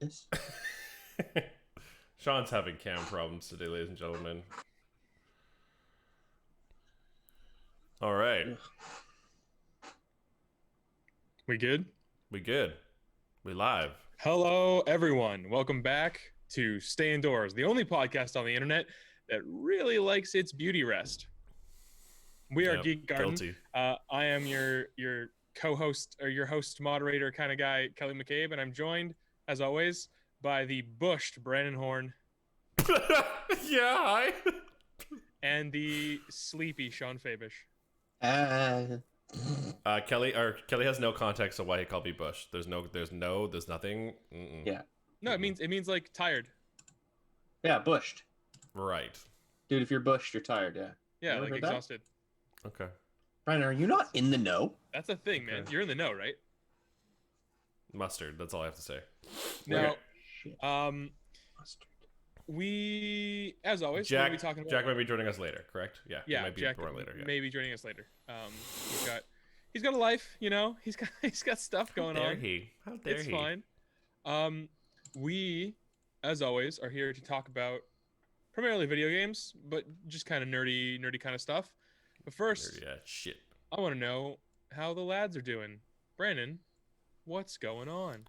This. Sean's having cam problems today, ladies and gentlemen. All right. Ugh. We good? We good. We live. Hello, everyone. Welcome back to Stay Indoors, the only podcast on the internet that really likes its beauty rest. We are Yep, Geek Garden. guilty. I am your co-host or your host moderator kind of guy, Kelly McCabe, and I'm joined, as always, by the bushed Branden Horn Yeah, hi. and the sleepy Sean Fabish. Kelly has no context of why he called me Bush. There's nothing. Mm-mm. Yeah. No, it means like tired. Yeah, bushed. Right. Dude, if you're bushed, you're tired, yeah. Yeah, Never like heard that? exhausted. Okay. Brian, are you not in the know? That's a thing, man. Okay. You're in the know, right? Mustard. That's all I have to say. Now, Shit. Mustard. we, as always, Jack, we'll be talking about. Jack might be joining us later, correct? Yeah. he Yeah, might be Jack born later. Yeah. may be joining us later. He's got a life, you know. He's got stuff going How dare on. he? How dare It's he? fine. We, as always, are here to talk about primarily video games, but just kind of nerdy kind of stuff. But first, Yeah. Shit. I want to know how the lads are doing. Branden, what's going on?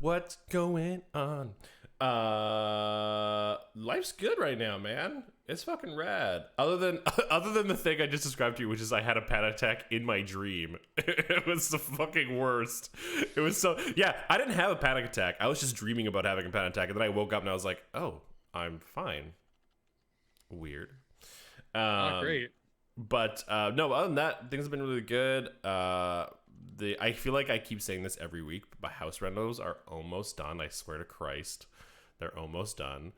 What's going on? Life's good right now, man. It's fucking rad. Other than the thing I just described to you, which is I had a panic attack in my dream. It was the fucking worst. It was so I didn't have a panic attack. I was just dreaming about having a panic attack, and then I woke up and I was like, oh, I'm fine. Weird. Not great. But no, other than that, things have been really good. I feel like I keep saying this every week, but my house renos are almost done. I swear to Christ, they're almost done.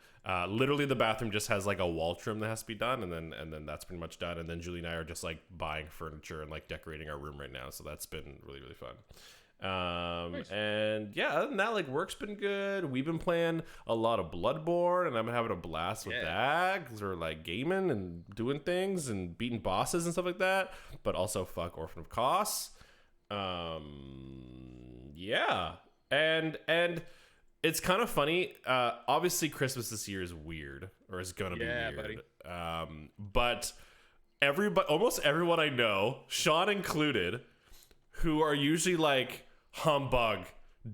Literally, the bathroom just has like a wall trim that has to be done, and then that's pretty much done. And then Julie and I are just like buying furniture and like decorating our room right now. So that's been really fun. Nice. And yeah, other than that, like work's been good. We've been playing a lot of Bloodborne, and I'm having a blast with that because we're like gaming and doing things and beating bosses and stuff like that. But also, fuck Orphan of Kos. Yeah, and it's kind of funny. Obviously, Christmas this year is weird, or is gonna be weird. Buddy. But almost everyone I know, Sean included, who are usually like, humbug,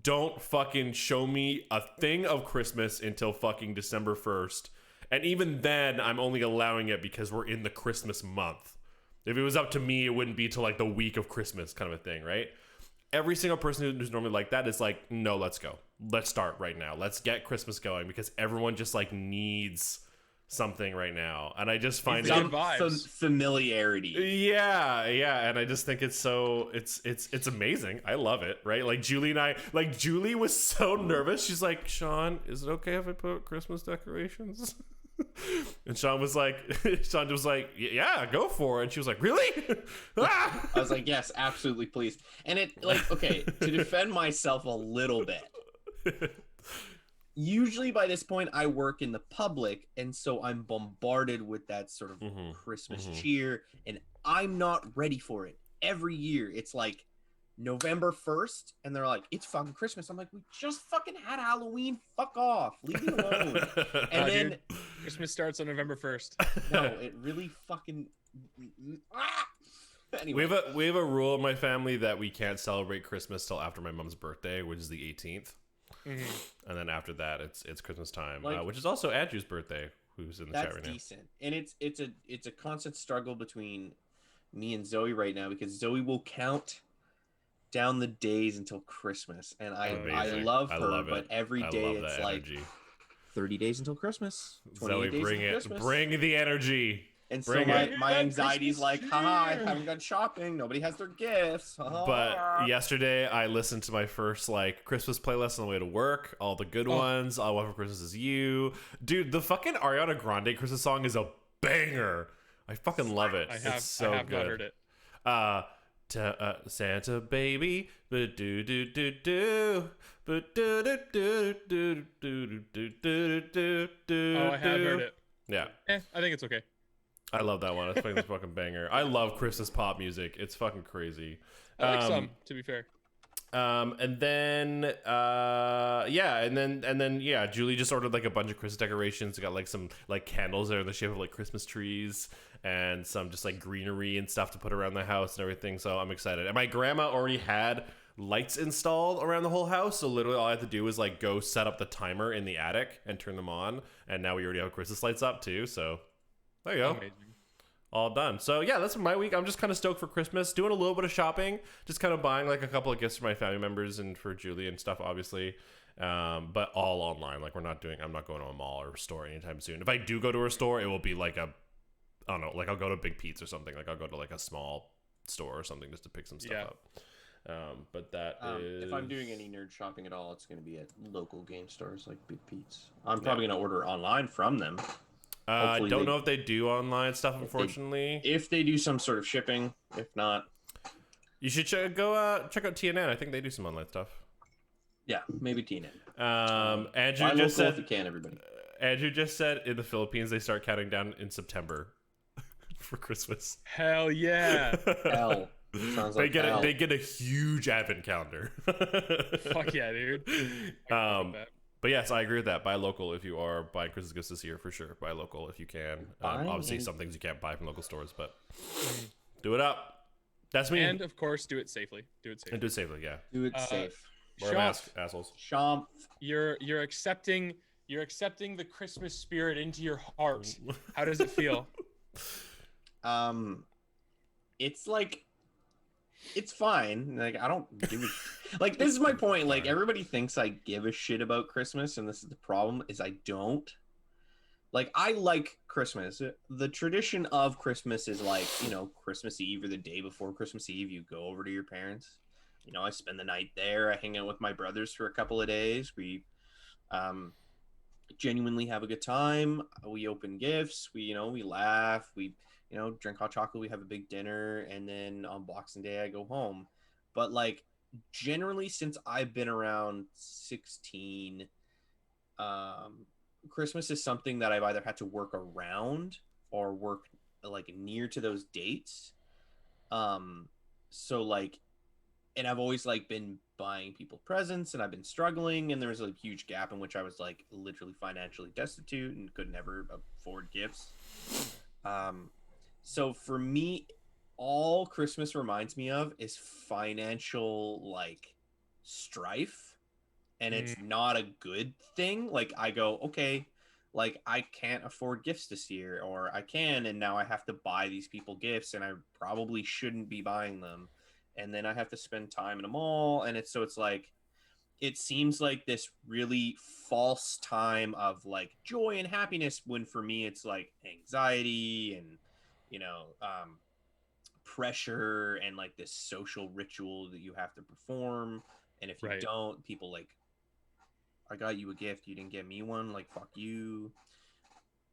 don't fucking show me a thing of Christmas until fucking December 1st. And even then, I'm only allowing it because we're in the Christmas month. If it was up to me, it wouldn't be till like the week of Christmas kind of a thing, right? Every single person who's normally like that is like, no, let's go. Let's start right now. Let's get Christmas going because everyone just like needs something right now. And I just find Good Some vibes. familiarity. yeah, and I just think it's amazing. I love it, right? Like Julie and I, like Julie was so nervous. She's like, Sean, is it okay if I put Christmas decorations? And Sean was like, yeah, go for it. And she was like, really? Ah! I was like, yes, absolutely, please. And it, like, okay, to defend myself a little bit. Usually by this point, I work in the public, and so I'm bombarded with that sort of Christmas cheer, and I'm not ready for it. Every year, it's like November 1st, and they're like, it's fucking Christmas. I'm like, we just fucking had Halloween. Fuck off. Leave me alone. And then... Dude, Christmas starts on November 1st. No, it really fucking... Anyway. We have a rule in my family that we can't celebrate Christmas till after my mom's birthday, which is the 18th. And then after that, it's Christmas time, Like, which is also Andrew's birthday, who's in the chat That's right now. decent. And it's a constant struggle between me and Zoe right now because Zoe will count down the days until Christmas, and I Amazing. love I her, love it. but every I day love it's that like energy. 30 days until Christmas, 28 Zoe, days bring until it. Christmas. Bring the energy. And so bring it. my anxiety's like, Christmas haha, I cheer. haven't gone shopping, nobody has their gifts. But yesterday, I listened to my first like Christmas playlist on the way to work. All the good ones. All I Want for Christmas Is You. Dude, the fucking Ariana Grande Christmas song is a banger. I fucking love it. I have It's so not good. heard it. Santa baby, but do do do do, but do do do do do do do do do. Oh, I have heard it. Yeah, I think it's okay. I love that one. It's fucking banger. I love Christmas pop music. It's fucking crazy. I like some, to be fair. And then yeah, Julie just ordered like a bunch of Christmas decorations. We got like some like candles that are in the shape of like Christmas trees and some just like greenery and stuff to put around the house and everything. So I'm excited. And my grandma already had lights installed around the whole house, so literally all I had to do was like go set up the timer in the attic and turn them on. And now we already have Christmas lights up too. So there you go. Amazing. All done. So yeah, that's my week. I'm just kind of stoked for Christmas, doing a little bit of shopping, just kind of buying like a couple of gifts for my family members and for Julie and stuff, obviously. But all online. Like I'm not going to a mall or a store anytime soon. If I do go to a store, it will be like I don't know, like I'll go to Big Pete's or something. Like I'll go to like a small store or something just to pick some stuff up. But that is... If I'm doing any nerd shopping at all, it's going to be at local game stores like Big Pete's. I'm probably going to order online from them. I don't know if they do online stuff, unfortunately. If they do some sort of shipping, if not, you should check out TNN. I think they do some online stuff. Yeah, maybe TNN. Andrew just said, if you can, everybody. Andrew just said in the Philippines they start counting down in September for Christmas. Hell yeah! Hell, sounds like hell. They get a huge advent calendar. Fuck yeah, dude. But yes, I agree with that. Buy local if you are buying Christmas gifts this year, for sure. Buy local if you can. Obviously, some things you can't buy from local stores, but do it up. That's me. And of course, do it safely. Do it safely. And do it safely, yeah. Do it safe. Wear a mask, assholes. Chomp. You're accepting the Christmas spirit into your heart. How does it feel? It's like, it's fine. Like I don't give a like this is my point. Like everybody thinks I give a shit about Christmas, and this is the problem, is I don't. Like I like Christmas. The tradition of Christmas is like, Christmas Eve or the day before Christmas Eve, you go over to your parents. I spend the night there. I hang out with my brothers for a couple of days. We genuinely have a good time. We open gifts. We laugh. We drink hot chocolate. We have a big dinner, and then on Boxing Day I go home. But like generally, since I've been around 16, Christmas is something that I've either had to work around or work like near to those dates. So like, and I've always like been buying people presents, and I've been struggling, and there was a huge gap in which I was like literally financially destitute and could never afford gifts. So for me, all Christmas reminds me of is financial like strife, and it's not a good thing. Like I go, okay, like I can't afford gifts this year, or I can, and now I have to buy these people gifts, and I probably shouldn't be buying them. And then I have to spend time in a mall, and it's like, it seems like this really false time of like joy and happiness, when for me it's like anxiety and pressure and like this social ritual that you have to perform. And if you don't, people like, I got you a gift, you didn't get me one, like fuck you.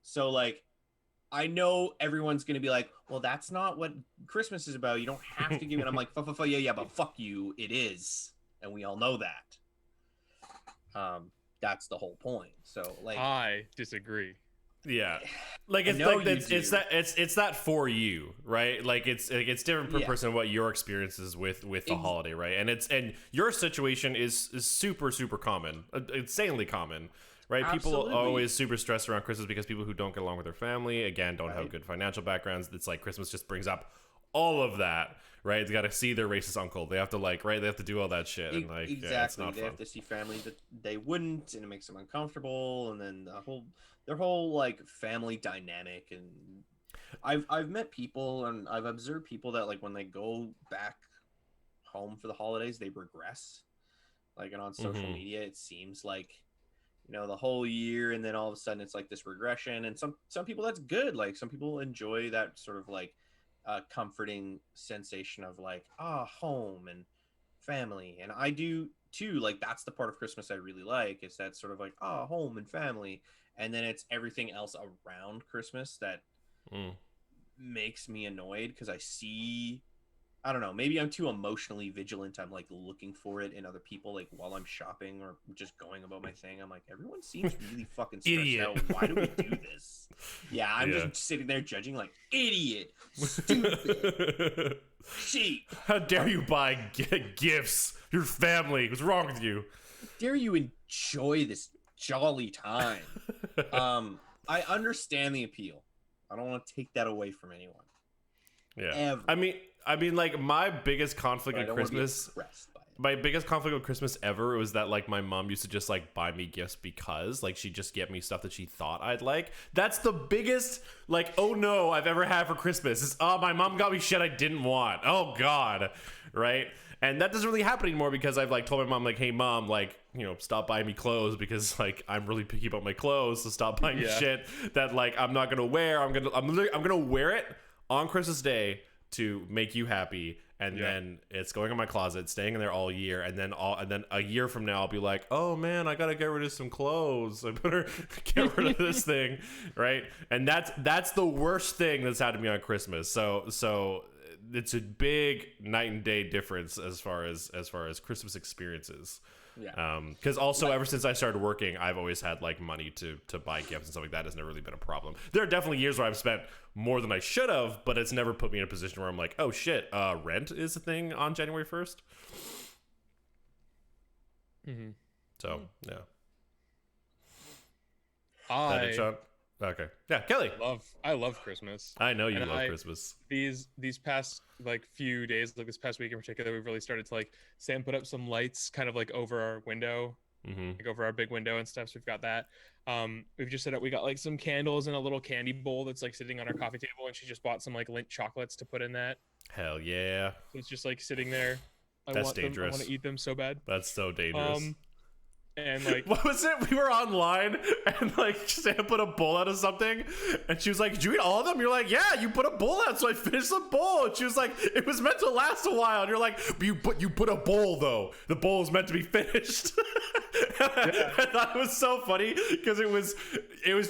So like, I know everyone's gonna be like, well, that's not what Christmas is about, you don't have to give it. I'm like, yeah, but fuck you, it is, and we all know that. That's the whole point. So like, I disagree. Yeah, like it's that for you, right? Like it's different per person what your experience is with the holiday, right? And your situation is super common, insanely common, right? Absolutely. People are always super stressed around Christmas because people who don't get along with their family, again, don't have good financial backgrounds. It's like Christmas just brings up all of that, right? They got to see their racist uncle. They have to they have to do all that shit, and like exactly, it's not they fun. have to see family that they wouldn't, and it makes them uncomfortable, and then their whole like family dynamic. And I've met people, and I've observed people that like when they go back home for the holidays, they regress. Like, and on social media, it seems like the whole year, and then all of a sudden it's like this regression. And some people, that's good. Like some people enjoy that sort of like comforting sensation of like home and family, and I do too. Like that's the part of Christmas I really like, is that sort of like home and family. And then it's everything else around Christmas that makes me annoyed, because I see I don't know. Maybe I'm too emotionally vigilant. I'm like looking for it in other people, like while I'm shopping or just going about my thing. I'm like, everyone seems really fucking stressed Idiot. out. Why do we do this? Yeah, I'm Yeah. just sitting there judging, like, idiot, stupid, sheep. How dare you buy gifts? Your family. What's wrong with you? Dare you enjoy this jolly time? I understand the appeal. I don't want to take that away from anyone. Yeah. Ever. I mean, like my biggest conflict But I at don't want to be Christmas. impressed by it. My biggest conflict with Christmas ever was that like my mom used to just like buy me gifts because like she'd just get me stuff that she thought I'd like. That's the biggest like oh no I've ever had for Christmas. Is my mom got me shit I didn't want. Oh god, right? And that doesn't really happen anymore because I've like told my mom like, hey mom, like stop buying me clothes because like I'm really picky about my clothes, so stop buying me shit that like I'm not gonna wear. I'm gonna wear it on Christmas Day to make you happy. And then it's going in my closet, staying in there all year, and then a year from now I'll be like, oh man, I gotta get rid of some clothes. I better get rid of this thing, right? And that's the worst thing that's happened to me on Christmas. So it's a big night and day difference as far as Christmas experiences. Yeah. Because also ever since I started working, I've always had like money to buy gifts and stuff like that. Has never really been a problem. There are definitely years where I've spent more than I should have, but it's never put me in a position where I'm like, oh shit, rent is a thing on January 1st. Mm-hmm. So yeah. I Okay. Yeah, Kelly. I love Christmas. I know you And love Christmas. These past like few days, like this past week in particular, we've really started to like Sam put up some lights kind of like over our window, like over our big window and stuff. So we've got that. We've just set up. We got like some candles and a little candy bowl that's like sitting on our coffee table, and she just bought some like Lindt chocolates to put in that. Hell yeah. So it's just like sitting there. That's dangerous. I want to eat them so bad. That's so dangerous. And like, what was it? We were online and like Sam put a bowl out of something and she was like, did you eat all of them? You're like, yeah, you put a bowl out, so I finished the bowl. And she was like, it was meant to last a while. And you're like, but you put a bowl though. The bowl is meant to be finished. I thought it was so funny because it was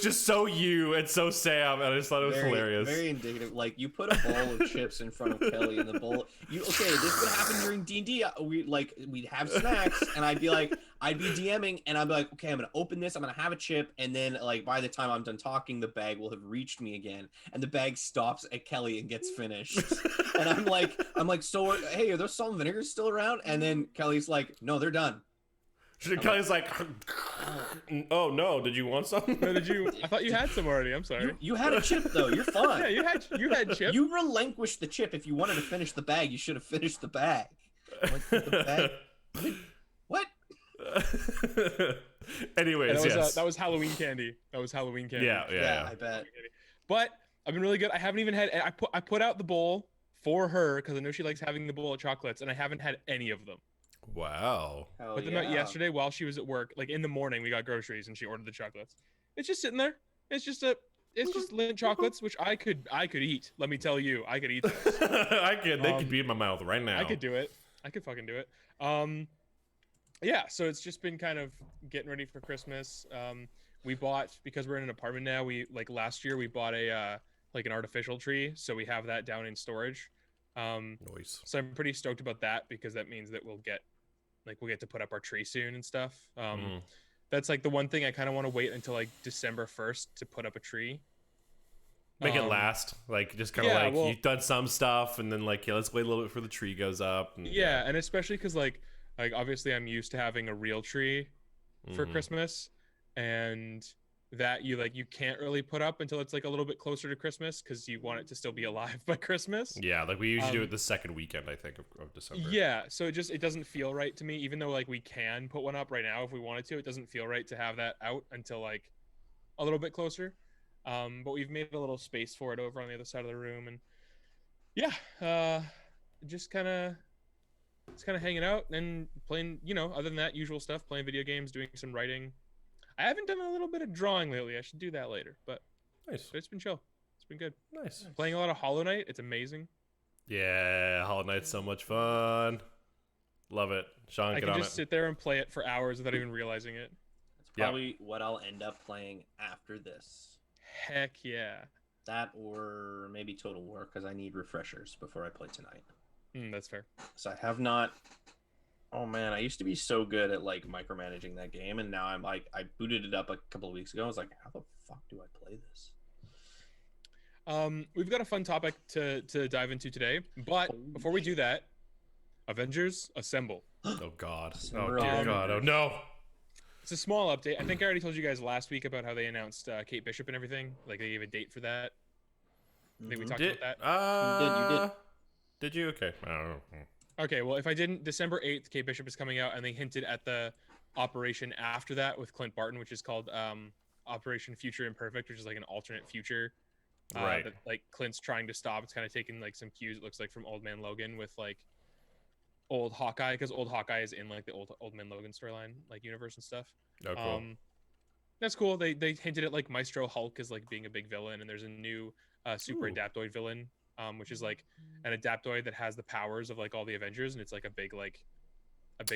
just so you and so Sam, and I just thought it was hilarious. Very indicative. Like you put a bowl of chips in front of Kelly, and the bowl. This would happen during D&D. We'd have snacks, and I'd be DMing, and I'd be like, okay, I'm gonna open this. I'm gonna have a chip, and then like by the time I'm done talking, the bag will have reached me again, and the bag stops at Kelly and gets finished. And I'm like, so hey, are those salt and vinegar still around? And then Kelly's like, no, they're done. Kelly's like, oh no, did you want some? No, did you? I thought you had some already. I'm sorry. You had a chip though. You're fine. Yeah, you had chip. You relinquished the chip. If you wanted to finish the bag, you should have finished the bag. Like, the bag. What? Anyways, yes. That was Halloween candy. Yeah, I bet. But I've been really good. I haven't even had. I put out the bowl for her because I know she likes having the bowl of chocolates, and I haven't had any of them. Wow. Put them out yesterday while she was at work. Like in the morning, we got groceries and she ordered the chocolates. It's just sitting there. It's just Lindt chocolates, which I could eat. Let me tell you, I could eat those. They could be in my mouth right now. I could do it. I could fucking do it. Yeah. So it's just been kind of getting ready for Christmas. We bought, because we're in an apartment now. Last year we bought an artificial tree, so we have that down in storage. Nice. So I'm pretty stoked about that because that means that we'll get to put up our tree soon and stuff. That's like the one thing I kind of want to wait until like December 1st to put up a tree. Make it last, like just kind of you've done some stuff, and then let's wait a little bit before the tree goes up. And especially because like obviously I'm used to having a real tree for Christmas, and that you can't really put up until it's like a little bit closer to Christmas because you want it to still be alive by Christmas. Yeah, like we usually do it the second weekend, I think, of December. Yeah, so it doesn't feel right to me, even though like we can put one up right now if we wanted to. It doesn't feel right to have that out until like a little bit closer. But we've made a little space for it over on the other side of the room, and just kind of hanging out and playing, other than that usual stuff, playing video games, doing some writing. I haven't done a little bit of drawing lately. I should do that later, but nice. But it's been chill. It's been good. Nice. Playing a lot of Hollow Knight. It's amazing. Yeah, Hollow Knight's so much fun. Love it. Sean, I get can on just sit there and play it for hours without even realizing it. That's probably what I'll end up playing after this. Heck yeah. That or maybe Total War because I need refreshers before I play tonight. That's fair. So I have not. Oh man, I used to be so good at like micromanaging that game, and now I'm like, I booted it up a couple of weeks ago. I was like, how the fuck do I play this? We've got a fun topic to dive into today, but before we do that, Avengers Assemble. Oh God. Oh December dear 11th. God. Oh no. It's a small update. I think I already told you guys last week about how they announced Kate Bishop and everything. Like they gave a date for that. I think we talked about that. You did. Did you? Okay. I don't know. Okay, well, if I didn't, December 8th, Kate Bishop is coming out, and they hinted at the operation after that with Clint Barton, which is called Operation Future Imperfect, which is like an alternate future. Right. That like Clint's trying to stop. It's kind of taking like some cues, it looks like, from Old Man Logan with like old Hawkeye, because old Hawkeye is in like the old Man Logan storyline, like universe and stuff. Oh, cool. That's cool. They hinted at like Maestro Hulk as like being a big villain, and there's a new super adaptoid villain, which is like an adaptoid that has the powers of like all the Avengers, and it's like a big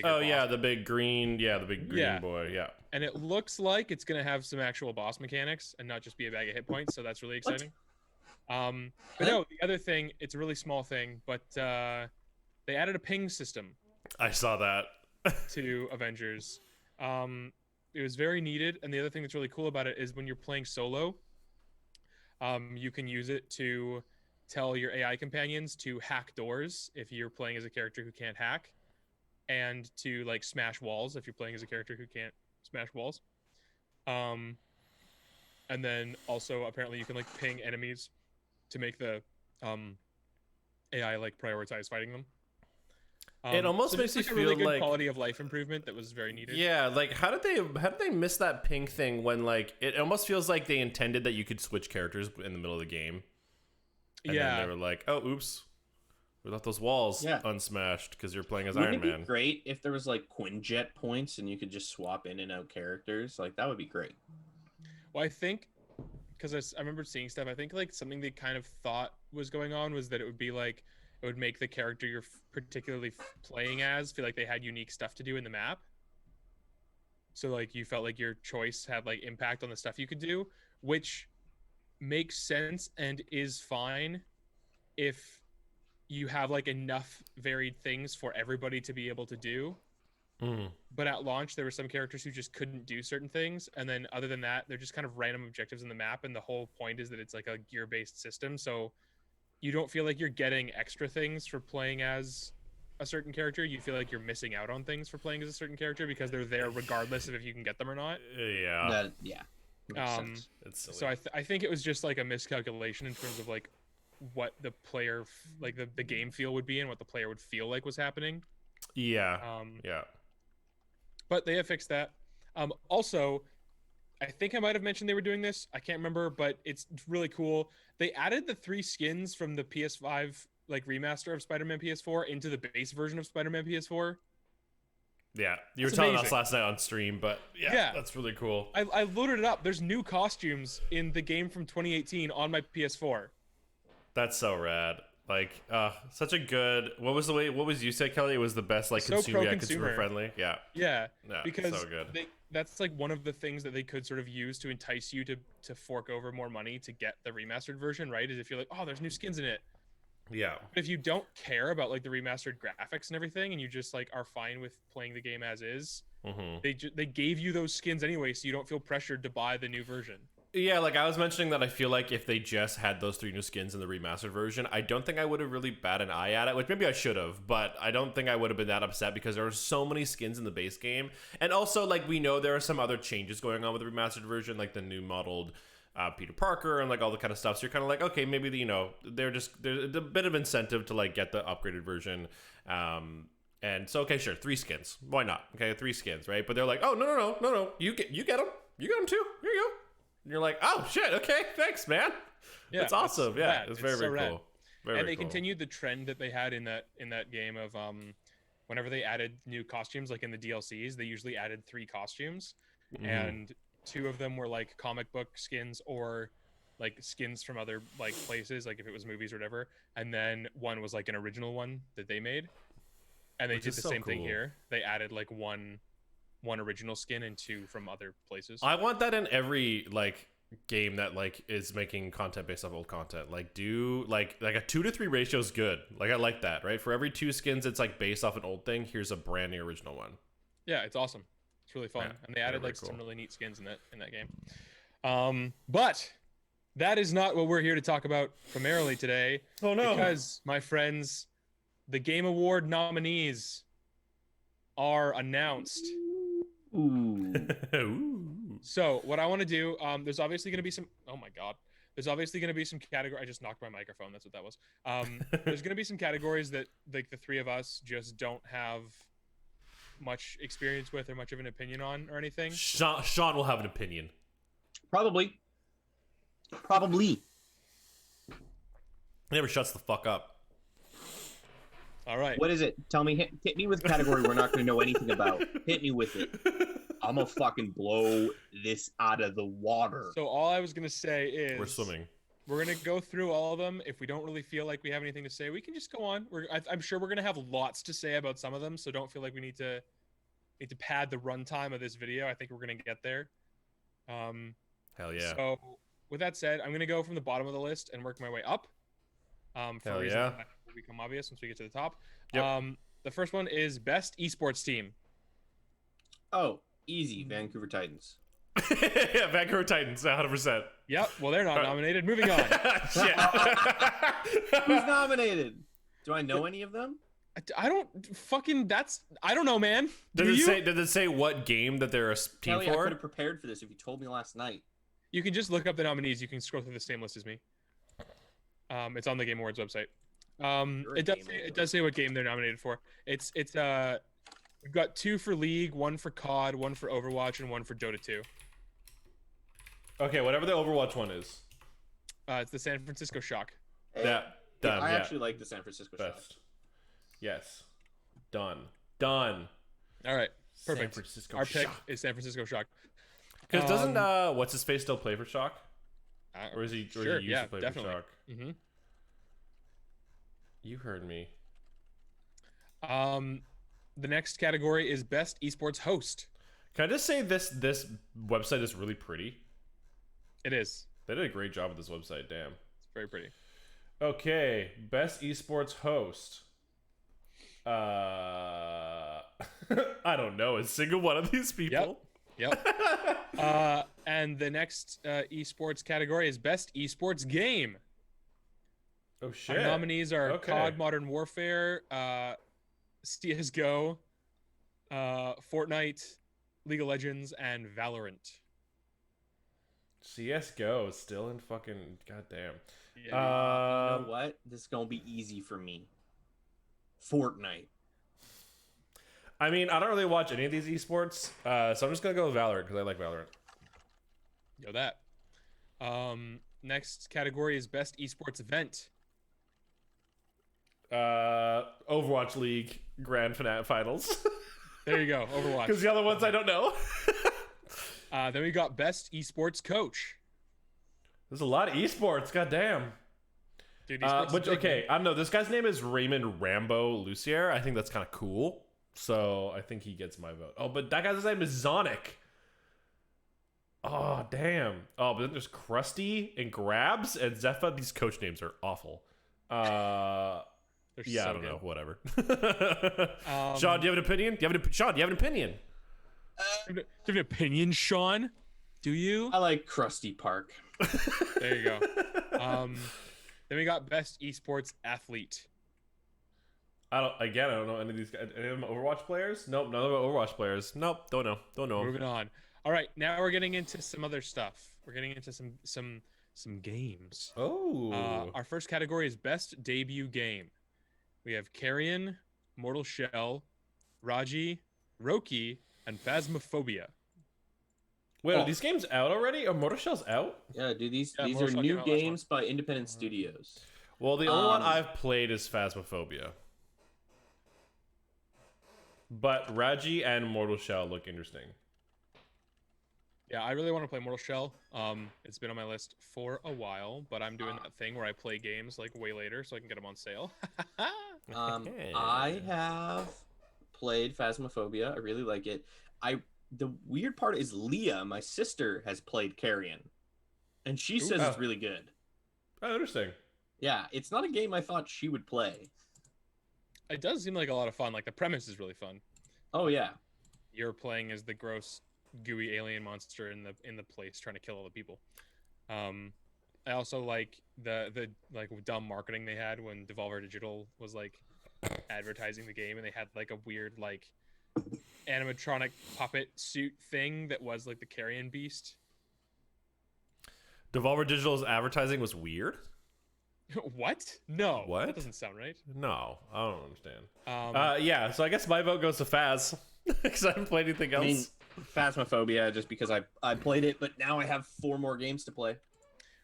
Oh yeah, the big green, boy, yeah. And it looks like it's gonna have some actual boss mechanics and not just be a bag of hit points, so that's really exciting. But no, the other thing, it's a really small thing, but they added a ping system. I saw that. To Avengers. It was very needed, and the other thing that's really cool about it is when you're playing solo, you can use it to tell your AI companions to hack doors if you're playing as a character who can't hack, and to like smash walls if you're playing as a character who can't smash walls. And then also apparently you can like ping enemies to make the AI like prioritize fighting them. It almost makes you a feel really good like quality of life improvement that was very needed. Yeah, like how did they miss that ping thing when like it almost feels like they intended that you could switch characters in the middle of the game. And then they were like, "Oh, oops. We left those walls unsmashed because you're playing as Iron Man." Wouldn't it be great if there was like Quinjet points and you could just swap in and out characters? Like that would be great. Well, I think because I remember seeing stuff, I think like something they kind of thought was going on was that it would be like it would make the character you're particularly playing as feel like they had unique stuff to do in the map. So like you felt like your choice had like impact on the stuff you could do, which makes sense and is fine if you have like enough varied things for everybody to be able to do. But at launch there were some characters who just couldn't do certain things, and then other than that they're just kind of random objectives in the map, and the whole point is that it's like a gear-based system, so you don't feel like you're getting extra things for playing as a certain character. You feel like you're missing out on things for playing as a certain character because they're there regardless of if you can get them or not. Yeah. It's silly. So I think it was just like a miscalculation in terms of like what the player like the game feel would be and what the player would feel like was happening. Yeah. But they have fixed that. Also, I think I might have mentioned they were doing this. I can't remember, but it's really cool. They added the 3 skins from the PS5 like remaster of Spider-Man PS4 into the base version of Spider-Man PS4. Yeah, you were telling us last night on stream, but yeah, that's really cool. I loaded it up. There's new costumes in the game from 2018 on my PS4. That's so rad. Like, such a good. What was you said, Kelly? It was the best, like, so consumer friendly. Yeah, because so good. That's like one of the things that they could sort of use to entice you to fork over more money to get the remastered version, right? Is if you're like, oh, there's new skins in it. Yeah. But if you don't care about like the remastered graphics and everything, and you just like are fine with playing the game as is, they gave you those skins anyway, so you don't feel pressured to buy the new version. Yeah, like I was mentioning that I feel like if they just had those 3 new skins in the remastered version, I don't think I would have really batted an eye at it, which maybe I should have, but I don't think I would have been that upset because there are so many skins in the base game. And also, like, we know there are some other changes going on with the remastered version, like the new modeled Peter Parker and like all the kind of stuff. So you're kind of like, okay, maybe, there's a bit of incentive to like get the upgraded version. And so, okay, sure, 3 skins. Why not? Okay, 3 skins, right? But they're like, oh, no. You get them. You get them too. Here you go. And you're like, oh shit, okay, thanks, man. Yeah, that's awesome. Yeah, it's very cool. And they continued the trend that they had in that game of whenever they added new costumes, like in the DLCs, they usually added 3 costumes, and 2 of them were like comic book skins or like skins from other like places, like if it was movies or whatever, and then 1 was like an original one that they made, and they did the same thing here. They added like one original skin and 2 from other places. I want that in every like game that like is making content based off old content. Like do like a 2 to 3 ratio is good. Like I like that, right? For every 2 skins it's like based off an old thing, here's a brand new original one. Yeah, it's awesome. It's really fun. Yeah, And they added very like cool. some really neat skins in that game. But that is not what we're here to talk about primarily today. Oh no. Because, my friends, the Game Award nominees are announced. Ooh. Ooh. So what I want to do, there's obviously going to be some. Oh my god, there's obviously going to be some category. I just knocked my microphone. That's what that was. There's going to be some categories that like the three of us just don't have much experience with or much of an opinion on or anything. Sean will have an opinion. Probably. He never shuts the fuck up. All right. What is it? Tell me. Hit me with a category we're not going to know anything about. Hit me with it. I'm gonna fucking blow this out of the water. So all I was going to say is We're swimming. We're going to go through all of them. If we don't really feel like we have anything to say, we can just go on. I'm sure we're going to have lots to say about some of them, so don't feel like we need to pad the runtime of this video. I think we're going to get there. Hell yeah. So with that said, I'm going to go from the bottom of the list and work my way up. For reasons that will become obvious once we get to the top. Yep. The first one is best esports team. Oh, easy. Vancouver Titans. Yeah, Vancouver Titans, 100%. Yep. Well, they're not nominated. Moving on. Shit. Who's nominated? Do I know any of them? I don't fucking. I don't know, man. Does it say what game that they're a team Kelly, I for? could have prepared for this if you told me last night. You can just look up the nominees. You can scroll through the same list as me. It's on the Game Awards website. It does say what game they're nominated for. It's we've got 2 for League, 1 for COD, 1 for Overwatch, and 1 for Dota 2. Okay, whatever the Overwatch one is. It's the San Francisco Shock. Yeah, done. I yeah. actually like the San Francisco Shock. Best. Yes. Done. Done. All right, perfect. San Francisco Our pick Shock. is San Francisco Shock. Because doesn't what's his face still play for Shock? Or is he? Or Sure, he used yeah, to play definitely. for Shock? Mm-hmm. You heard me. The next category is best esports host. Can I just say this website is really pretty? It is. They did a great job with this website. Damn. It's very pretty. Okay, best esports host. I don't know a single one of these people. Yep. And the next esports category is best esports game. Oh shit. Our nominees are Okay. COD Modern Warfare, CS:GO, Fortnite, League of Legends, and Valorant. CS:GO is still in fucking goddamn. Yeah. You know what? This is gonna be easy for me. Fortnite. I mean, I don't really watch any of these esports, so I'm just gonna go with Valorant because I like Valorant. Know that. Next category is best esports event. Overwatch League Grand Finals. There you go, Overwatch. Because the other ones I don't know. Then we got best esports coach. There's a lot of esports. Goddamn. Dude, esports is Which big, okay, man. I don't know. This guy's name is Raymond Rambo Lucier. I think that's kind of cool. So I think he gets my vote. Oh, but that guy's name is Zonic. Oh damn. Oh, but then there's Krusty and Grabs and Zephyr. These coach names are awful. They're Yeah, so I don't good. know. Whatever. Sean, do you have an opinion? Sean, do you have an opinion? Do you have an opinion, Sean? Do you? I like Krusty Park. There you go. Then we got best esports athlete. I don't know any of these guys. Any of them Overwatch players? Nope, none of them are Overwatch players. Nope, don't know. Don't know. Moving on. All right, now we're getting into some other stuff. We're getting into some games. Oh. Our first category is best debut game. We have Carrion, Mortal Shell, Raji, Roki, and Phasmophobia. Wait, are these games out already? Are Mortal Shell's out? Yeah, dude, these Mortal are Shell came new out last games by independent studios. Well, the only one I've played is Phasmophobia. But Raji and Mortal Shell look interesting. Yeah, I really want to play Mortal Shell. It's been on my list for a while, but I'm doing that thing where I play games like way later so I can get them on sale. I have played Phasmophobia. I really like it. The weird part is Leah, my sister, has played Carrion. and she Ooh. says Oh. it's really good. Oh, interesting. Yeah, it's not a game I thought she would play. It does seem like a lot of fun. Like the premise is really fun. Oh yeah, You're playing as the gross, gooey alien monster in the place trying to kill all the people. I also like the like dumb marketing they had when Devolver Digital was like advertising the game, and they had like a weird like animatronic puppet suit thing that was like the carrion beast. Devolver Digital's advertising was weird. What? No, What? that doesn't sound right. No, I don't understand. Yeah, so I guess my vote goes to Faz because I haven't played anything else. I mean, Phasmophobia, just because I played it, but now I have 4 more games to play.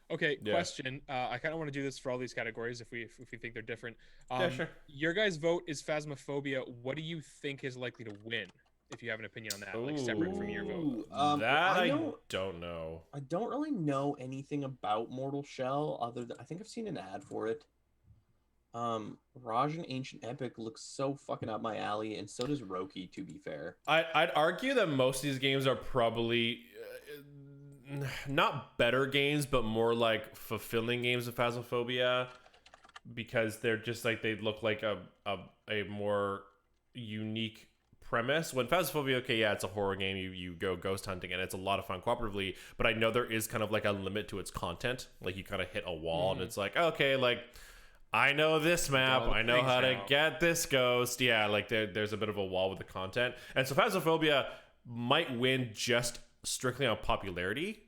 Okay, Yeah. question. I kind of want to do this for all these categories if we think they're different. Yeah, sure. Your guys' vote is Phasmophobia. What do you think is likely to win? If you have an opinion on that, like separate from your vote. Ooh, That I know- don't know. I don't really know anything about Mortal Shell other than I think I've seen an ad for it. Raj and Ancient Epic looks so fucking up my alley, and so does Roki, to be fair. I'd argue that most of these games are probably not better games, but more like fulfilling games of Phasmophobia, because they're just like they look like a more unique premise. When Phasmophobia, okay, yeah, it's a horror game. You go ghost hunting, and it's a lot of fun cooperatively. But I know there is kind of like a limit to its content. Like you kind of hit a wall, and it's like, okay, like I know this map, all the I know things how to now. get this ghost. Yeah, like there's a bit of a wall with the content, and so Phasmophobia might win just strictly on popularity,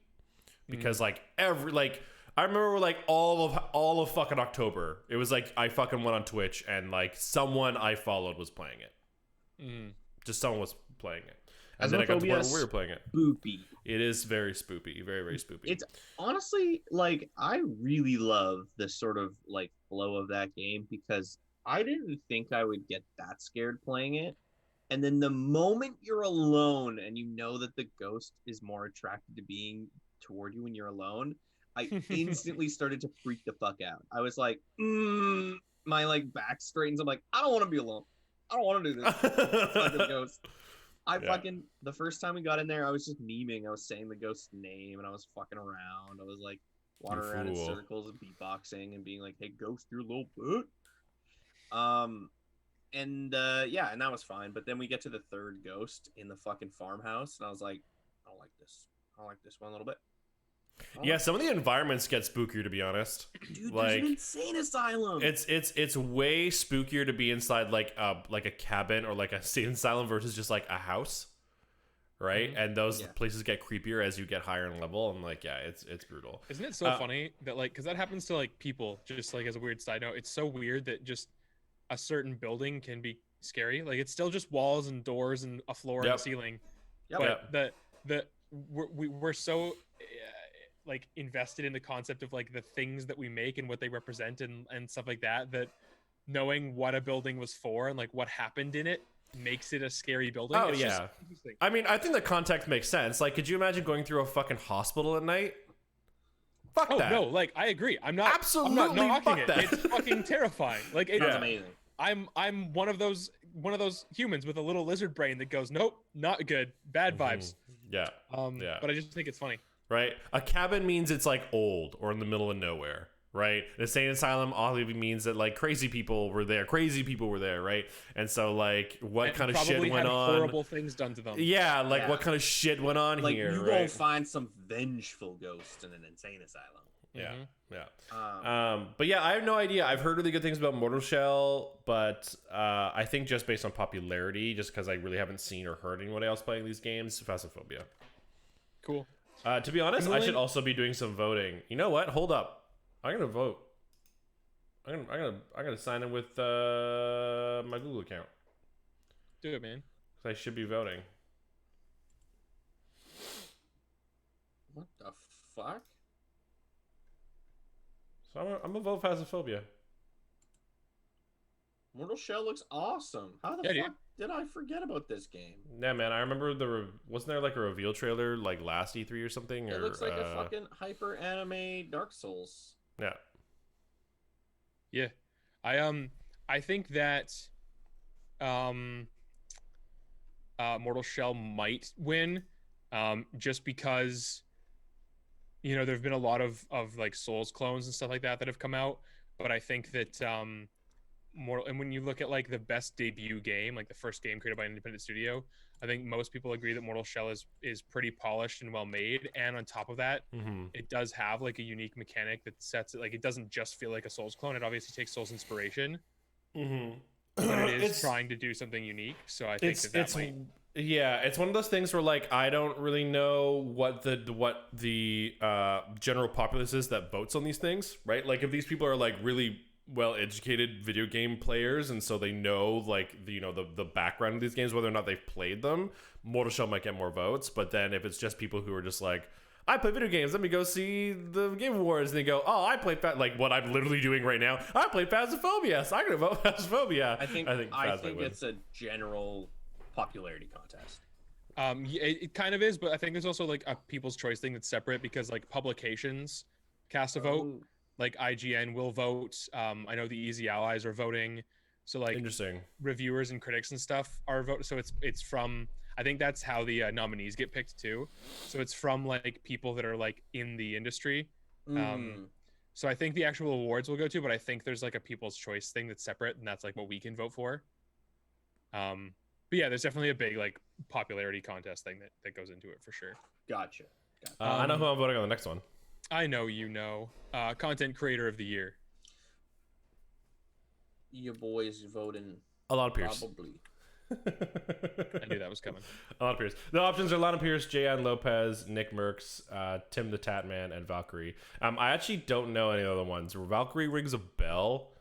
because like every like. I remember like all of fucking October. It was like I fucking went on Twitch and like someone I followed was playing it. Just someone was playing it. And then I got to the point where we were playing it. Spoopy. It is very spoopy. Very, very spoopy. It's honestly like I really love the sort of like flow of that game because I didn't think I would get that scared playing it. And then the moment you're alone and you know that the ghost is more attracted to being toward you when you're alone, I instantly started to freak the fuck out. I was like, my like back straightens. I'm like, I don't want to be alone. I don't want to do this. Fucking ghost. Fucking the first time we got in there, I was just memeing. I was saying the ghost's name and I was fucking around. I was like wandering around in circles and beatboxing and being like, "Hey, ghost, you're a little bit." And that was fine. But then we get to the third ghost in the fucking farmhouse, and I was like, I don't like this. I don't like this one a little bit. Yeah, some of the environments get spookier, to be honest. Dude, like, there's an insane asylum. It's way spookier to be inside like a cabin or like a insane asylum versus just like a house, right? And those places get creepier as you get higher in level, and like it's brutal. Isn't it so funny that like because that happens to like people? Just like as a weird side note, it's so weird that just a certain building can be scary. Like it's still just walls and doors and a floor and a ceiling. But we're so like invested in the concept of like the things that we make and what they represent and stuff like that, that knowing what a building was for and like what happened in it makes it a scary building. Oh, it's yeah. I mean, I think the context makes sense. Like, could you imagine going through a fucking hospital at night? Fuck that. No, like I agree. I'm not Absolutely knocking fuck it. that. It's fucking terrifying. Like it's amazing. I'm one of those humans with a little lizard brain that goes, nope, not good, bad vibes. Yeah. But I just think it's funny. Right? A cabin means it's like old or in the middle of nowhere, right? The insane asylum obviously means that like crazy people were there, right? And so like what kind of shit went on? Horrible things done to them. Yeah, like what kind of shit went on like, here? You right? won't find some vengeful ghost in an insane asylum. Yeah. But yeah, I have no idea. I've heard really good things about Mortal Shell, but I think just based on popularity, just because I really haven't seen or heard anyone else playing these games, Phasmophobia. Cool. To be honest, I should also be doing some voting. You know what? Hold up. I'm gonna vote. I'm gonna sign in with my Google account. Do it, man. I should be voting. What the fuck? So I'm gonna vote Phasmophobia. Mortal Shell looks awesome. How the fuck did I forget about this game? Yeah, man. I remember wasn't there like a reveal trailer like last E3 or something? It looks like a fucking hyper anime Dark Souls. Yeah. Yeah. I think that Mortal Shell might win just because there've been a lot of like Souls clones and stuff like that have come out, but I think that more, and when you look at like the best debut game, like the first game created by an independent studio, I think most people agree that Mortal Shell is pretty polished and well made, and on top of that, it does have like a unique mechanic that sets it, like it doesn't just feel like a Souls clone. It obviously takes Souls inspiration, but it is trying to do something unique. So I think that might. Yeah, it's one of those things where like I don't really know what the general populace is that votes on these things, right? Like if these people are like really well educated video game players and so they know like the background of these games, whether or not they've played them, Mortal Shell might get more votes. But then if it's just people who are just like, I play video games, let me go see the Game Awards, and they go, oh, I play like what I'm literally doing right now, I play Phasmophobia, so I'm gonna vote Phasmophobia. I think it's a general popularity contest. It kind of is, but I think there's also like a People's Choice thing that's separate, because like publications cast a vote. Like IGN will vote. I know the Easy Allies are voting. So like interesting, reviewers and critics and stuff are voting. So it's from, I think that's how the nominees get picked too. So it's from like people that are like in the industry. So I think the actual awards will go to, but I think there's like a People's Choice thing that's separate, and that's like what we can vote for. But yeah, there's definitely a big like popularity contest thing that goes into it for sure. Gotcha. I know who I'm voting on the next one. I know content creator of the year. Your boys voting Alana Pierce. Probably. I knew that was coming. Alana Pierce. The options are Alana Pierce, Jayan Lopez, Nick Merckx, Tim the Tatman, and Valkyrie. I actually don't know any other ones. Valkyrie rings a bell.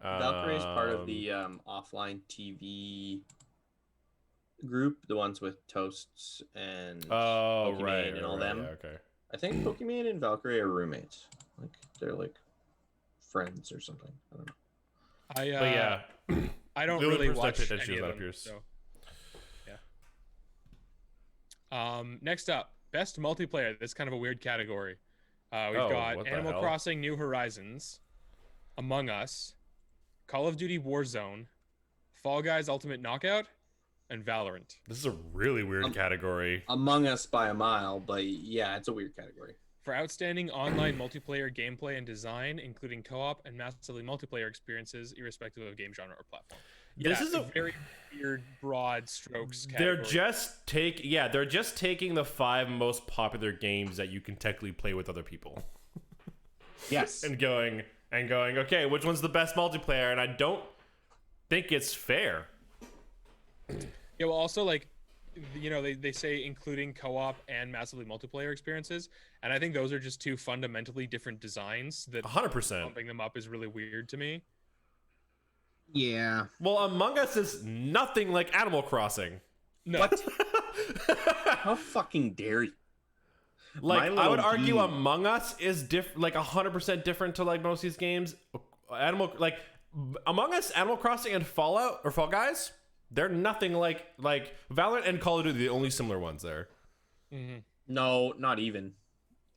Valkyrie is part of the offline TV group, the ones with Toasts and Pokimane and all them. Okay. I think Pokimane and Valkyrie are roommates. Like they're like friends or something. I don't know. I don't really watch any of them. So, yeah. Next up, best multiplayer. That's kind of a weird category. We've got Animal Crossing: New Horizons, Among Us, Call of Duty Warzone, Fall Guys Ultimate Knockout, and Valorant. This is a really weird category. Among Us by a mile, but yeah, it's a weird category. For outstanding online multiplayer gameplay and design, including co-op and massively multiplayer experiences, irrespective of game genre or platform. This is a very weird, broad strokes category. They're just taking the 5 most popular games that you can technically play with other people. Yes. and going, okay, which one's the best multiplayer? And I don't think it's fair. Yeah, well, also, like, they say including co-op and massively multiplayer experiences, and I think those are just two fundamentally different designs that 100% bumping them up is really weird to me. Yeah. Well, Among Us is nothing like Animal Crossing. No. What? How fucking dare you? Like, I would argue Among Us is like 100% different to like most of these games. Among Us, Animal Crossing, and Fallout or Fall Guys, they're nothing like Valorant and Call of Duty, the only similar ones there. Mm-hmm. No, not even.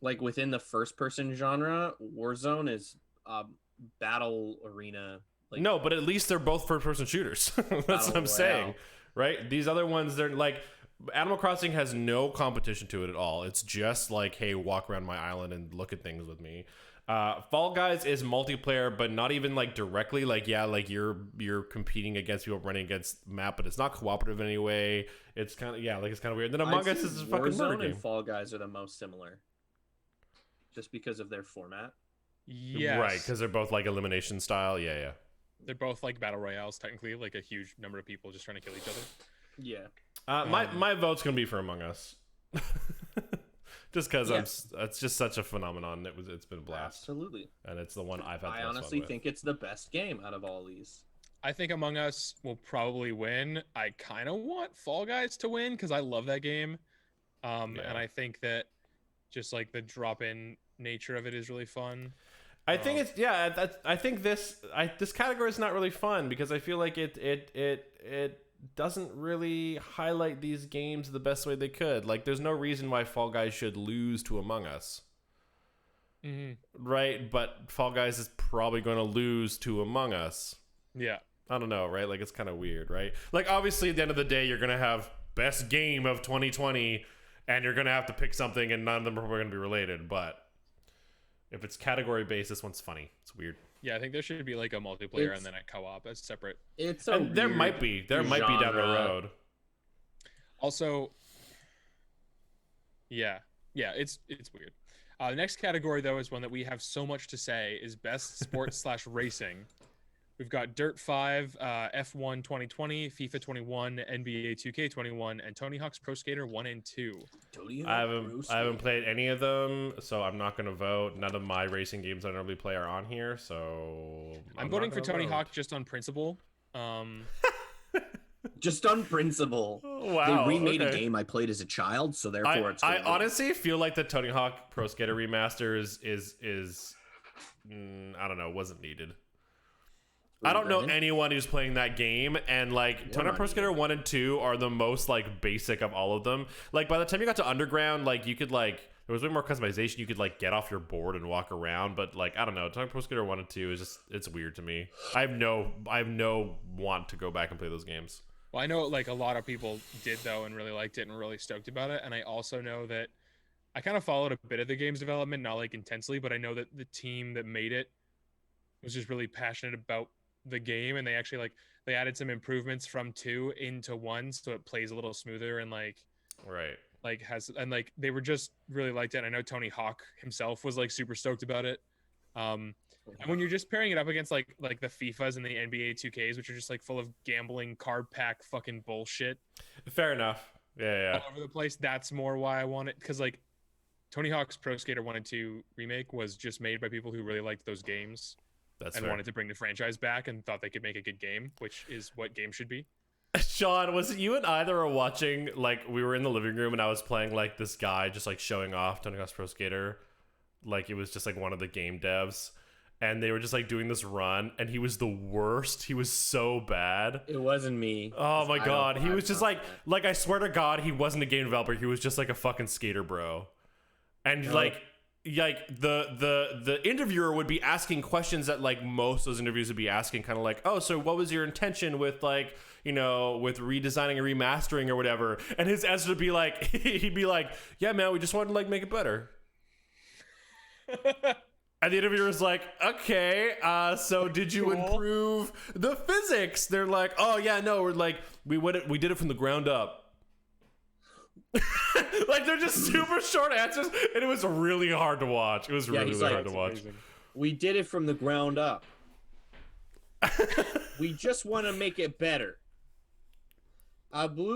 Like within the first-person genre, Warzone is battle arena. Like, no, but at least they're both first-person shooters. That's what I'm saying, right? These other ones, they're like, Animal Crossing has no competition to it at all. It's just like, hey, walk around my island and look at things with me. Fall Guys is multiplayer, but not even like directly. Like, yeah, like you're competing against people running against map, but it's not cooperative in any way. It's kind of it's kind of weird. Then Among Us is a fucking murder game. And Fall Guys are the most similar, just because of their format. Yes. Right, because they're both like elimination style. Yeah. They're both like battle royales, technically, like a huge number of people just trying to kill each other. Yeah. My vote's gonna be for Among Us. Just because it's just such a phenomenon. It's been a blast. Absolutely. And it's the one I've had. I honestly think it's the best game out of all these. I think Among Us will probably win. I kind of want Fall Guys to win because I love that game. And I think that just like the drop-in nature of it is really fun. I think I think this category is not really fun because I feel like it doesn't really highlight these games the best way they could. Like, there's no reason why Fall Guys should lose to Among Us. Mm-hmm. Right? But Fall Guys is probably going to lose to Among Us. Yeah. I don't know, right? Like, it's kind of weird, right? Like, obviously, at the end of the day, you're going to have best game of 2020, and you're gonna have to pick something, and none of them are gonna be related. But if it's category based, this one's funny. It's weird. Yeah, I think there should be like a multiplayer and then a co-op as separate. It's there might be down the road. Also, yeah, it's weird. The next category though is one that we have so much to say is best sports / racing. We've got Dirt 5, F1 2020, FIFA 21, NBA 2K21, and Tony Hawk's Pro Skater 1 and 2. I haven't played any of them, so I'm not gonna vote. None of my racing games I normally play are on here, so I'm voting for Tony Hawk just on principle. Just on principle. Wow, they remade a game I played as a child, so therefore I honestly feel like the Tony Hawk Pro Skater remaster is I don't know, wasn't needed. I don't know anyone who's playing that game, and like Tony Hawk Pro Skater 1 and 2 are the most like basic of all of them. Like by the time you got to Underground, like you could like there was way more customization. You could like get off your board and walk around, but like I don't know, Tony Hawk Pro Skater 1 and 2 is just it's weird to me. I have no want to go back and play those games. Well, I know like a lot of people did though and really liked it and really stoked about it, and I also know that I kind of followed a bit of the game's development, not like intensely, but I know that the team that made it was just really passionate about the game, and they actually like they added some improvements from 2 into 1 so it plays a little smoother and like has and like they were just really liked it. And I know Tony Hawk himself was like super stoked about it. And when you're just pairing it up against like the FIFAs and the NBA 2Ks, which are just like full of gambling card pack fucking bullshit, fair enough, yeah all over the place, that's more why I want it, because like Tony Hawk's Pro Skater 1 and 2 remake was just made by people who really liked those games. That's and fair. Wanted to bring the franchise back and thought they could make a good game, which is what games should be. Sean, was it you and I that were watching, like, we were in the living room and I was playing, like, this guy just, like, showing off Tony Hawk's Pro Skater. Like, it was just, like, one of the game devs. And they were just, like, doing this run, and he was the worst. He was so bad. It wasn't me. Oh, my God. He was just, like, I swear to God, he wasn't a game developer. He was just, like, a fucking skater bro. And, like the interviewer would be asking questions that like most of those interviews would be asking, kind of like, oh, so what was your intention with like, you know, with redesigning and remastering or whatever, and his answer would be like he'd be like, yeah man, we just wanted to like make it better. And the interviewer was like, okay, so did you improve the physics? They're like, oh yeah, no, we're like we did it from the ground up. Like they're just super short answers, and it was really hard to watch. It was really hard to watch. Amazing. We did it from the ground up. We just want to make it better. A board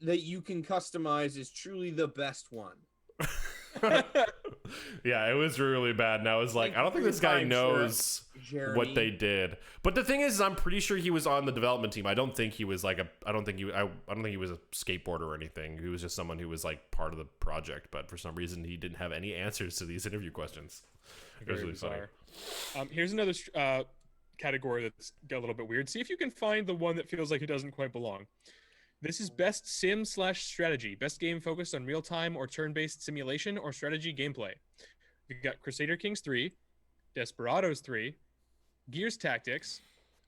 that you can customize is truly the best one. Yeah, it was really bad, and I was like, I don't think this guy knows what they did. But the thing is, I'm pretty sure he was on the development team. I don't think he was like I don't think he was a skateboarder or anything. He was just someone who was like part of the project, but for some reason he didn't have any answers to these interview questions. It was really funny. Here's another category that's got a little bit weird. See if you can find the one that feels like it doesn't quite belong. This is best sim / strategy. Best game focused on real-time or turn-based simulation or strategy gameplay. We've got Crusader Kings 3, Desperados 3, Gears Tactics,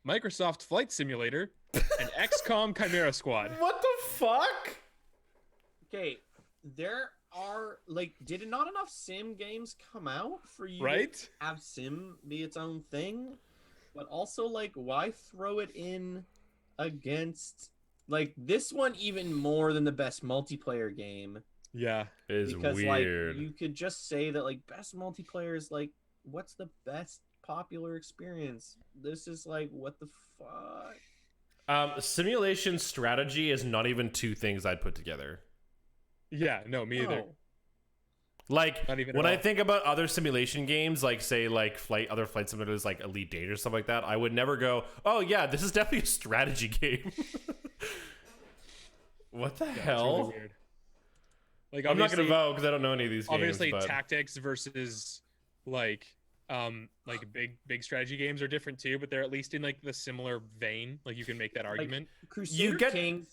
Microsoft Flight Simulator, and XCOM Chimera Squad. What the fuck? Okay, there are, like, did not enough sim games come out for you to have sim be its own thing? But also, like, why throw it in against... Like, this one even more than the best multiplayer game. Yeah. It is because, weird. Like, you could just say that, like, best multiplayer is, like, what's the best popular experience? This is, like, what the fuck? Simulation strategy is not even two things I'd put together. Yeah, no, me either. Like, when I think about other simulation games, like, say, like, other flight simulators, like Elite Dangerous, or stuff like that, I would never go, oh, yeah, this is definitely a strategy game. What the hell? Really weird. Like, I'm not going to vote because I don't know any of these games. Obviously, tactics versus, like big strategy games are different, too, but they're at least in, like, the similar vein. Like, you can make that argument. Crusader Kings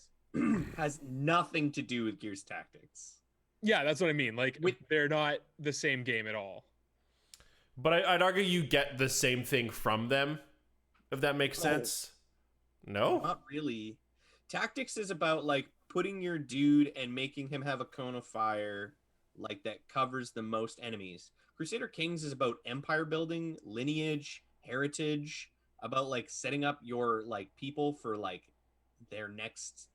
has nothing to do with Gears Tactics. Yeah, that's what I mean. Like, they're not the same game at all. But I'd argue you get the same thing from them, if that makes sense. No? Not really. Tactics is about like putting your dude and making him have a cone of fire like that covers the most enemies. Crusader Kings is about empire building, lineage, heritage, about like setting up your like people for like their next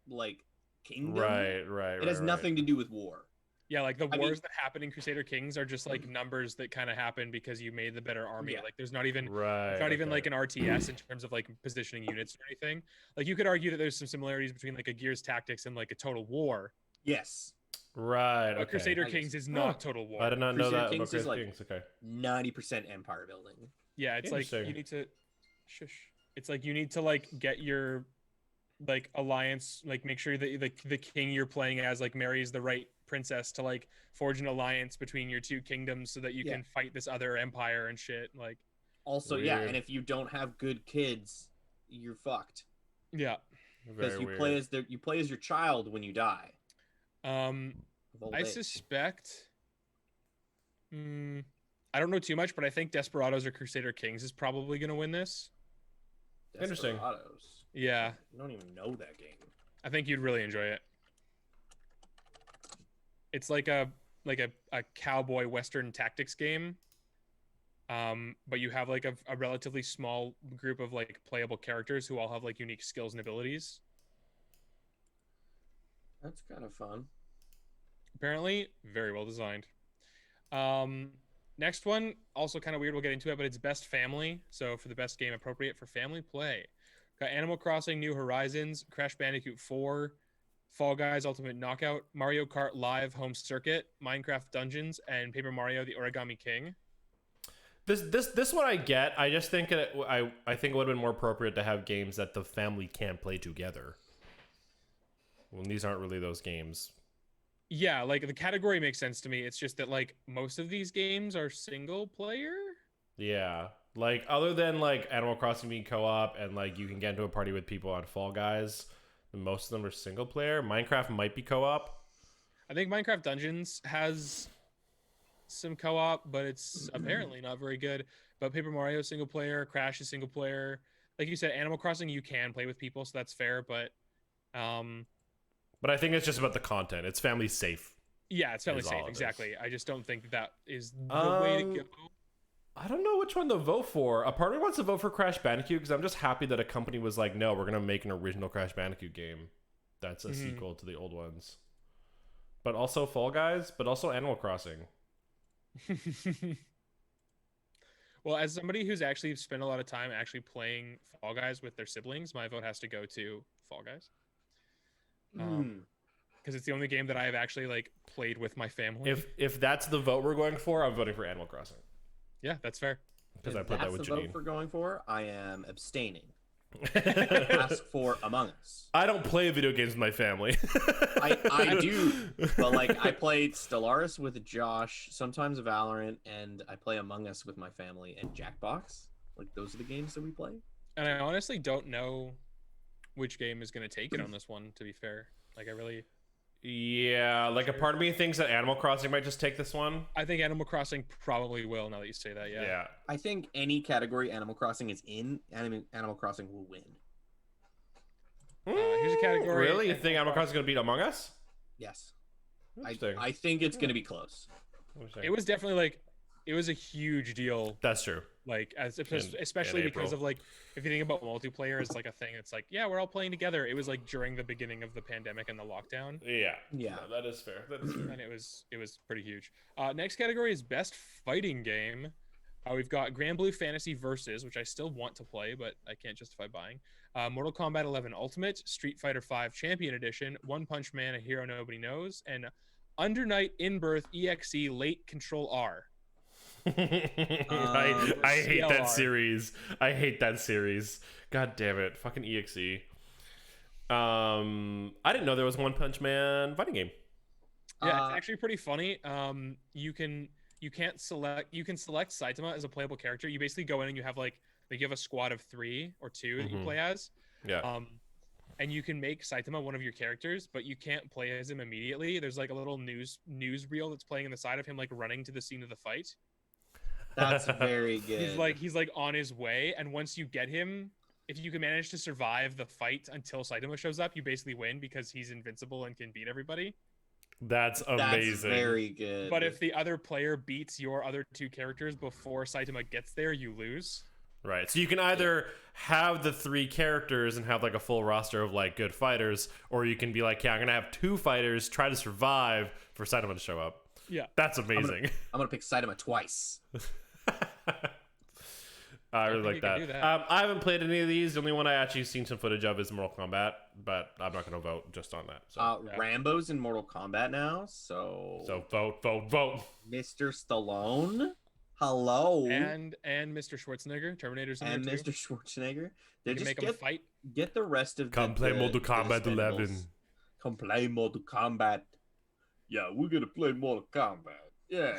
like kingdom. It has Right. nothing to do with war. Yeah, like the I wars mean, that happen in Crusader Kings are just like numbers that kind of happen because you made the better army. Yeah. Like there's not even Right. it's not even okay. like an RTS in terms of like positioning units or anything. Like you could argue that there's some similarities between like a Gears Tactics and like a Total War. yes, Right. But Okay. Crusader I Kings guess. is not Total I War. did not know Crusader that about Kings is Crusader like Kings. Okay. 90% empire building. Yeah, it's like you Interesting. need to shush. It's like you need to like get your like alliance, like make sure that the king you're playing as like marries the right princess to like forge an alliance between your two kingdoms so that you Yeah. can fight this other empire and shit. Like Also, yeah, Weird. and if you don't have good kids, you're fucked yeah. because Very you weird. play as your child when you die. Of old I age. suspect I don't know too much, but I think Desperados or Crusader Kings is probably gonna win this. Interesting. Desperados. Yeah. I don't even know that game. I think you'd really enjoy it. It's like a cowboy western tactics game. But you have like a relatively small group of like playable characters who all have like unique skills and abilities. That's kind of fun. Apparently, very well designed. Next one, also kind of weird. We'll get into it, but it's best family. So for the best game appropriate for family play, got Animal Crossing: New Horizons, Crash Bandicoot 4, Fall Guys Ultimate Knockout, Mario Kart Live Home Circuit, Minecraft Dungeons, and Paper Mario: The Origami King. This one I get. I just think I think it would have been more appropriate to have games that the family can play together. Well, these aren't really those games. Yeah, like the category makes sense to me. It's just that like most of these games are single player. Yeah. Like other than like Animal Crossing being co-op and like you can get into a party with people on Fall Guys, most of them are single player. Minecraft might be co-op. I think Minecraft Dungeons has some co-op, but it's apparently not very good. But Paper Mario is single player, Crash is single player. Like you said, Animal Crossing you can play with people, so that's fair. But I think it's just about the content. It's family safe. yeah, it's family Is all safe. it is. Exactly. I just don't think that is the way to go. I don't know which one to vote for. A part of me wants to vote for Crash Bandicoot because I'm just happy that a company was like, no, we're going to make an original Crash Bandicoot game that's a sequel to the old ones. But also Fall Guys, but also Animal Crossing. Well, as somebody who's actually spent a lot of time actually playing Fall Guys with their siblings, my vote has to go to Fall Guys. Because it's the only game that I have actually like played with my family. If that's the vote we're going for, I'm voting for Animal Crossing. Yeah, that's fair. Because If I put that that's with the vote Janine. we're going for, I am abstaining. Ask for Among Us. I don't play video games with my family. I do, but like I played Stellaris with Josh, sometimes Valorant, and I play Among Us with my family and Jackbox. Like those are the games that we play. And I honestly don't know which game is going to take it on this one, to be fair. Like, I really... Yeah, like a part of me thinks that Animal Crossing might just take this one. I think Animal Crossing probably will, now that you say that, yeah. Yeah. I think any category Animal Crossing is in, Animal Crossing will win. Here's a category. Really? You think Animal Crossing is going to beat Among Us? Yes. Interesting. I think it's going to be close. It was definitely, like, it was a huge deal. That's true. Like, especially in because April. of, like, if you think about multiplayer as, like, a thing, it's like, yeah, we're all playing together. It was, like, during the beginning of the pandemic and the lockdown. Yeah. Yeah. No, that is fair. That is fair. And it was pretty huge. Next category is best fighting game. We've got Grand Blue Fantasy Versus, which I still want to play, but I can't justify buying. Mortal Kombat 11 Ultimate, Street Fighter 5 Champion Edition, One Punch Man: A Hero Nobody Knows, and Under Night In Birth EXE Late Control R. I hate CLR. that series. I hate that series. God damn it. Fucking EXE. I didn't know there was a One Punch Man fighting game. Yeah, it's actually pretty funny. You can select Saitama as a playable character. You basically go in and you have you have a squad of 3 or 2 that you play as. Yeah. And you can make Saitama one of your characters, but you can't play as him immediately. There's like a little news reel that's playing on the side of him, like running to the scene of the fight. That's very good. He's like on his way, and once you get him, if you can manage to survive the fight until Saitama shows up, you basically win because he's invincible and can beat everybody. That's amazing. That's very good. But if the other player beats your other two characters before Saitama gets there, you lose. Right. So you can either have the 3 characters and have like a full roster of like good fighters, or you can be like, yeah, I'm gonna have 2 fighters, try to survive for Saitama to show up. Yeah. That's amazing. I'm gonna pick Saitama twice. I really like that. I haven't played any of these. The only one I actually seen some footage of is Mortal Kombat, but I'm not gonna vote just on that. So. Rambo's in Mortal Kombat now, so vote. Mr. Stallone. Hello. And Mr. Schwarzenegger, Terminator's in and there Mr. too. Schwarzenegger. They You can just make them fight. get the rest of Come play Mortal Kombat 11. Come play Mortal Kombat. Yeah, we're gonna play Mortal Kombat. Yeah.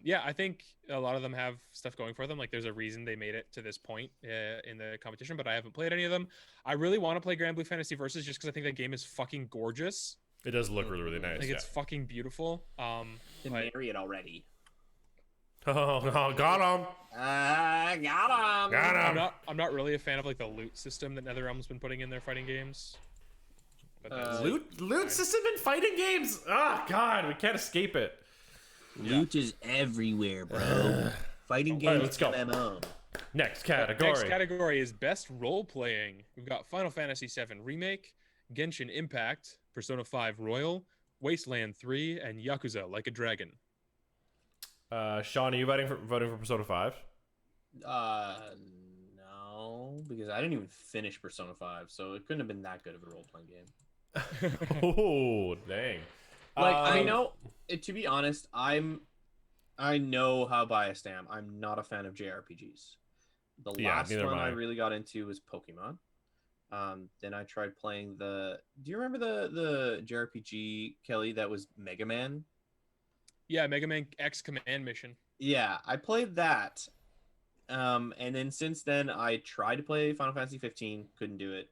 Yeah, I think a lot of them have stuff going for them. Like, there's a reason they made it to this point in the competition, but I haven't played any of them. I really want to play Grand Blue Fantasy Versus just because I think that game is fucking gorgeous. It does look really, really nice. Like, it's fucking beautiful. Can marry it already. Oh, got him. Got him. I'm not really a fan of like the loot system that NetherRealm's been putting in their fighting games. But Loot system in fighting games. Ah, God, we can't escape it. Loot is everywhere, bro. Fighting games. Right, let's go. MMO. Next category. Next category is best role playing. We've got Final Fantasy VII Remake, Genshin Impact, Persona 5 Royal, Wasteland 3, and Yakuza Like a Dragon. Sean, are you voting for Persona 5? No, because I didn't even finish Persona 5, so it couldn't have been that good of a role-playing game. Oh, dang. Like, I know, to be honest, I know how biased I am. I'm not a fan of JRPGs. The last one I really got into was Pokemon. Then I tried playing do you remember the JRPG, Kelly, that was Mega Man? Yeah, Mega Man X Command Mission. Yeah, I played that. And then since then, I tried to play Final Fantasy 15, couldn't do it.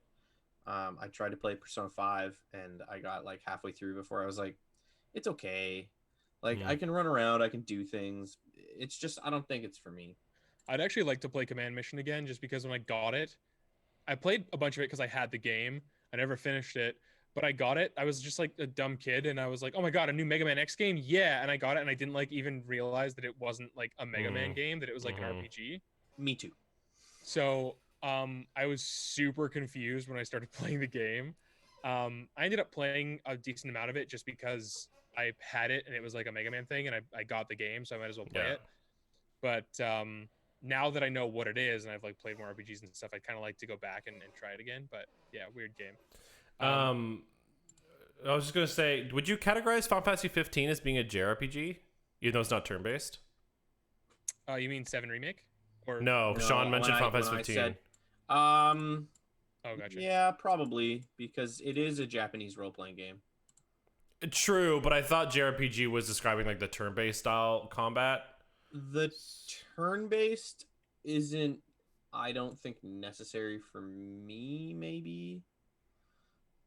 I tried to play Persona 5, and I got like halfway through before I was like, it's okay. Like, I can run around, I can do things. It's just, I don't think it's for me. I'd actually like to play Command Mission again, just because when I got it, I played a bunch of it because I had the game. I never finished it, but I got it. I was just like a dumb kid, and I was like, oh my God, a new Mega Man X game? Yeah, and I got it, and I didn't like even realize that it wasn't like a Mega Man game, that it was like an RPG. Me too. So I was super confused when I started playing the game. I ended up playing a decent amount of it just because I had it and it was like a Mega Man thing, and I got the game, so I might as well play it. But now that I know what it is and I've like played more RPGs and stuff, I kind of like to go back and try it again. But yeah, weird game. I was just gonna say, would you categorize Final Fantasy 15 as being a JRPG, even though it's not turn-based? You mean 7 Remake? Or no, Sean mentioned Final Fantasy 15. Oh, gotcha. Yeah, probably, because it is a Japanese role-playing game. True, but I thought JRPG was describing like the turn-based style combat. The turn-based isn't, I don't think, necessary for me, maybe.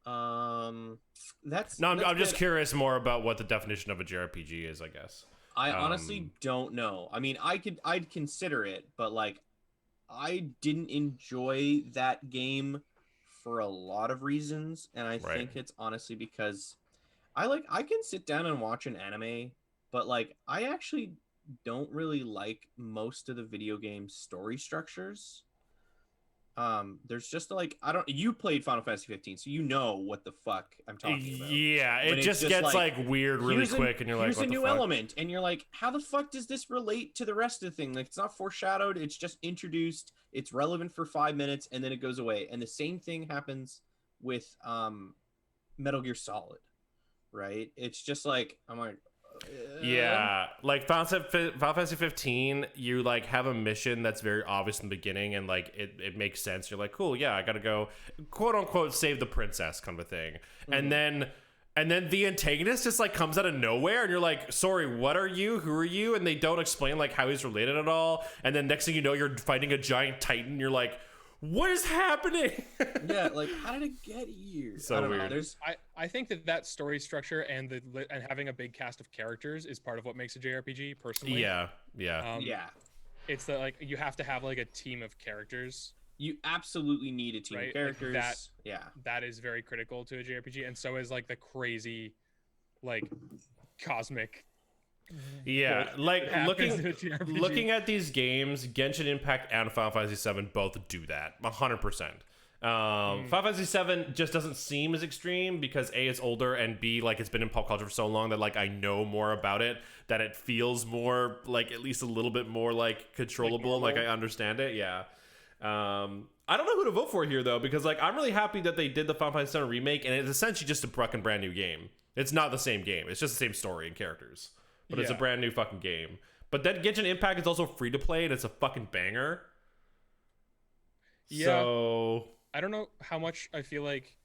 I'm just curious more about what the definition of a JRPG is, I guess. I honestly don't know. I mean, I'd consider it, but like, I didn't enjoy that game for a lot of reasons, and I think it's honestly because I can sit down and watch an anime, but like, I actually don't really like most of the video game story structures. There's just like, you played Final Fantasy 15, so you know what the fuck I'm talking about. Yeah, it just gets like weird really quick, and you're like, here's a new element, and you're like, how the fuck does this relate to the rest of the thing? Like, it's not foreshadowed, it's just introduced, it's relevant for 5 minutes, and then it goes away. And the same thing happens with Metal Gear Solid, right? It's just like, I'm like, yeah, like Final Fantasy 15, you like have a mission that's very obvious in the beginning, and like it makes sense. You're like, cool, yeah, I gotta go, quote unquote, save the princess, kind of a thing. And then the antagonist just like comes out of nowhere, and you're like, sorry, what are you? Who are you? And they don't explain like how he's related at all. And then next thing you know, you're fighting a giant titan. You're like, what is happening? Yeah, like, how did it get here? So I don't weird. know. I think that story structure and having a big cast of characters is part of what makes a JRPG, personally. Yeah. Yeah. it's the like you have to have like a team of characters, You absolutely need a team of right? characters. Like that. Yeah. That is very critical to a JRPG, and so is like the crazy, like cosmic. Yeah, bullshit like that happens in a JRPG. looking at these games, Genshin Impact and Final Fantasy VII both do that 100%. Final Fantasy VII just doesn't seem as extreme because A, it's older, and B, like it's been in pop culture for so long that like I know more about it, that it feels more like at least a little bit more like controllable, like I understand it. Yeah. I don't know who to vote for here though, because like I'm really happy that they did the Final Fantasy VII remake, and it's essentially just a fucking brand new game. It's not the same game. It's just the same story and characters, but it's a brand new fucking game. But then Genshin Impact is also free to play, and it's a fucking banger. Yeah. So I don't know how much I feel like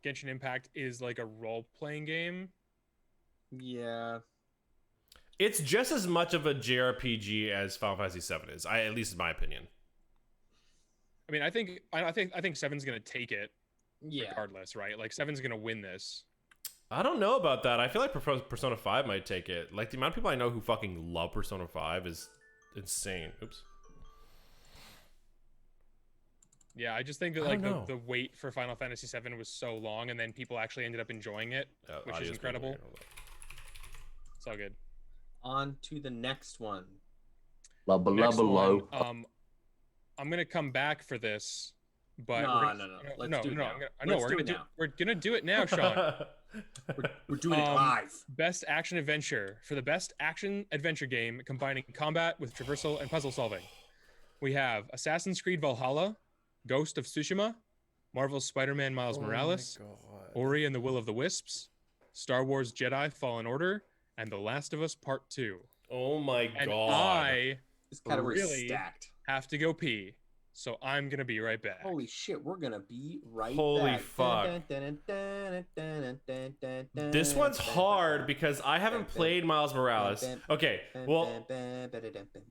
Genshin Impact is like a role-playing game. Yeah. it's just as much of a JRPG as Final Fantasy VII is. At least in my opinion. I mean, I think Seven's gonna take it Yeah. regardless, right? Like Seven's gonna win this. I don't know about that. I feel like Persona 5 might take it. Like, the amount of people I know who fucking love Persona 5 is insane. Oops. Yeah, I just think that like the wait for Final Fantasy VII was so long, and then people actually ended up enjoying it, which is incredible. It's all good. On to the next one. Next one, I'm gonna come back for this, but no. Let's do it now. We're gonna do it now, Sean. We're doing it live. Best action adventure. For the best action adventure game combining combat with traversal and puzzle solving, we have Assassin's Creed Valhalla, Ghost of Tsushima, Marvel's Spider-Man Miles Morales, Ori and the Will of the Wisps, Star Wars Jedi Fallen Order, and The Last of Us Part 2. Oh my and god. This category really stacked. Have to go pee. So I'm going to be right back. Holy shit, we're going to be right Holy back. fuck. This one's hard because I haven't played Miles Morales. Okay, well,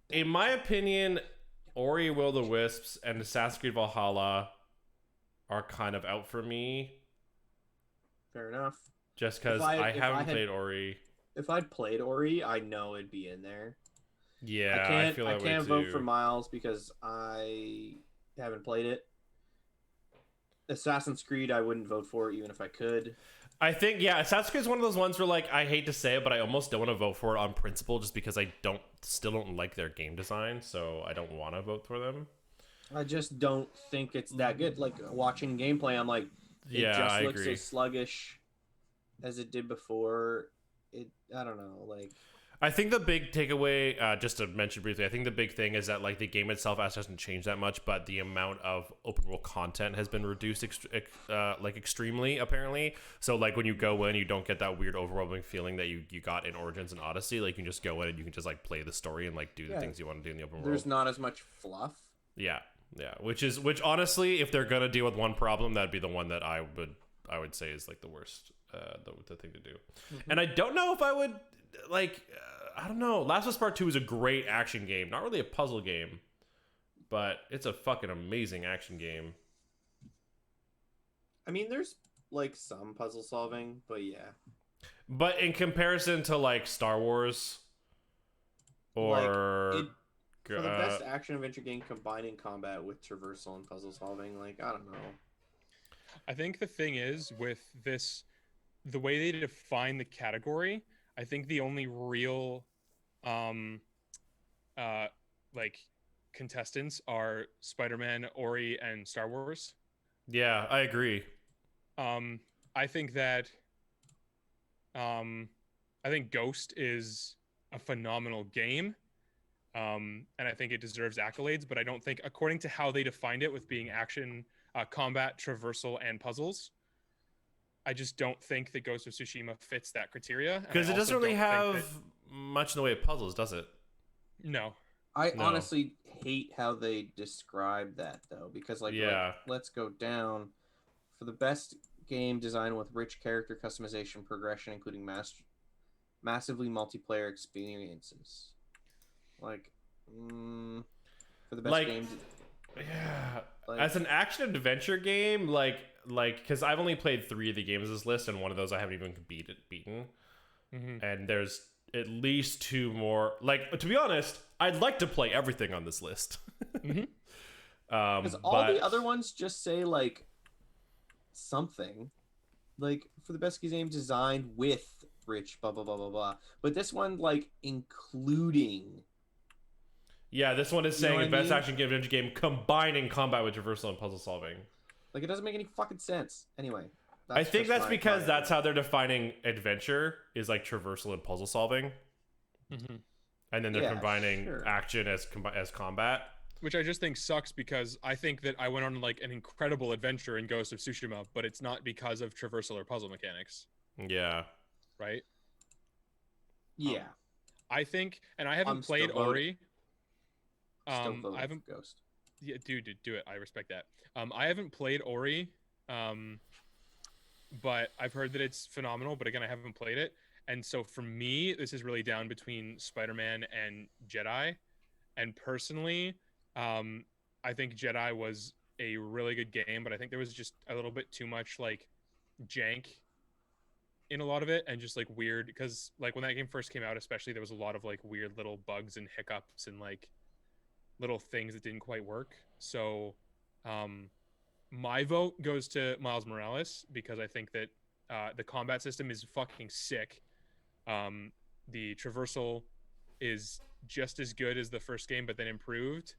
in my opinion, Ori Will of the Wisps and Assassin's Creed Valhalla are kind of out for me. Fair enough. Just because I haven't played Ori. If I'd played Ori, I know it'd be in there. Yeah, I can't vote for Miles because I haven't played it. Assassin's Creed, I wouldn't vote for even if I could. I think, yeah, Assassin's Creed is one of those ones where, like, I hate to say it, but I almost don't want to vote for it on principle just because I still don't like their game design, so I don't want to vote for them. I just don't think it's that good. Like, watching gameplay, I'm like, it looks as sluggish as it did before. I don't know, like... I think the big takeaway, just to mention briefly, I think the big thing is that like the game itself hasn't changed that much, but the amount of open world content has been reduced extremely, apparently. So like when you go in, you don't get that weird overwhelming feeling that you got in Origins and Odyssey. Like you can just go in and you can just like play the story and like do the things you want to do in the open world. There's not as much fluff. Yeah. Which honestly, if they're gonna deal with one problem, that'd be the one that I would say is like the worst, the thing to do. Mm-hmm. And I don't know if I would like. I don't know. Last of Us Part 2 is a great action game. Not really a puzzle game, but it's a fucking amazing action game. I mean, there's like some puzzle solving, but yeah. But in comparison to like Star Wars or for the best action adventure game combining combat with traversal and puzzle solving, like I don't know. I think the thing is with this, the way they define the category, I think the only real like contestants are Spider-Man, Ori, and Star Wars. Yeah, I agree. I think that I think Ghost is a phenomenal game. And I think it deserves accolades, but I don't think, according to how they defined it with being action, combat, traversal, and puzzles, I just don't think that Ghost of Tsushima fits that criteria. Because it doesn't really have much in the way of puzzles, does it? No. I honestly hate how they describe that, though, because, like, let's go down. For the best game design with rich character customization progression, including massively multiplayer experiences. Like, for the best game... Yeah. Like, as an action-adventure game, like, because I've only played 3 of the games on this list, and one of those I haven't even beaten. Mm-hmm. And there's at least 2 more. Like, to be honest, I'd like to play everything on this list. Because all the other ones just say like something, like for the best game designed with rich blah blah blah blah blah. But this one like including. Yeah, this one is You know saying what the I best mean? action game adventure game combining combat with traversal and puzzle solving. Like it doesn't make any fucking sense. Anyway, I think just that's my because opinion. that's how they're defining adventure is like traversal and puzzle solving, and then they're Yeah, combining sure. action as combat. Which I just think sucks because I think that I went on like an incredible adventure in Ghost of Tsushima, but it's not because of traversal or puzzle mechanics, Yeah. right? Yeah, I think, and I haven't I'm still played voting. Ori. still voting I haven't. for Ghost. Yeah, dude, do it. I respect that. I haven't played Ori, but I've heard that it's phenomenal. But again, I haven't played it, and so for me, this is really down between Spider-Man and Jedi. And personally, I think Jedi was a really good game, but I think there was just a little bit too much like jank in a lot of it, and just like weird because like when that game first came out, especially there was a lot of like weird little bugs and hiccups and like little things that didn't quite work. So my vote goes to Miles Morales because I think that the combat system is fucking sick. The traversal is just as good as the first game, but then improved.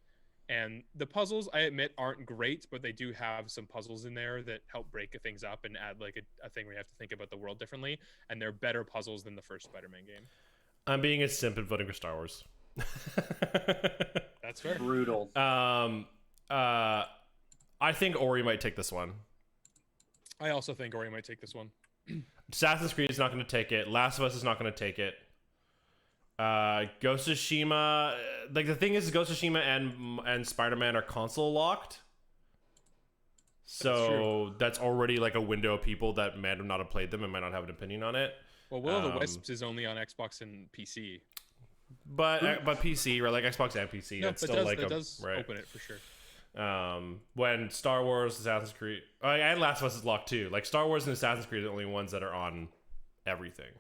And the puzzles, I admit, aren't great, but they do have some puzzles in there that help break things up and add like a thing where you have to think about the world differently. And they're better puzzles than the first Spider-Man game. I'm being a simp and voting for Star Wars. That's fair. Brutal. I think Ori might take this one. I also think Ori might take this one. Assassin's Creed is not going to take it. Last of Us is not going to take it. Ghost of Tsushima, like the thing is, Ghost of Tsushima and Spider-Man are console locked, so that's already like a window of people that might not have played them and might not have an opinion on it. Well, Will of the Wisps is only on Xbox and PC. But PC, right? Like Xbox and PC, No, it's but still like it does right. open it for sure. When Star Wars, Assassin's Creed, and Last of Us is locked too. Like Star Wars and Assassin's Creed are the only ones that are on everything.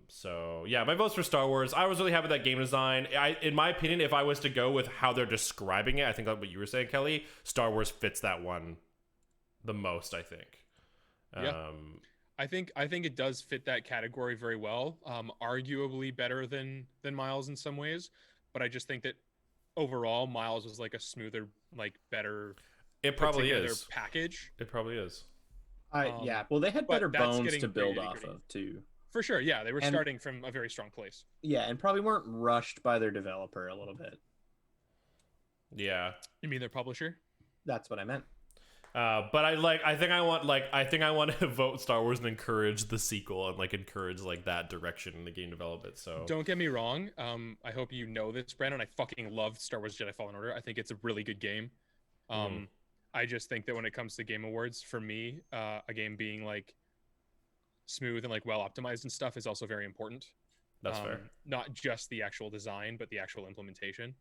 So yeah, my vote's for Star Wars. I was really happy with that game design. In my opinion, if I was to go with how they're describing it, I think like what you were saying, Kelly, Star Wars fits that one the most, I think. Yeah. I think it does fit that category very well. Arguably better than Miles in some ways, but I just think that overall Miles was like a smoother, like better. It probably is package. It probably is. Yeah. Well, they had better bones to build off gritty. of too. For sure, yeah, they were starting from a very strong place. Yeah, and probably weren't rushed by their developer a little bit. Yeah. You mean their publisher? That's what I meant. But I think I want to vote Star Wars and encourage the sequel and like encourage like that direction in the game development. So don't get me wrong. I hope you know this, Brandon. I fucking love Star Wars Jedi Fallen Order. I think it's a really good game. I just think that when it comes to Game Awards, for me, a game being like smooth and like well optimized and stuff is also very important. That's fair. Not just the actual design, but the actual implementation.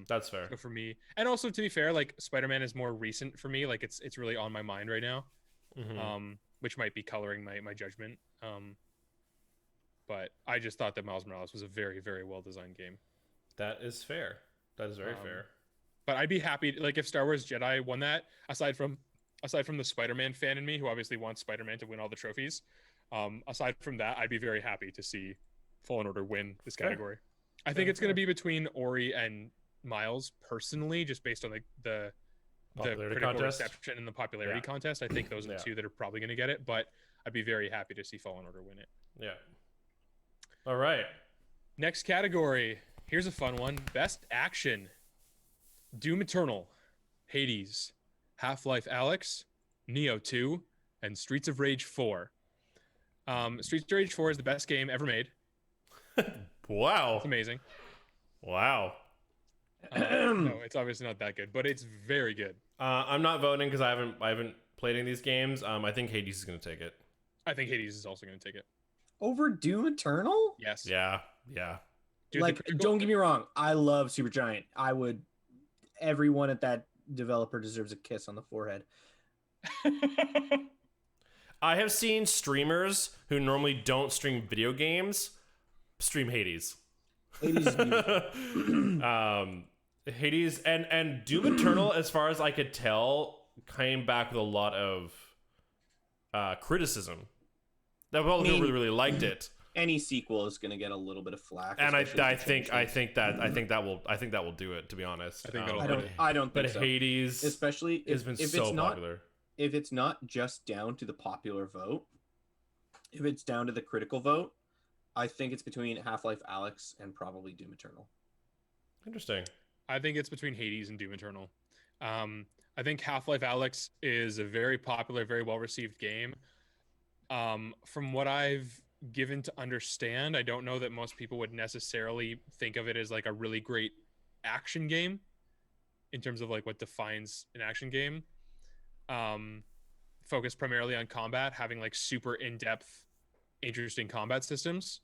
That's fair. So for me, and also to be fair, like Spider-Man is more recent for me. Like it's really on my mind right now, which might be coloring my judgment. But I just thought that Miles Morales was a very, very well designed game. That is fair. That is very fair. But I'd be happy, like if Star Wars Jedi won that. Aside from the Spider-Man fan in me, who obviously wants Spider-Man to win all the trophies. Aside from that, I'd be very happy to see Fallen Order win this category. I think it's going to be between Ori and Miles personally, just based on the critical reception and the popularity contest. I think those are the two that are probably going to get it, but I'd be very happy to see Fallen Order win it. Yeah. All right. Next category. Here's a fun one. Best action. Doom Eternal, Hades, Half-Life Alyx, Neo 2, and Streets of Rage 4. Streets of Rage 4 is the best game ever made. Wow. It's amazing. Wow. No, it's obviously not that good, but it's very good. I'm not voting because I haven't played any of these games. I think Hades is going to take it. I think Hades is also going to take it. Over Doom Eternal? Yes. Yeah. Dude, like, don't get me wrong. I love Supergiant. Everyone at that developer deserves a kiss on the forehead. I have seen streamers who normally don't stream video games stream Hades. Hades is beautiful. Hades and Doom Eternal, as far as I could tell, came back with a lot of criticism. That people really, really liked it. Any sequel is going to get a little bit of flack, and I think that will do it. To be honest, I think I don't think so. Hades, especially has been so popular. If it's not just down to the popular vote, if it's down to the critical vote, I think it's between Half-Life Alyx and probably Doom Eternal. Interesting. I think it's between Hades and Doom Eternal. I think Half-Life Alyx is a very popular, very well-received game. From what I've given to understand, I don't know that most people would necessarily think of it as like a really great action game in terms of like what defines an action game. Focused primarily on combat, having like super in-depth, interesting combat systems.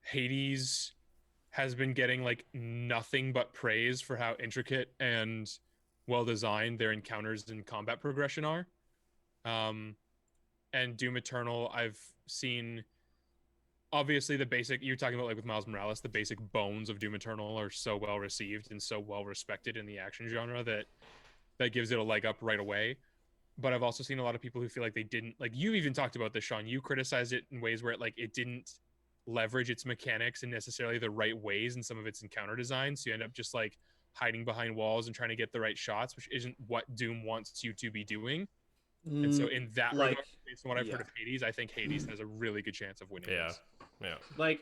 Hades has been getting like nothing but praise for how intricate and well designed their encounters and combat progression are. And Doom Eternal, I've seen obviously the basic, you're talking about like with Miles Morales, the basic bones of Doom Eternal are so well received and so well respected in the action genre that gives it a leg up right away. But I've also seen a lot of people who feel like they didn't, like you even talked about this, Sean, you criticized it in ways where it didn't leverage its mechanics in necessarily the right ways in some of its encounter designs. So you end up just like hiding behind walls and trying to get the right shots, which isn't what Doom wants you to be doing. And so in that regard, based on what I've heard of Hades, I think Hades has a really good chance of winning this. Yeah. Like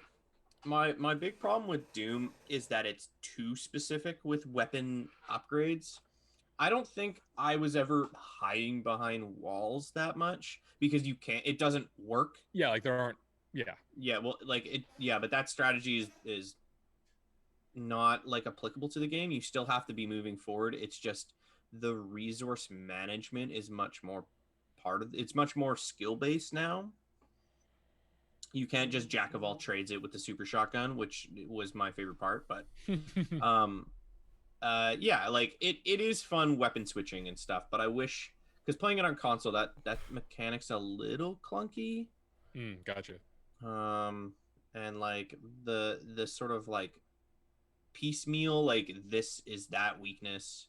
my big problem with Doom is that it's too specific with weapon upgrades. I don't think I was ever hiding behind walls that much because it doesn't work. Yeah, like there aren't. Yeah, well, like it. Yeah, but that strategy is not like applicable to the game. You still have to be moving forward. It's just the resource management is much more it's much more skill based now. You can't just jack of all trades it with the super shotgun, which was my favorite part, but yeah, like it is fun weapon switching and stuff, but I wish, because playing it on console, that mechanic's a little clunky. Gotcha. And like the sort of like piecemeal, like this is that weakness,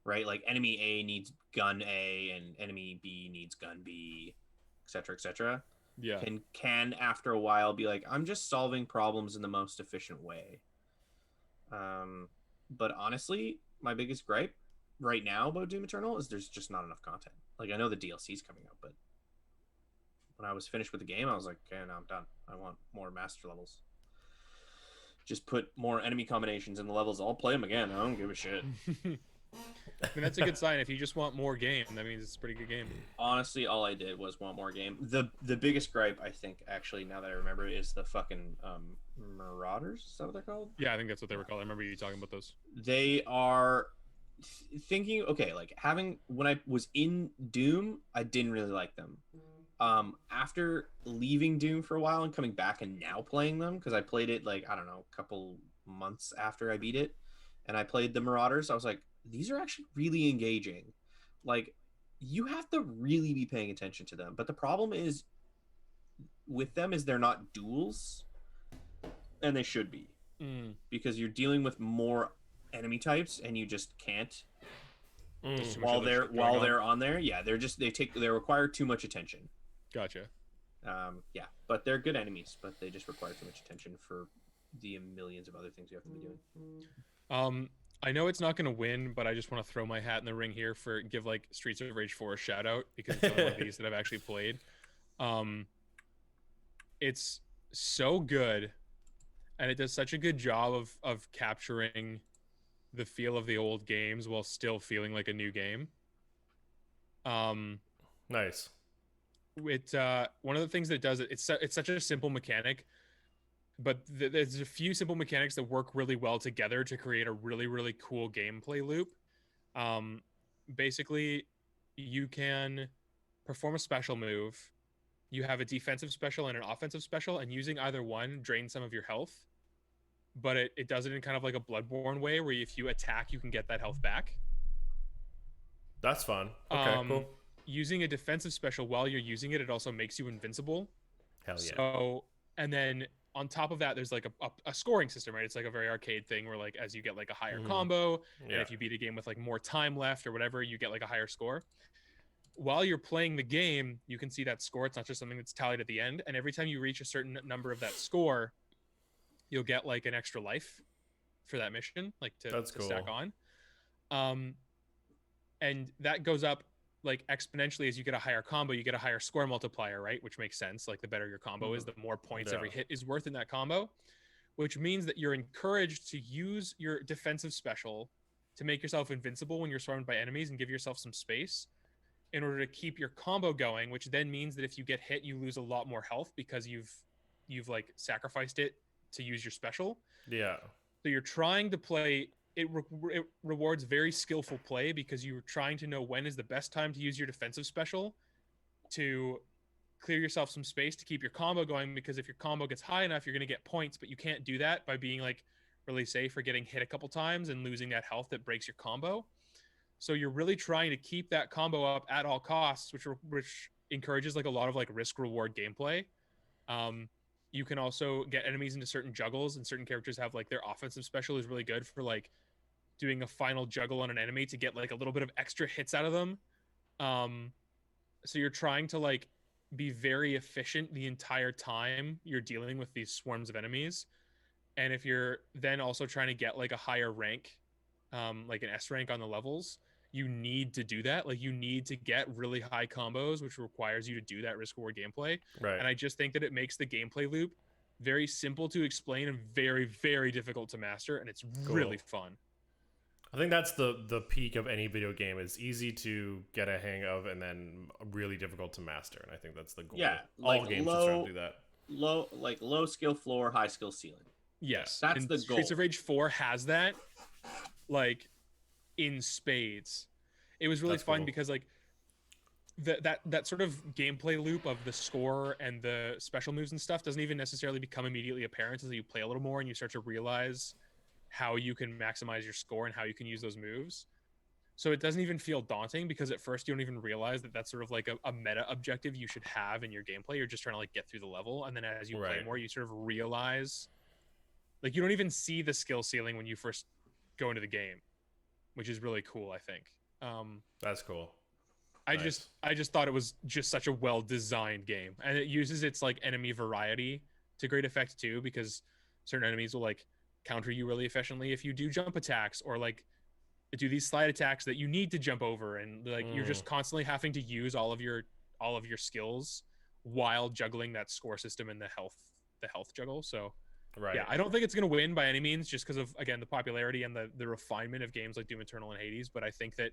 right? Like enemy A needs gun A and enemy B needs gun B, etc., etc. Yeah. Can after a while be like, I'm just solving problems in the most efficient way. But honestly, my biggest gripe right now about Doom Eternal is there's just not enough content. Like I know the DLC's coming out, but when I was finished with the game, I was like, okay, now I'm done. I want more master levels. Just put more enemy combinations in the levels. I'll play them again. I don't give a shit. I mean, that's a good sign. If you just want more game, that means it's a pretty good game. Honestly, all I did was want more game. The biggest gripe, I think, actually, now that I remember, is the fucking Marauders. Is that what they're called? Yeah, I think that's what they were called. I remember you talking about those. They are thinking, okay, like when I was in Doom, I didn't really like them. After leaving Doom for a while and coming back and now playing them, because I played it like, I don't know, a couple months after I beat it, and I played the Marauders, I was like, these are actually really engaging. Like, you have to really be paying attention to them. But the problem is with them is they're not duels, and they should be, because you're dealing with more enemy types, and you just can't. While they're on there, yeah, they require too much attention. Gotcha. Yeah, but they're good enemies, but they just require too much attention for the millions of other things you have to be doing. I know it's not going to win, but I just want to throw my hat in the ring here give like Streets of Rage 4 a shout out, because it's one of these that I've actually played. It's so good, and it does such a good job of capturing the feel of the old games while still feeling like a new game. Nice. One of the things that it does, it's such a simple mechanic, but there's a few simple mechanics that work really well together to create a really, really cool gameplay loop. Basically, you can perform a special move. You have a defensive special and an offensive special, and using either one drains some of your health. But it does it in kind of like a Bloodborne way, where if you attack, you can get that health back. That's fun. Okay, cool. Using a defensive special while you're using it, it also makes you invincible. Hell yeah. So, and then on top of that, there's like a scoring system, right? It's like a very arcade thing where like as you get like a higher Mhm. combo, Yeah. and if you beat a game with like more time left or whatever, you get like a higher score. While you're playing the game, you can see that score. It's not just something that's tallied at the end. And every time you reach a certain number of that score, you'll get like an extra life for that mission, like That's to stack cool. on. Um, and that goes up like exponentially as you get a higher combo. You get a higher score multiplier, right? Which makes sense. Like the better your combo is, the more points Yeah. every hit is worth in that combo. Which means that you're encouraged to use your defensive special to make yourself invincible when you're surrounded by enemies and give yourself some space in order to keep your combo going, which then means that if you get hit, you lose a lot more health because you've like sacrificed it to use your special. Yeah. So you're trying to play it rewards very skillful play because you're trying to know when is the best time to use your defensive special to clear yourself some space to keep your combo going, because if your combo gets high enough, you're going to get points, but you can't do that by being like really safe or getting hit a couple times and losing that health that breaks your combo. So you're really trying to keep that combo up at all costs, which encourages like a lot of like risk reward gameplay. You can also get enemies into certain juggles, and certain characters have like their offensive special is really good for like doing a final juggle on an enemy to get like a little bit of extra hits out of them. Um, so you're trying to like be very efficient the entire time you're dealing with these swarms of enemies. And if you're then also trying to get like a higher rank, like an S rank on the levels, you need to do that. Like you need to get really high combos, which requires you to do that risk reward gameplay. Right. And I just think that it makes the gameplay loop very simple to explain and very, very difficult to master. And it's really fun. I think that's the peak of any video game. It's easy to get a hang of and then really difficult to master. And I think that's the goal. Yeah, all games should try to do that. Low skill floor, high skill ceiling. Yes, that's and the goal. Streets of Rage 4 has that, like, in spades. It was really fun because like that sort of gameplay loop of the score and the special moves and stuff doesn't even necessarily become immediately apparent until you play a little more and you start to realize how you can maximize your score and how you can use those moves. So it doesn't even feel daunting because at first you don't even realize that that's sort of like a meta objective you should have in your gameplay. You're just trying to like get through the level, and then as you play more, you sort of realize, like, you don't even see the skill ceiling when you first go into the game, which is really cool, I think. That's cool. I just thought it was just such a well designed game, and it uses its like enemy variety to great effect too, because certain enemies will like counter you really efficiently if you do jump attacks, or like do these slide attacks that you need to jump over, and like you're just constantly having to use all of your skills while juggling that score system and the health juggle. So yeah, I don't think it's going to win by any means, just because of, again, the popularity and the refinement of games like Doom Eternal and Hades, but I think that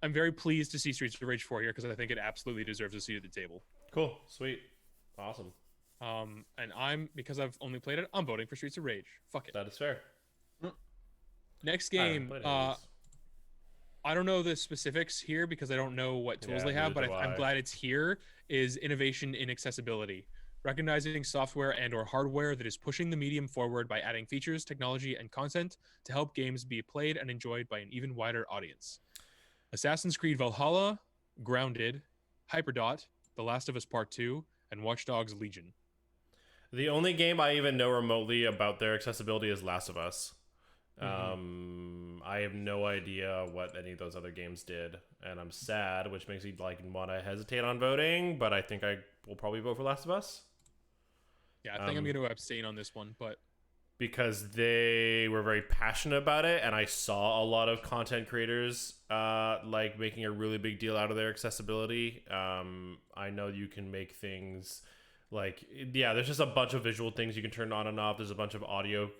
I'm very pleased to see Streets of Rage 4 here because I think it absolutely deserves a seat at the table. Cool. Sweet. Awesome. And because I've only played it, I'm voting for Streets of Rage. Fuck it. That is fair. Next game, I don't know the specifics here because I don't know what tools they have, but I'm glad it's here, is innovation in accessibility. Recognizing software and or hardware that is pushing the medium forward by adding features, technology, and content to help games be played and enjoyed by an even wider audience. Assassin's Creed Valhalla, Grounded, Hyperdot, The Last of Us Part 2, and Watch Dogs Legion. The only game I even know remotely about their accessibility is Last of Us. I have no idea what any of those other games did, and I'm sad, which makes me like want to hesitate on voting, but I think I will probably vote for Last of Us. Yeah, I think I'm going to abstain on this one, but because they were very passionate about it, and I saw a lot of content creators like making a really big deal out of their accessibility. I know you can make things like, yeah, there's just a bunch of visual things you can turn on and off. There's a bunch of audio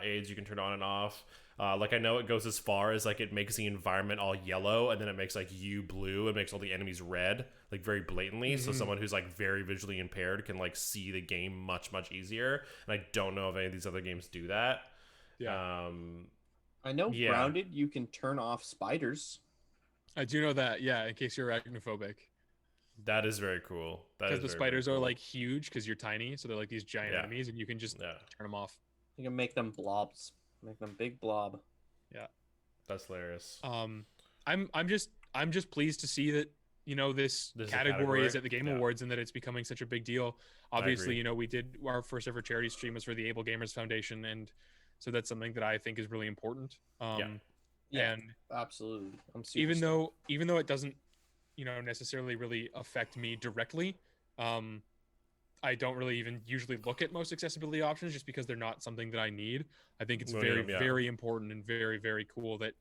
aids you can turn on and off. Like, I know it goes as far as like it makes the environment all yellow, and then it makes like you blue. It makes all the enemies red, like very blatantly. So someone who's like very visually impaired can like see the game much easier. And I don't know if any of these other games do that. Yeah. I know Grounded, you can turn off spiders. I do know that, yeah, in case you're arachnophobic. That is very cool. Because the spiders are like huge because you're tiny, so they're like these giant enemies, and you can just turn them off. You can make them blobs, make them big blob. Yeah, that's hilarious. I'm just pleased to see that this a category is category? at the Game Yeah. Awards and that it's becoming such a big deal. Obviously, we did our first ever charity stream was for the Able Gamers Foundation, and so that's something that I think is really important. Yeah. Yeah, And absolutely. I'm super even stoked. though it doesn't, necessarily really affect me directly, I don't really even usually look at most accessibility options just because they're not something that I need. I think it's We don't need very, them, yeah. very important and very, very cool that,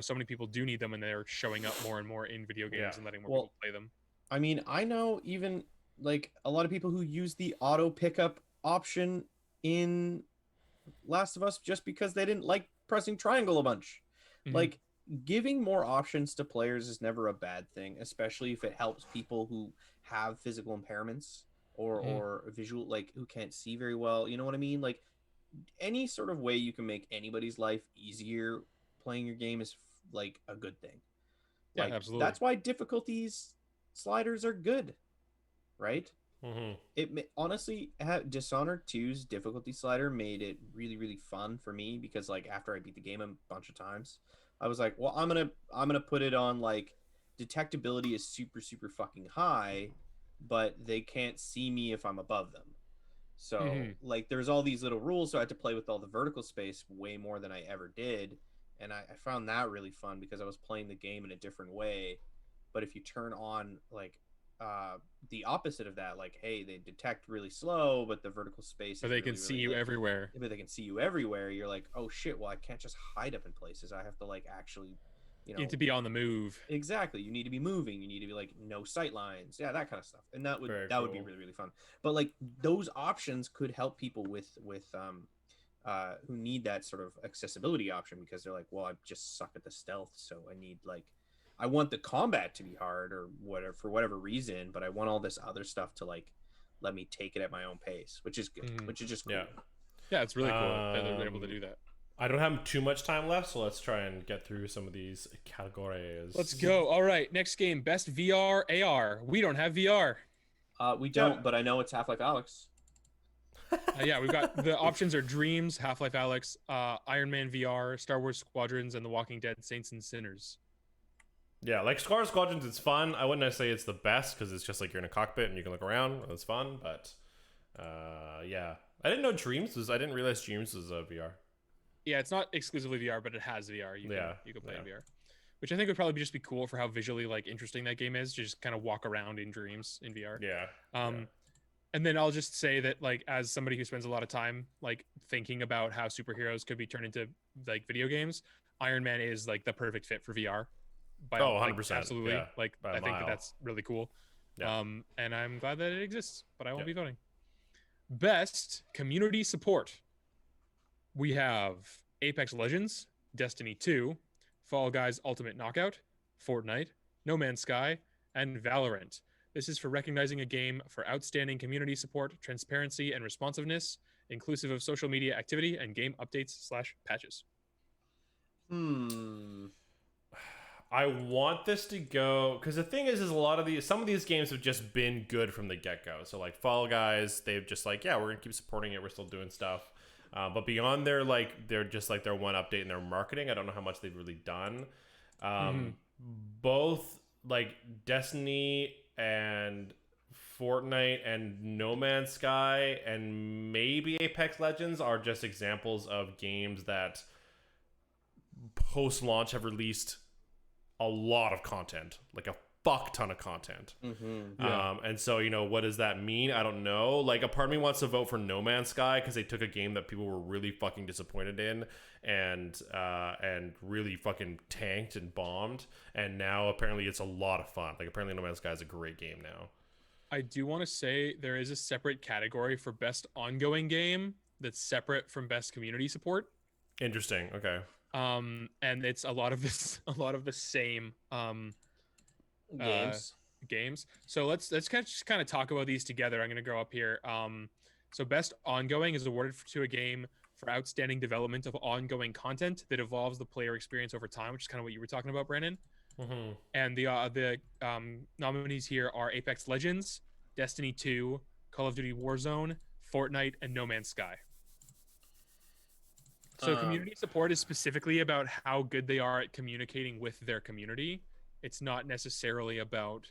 so many people do need them and they're showing up more and more in video games Yeah. and letting more Well, people play them. I mean, I know even like a lot of people who use the auto pickup option in Last of Us just because they didn't like pressing triangle a bunch. Mhm. Like giving more options to players is never a bad thing, especially if it helps people who have physical impairments or visual, like who can't see very well. You know what I mean? Like any sort of way you can make anybody's life easier playing your game is like a good thing. Yeah, Like absolutely. that's why difficulties sliders are good, right? Honestly, Dishonored 2's difficulty slider made it really really fun for me because like after I beat the game a bunch of times, I was like, well, I'm gonna put it on like detectability is super super fucking high, but they can't see me if I'm above them. So like there's all these little rules, so I had to play with all the vertical space way more than I ever did, and I found that really fun because I was playing the game in a different way. But if you turn on like the opposite of that, like hey, they detect really slow, but the vertical space But is they really can see really you like, everywhere. but they can see you everywhere. You're like, oh shit, well I can't just hide up in places. I have to like actually, You need to be on the move. exactly, you need to be moving, you need to be like no sight lines, yeah, that kind of stuff, and that would Very that would be cool. really really fun. But like those options could help people with who need that sort of accessibility option because they're like, well, I just suck at the stealth, so I need like I want the combat to be hard or whatever for whatever reason, but I want all this other stuff to like let me take it at my own pace, which is good, which is just cool. Yeah. Yeah, it's really cool that they're able to do that. I don't have too much time left, so let's try and get through some of these categories. Let's go. All right, next game, best VR AR. We don't have VR. We don't, but I know it's Half-Life Alex. Yeah, we've got the options are Dreams, Half-Life Alex, Iron Man VR, Star Wars Squadrons, and The Walking Dead: Saints and Sinners. Yeah, like Star Squadrons, it's fun. I wouldn't say it's the best because it's just like you're in a cockpit and you can look around. It's fun, but yeah, I didn't know Dreams was. I didn't realize Dreams was VR. Yeah, it's not exclusively VR, but it has VR. You can play in VR, which I think would probably just be cool for how visually like interesting that game is. To just kind of walk around in Dreams in VR. Yeah. And then I'll just say that like as somebody who spends a lot of time like thinking about how superheroes could be turned into like video games, Iron Man is like the perfect fit for VR. By 100%. Absolutely. Yeah, like I think that's really cool. Yeah. And I'm glad that it exists, but I won't be voting. Best community support. We have Apex Legends, Destiny 2, Fall Guys Ultimate Knockout, Fortnite, No Man's Sky, and Valorant. This is for recognizing a game for outstanding community support, transparency, and responsiveness, inclusive of social media activity and game updates/patches. I want this to go because the thing is a lot of some of these games have just been good from the get-go. So like Fall Guys, they've just like, yeah, we're gonna keep supporting it, we're still doing stuff, but beyond they're just like their one update in their marketing, I don't know how much they've really done. Both like Destiny and Fortnite and No Man's Sky and maybe Apex Legends are just examples of games that post-launch have released a lot of content, like a fuck ton of content. And so, what does that mean? I don't know. Like a part of me wants to vote for No Man's Sky because they took a game that people were really fucking disappointed in and really fucking tanked and bombed, and now apparently it's a lot of fun. Like apparently No Man's Sky is a great game now. I do want to say there is a separate category for best ongoing game that's separate from best community support. Interesting. Okay. And it's a lot of the same games. So let's kind of talk about these together. I'm going to go up here. So best ongoing is awarded to a game for outstanding development of ongoing content that evolves the player experience over time, which is kind of what you were talking about, Branden. And the nominees here are Apex Legends, Destiny 2, Call of Duty Warzone, Fortnite, and No Man's Sky. So community support is specifically about how good they are at communicating with their community. It's not necessarily about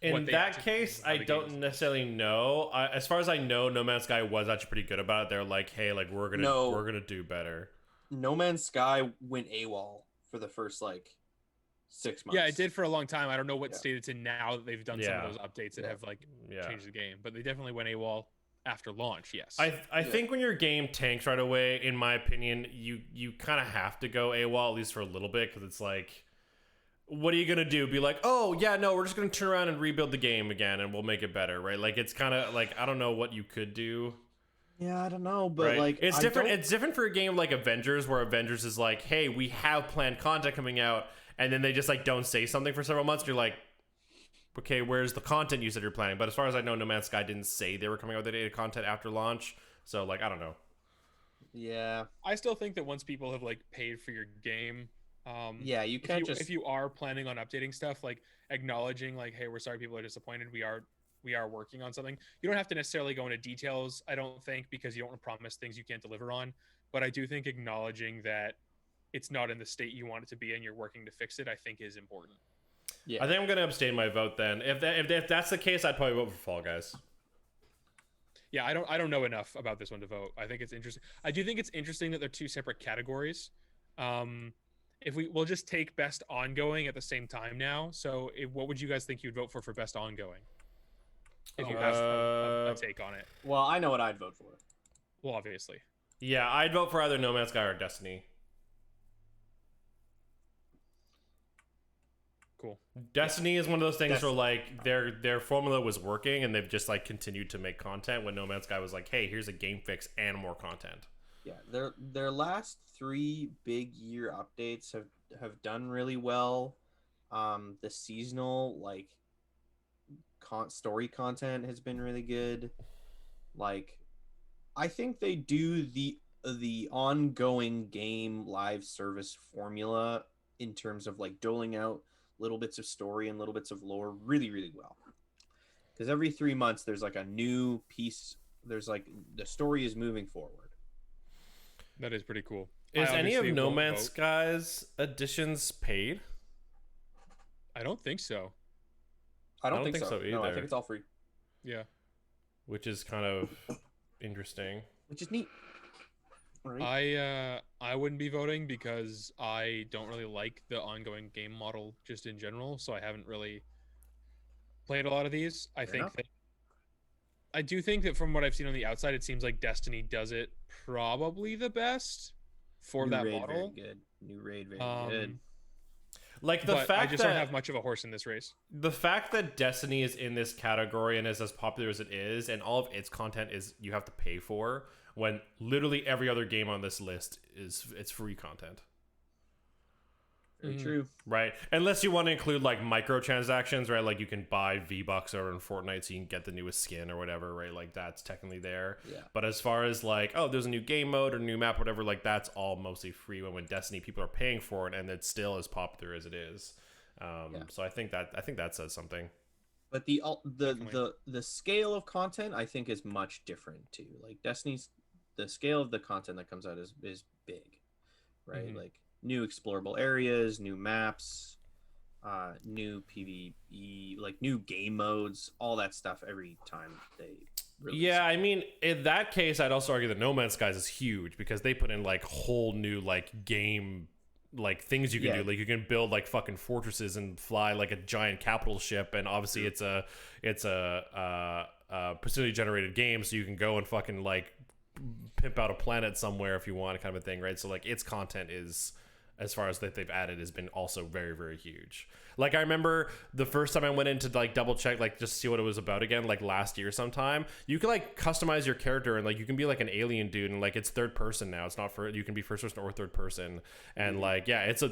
In they that anticipate case, how I the game's don't necessarily know. As far as I know, No Man's Sky was actually pretty good about it. They're like, hey, like we're No, gonna do better. No Man's Sky went AWOL for the first like 6 months. Yeah, it did for a long time. I don't know what Yeah. state it's in now that they've done some of Yeah. those updates and Yeah. have like Yeah. changed the game, but they definitely went AWOL after launch. Yes. I think when your game tanks right away, in my opinion, you kind of have to go AWOL at least for a little bit, because it's like, what are you gonna do? Be like, oh yeah, no, we're just gonna turn around and rebuild the game again, and we'll make it better, right? Like it's kind of like, I don't know what you could do. Yeah, I don't know, but Right? like It's I different. don't- It's different for a game like Avengers, where Avengers is like, hey, we have planned content coming out, and then they just like don't say something for several months. And you're like, okay, where's the content you said you're planning? But as far as I know, No Man's Sky didn't say they were coming out with data content after launch, so like I don't know. Yeah, I still think that once people have like paid for your game, yeah, you can't just. if you are planning on updating stuff, like acknowledging like, hey, we're sorry people are disappointed. We are working on something. You don't have to necessarily go into details, I don't think, because you don't want to promise things you can't deliver on. But I do think acknowledging that it's not in the state you want it to be and you're working to fix it, I think is important. Yeah, I think I'm gonna abstain my vote then. If that's the case, I'd probably vote for Fall Guys. Yeah, I don't know enough about this one to vote. I think it's interesting. I do think it's interesting that they're two separate categories. If we'll just take best ongoing at the same time now. So what would you guys think you'd vote for best ongoing? If you have a take on it. well, I know what I'd vote for. Well, obviously. Yeah, I'd vote for either No Man's Sky or Destiny. Cool. Destiny is one of those things where like their formula was working, and they've just like continued to make content, when No Man's Sky was like, hey, here's a game fix and more content. Yeah, their last 3 big year updates have done really well. The seasonal like story content has been really good. Like, I think they do the ongoing game live service formula in terms of like doling out little bits of story and little bits of lore really, really well. Because every 3 months there's like a new piece. There's like the story is moving forward. That is pretty cool. Is I any of obviously No won't Man's vote. Sky's additions paid? I don't think so. I don't think so. so No, I either. think it's all free, Yeah. Which is kind of interesting. which is neat. Right? I wouldn't be voting because I don't really like the ongoing game model just in general, so I haven't really played a lot of these. enough. I do think that from what I've seen on the outside, it seems like Destiny does it probably the best for New that raid, model. very good. New raid, very good. Like the But fact I just that don't have much of a horse in this race. the fact that Destiny is in this category and is as popular as it is, and all of its content is you have to pay for, when literally every other game on this list it's free content. Very true. Right, unless you want to include like microtransactions, right? Like you can buy V-Bucks over in Fortnite so you can get the newest skin or whatever, right? Like that's technically there. Yeah. But as far as like, oh, there's a new game mode or new map, whatever, like that's all mostly free. When Destiny, people are paying for it, and it's still as popular as it is. So I think that says something. But the scale of content I think is much different too. Like Destiny's, the scale of the content that comes out is big, right? Mhm. Like new explorable areas, new maps, new PvE, like new game modes, all that stuff every time they release. Yeah, I mean, in that case, I'd also argue that No Man's Sky is huge because they put in like whole new like game like things you can do. Like you can build like fucking fortresses and fly like a giant capital ship, and obviously it's a procedurally generated game, so you can go and fucking like pimp out a planet somewhere if you want, kind of a thing, right? So like its content is, as far as that they've added, has been also very, very huge. Like I remember the first time I went in to like double check, like just see what it was about again, like last year sometime, you can like customize your character and like you can be like an alien dude, and like it's third person now. It's not for, you can be first person or third person, and like yeah, it's a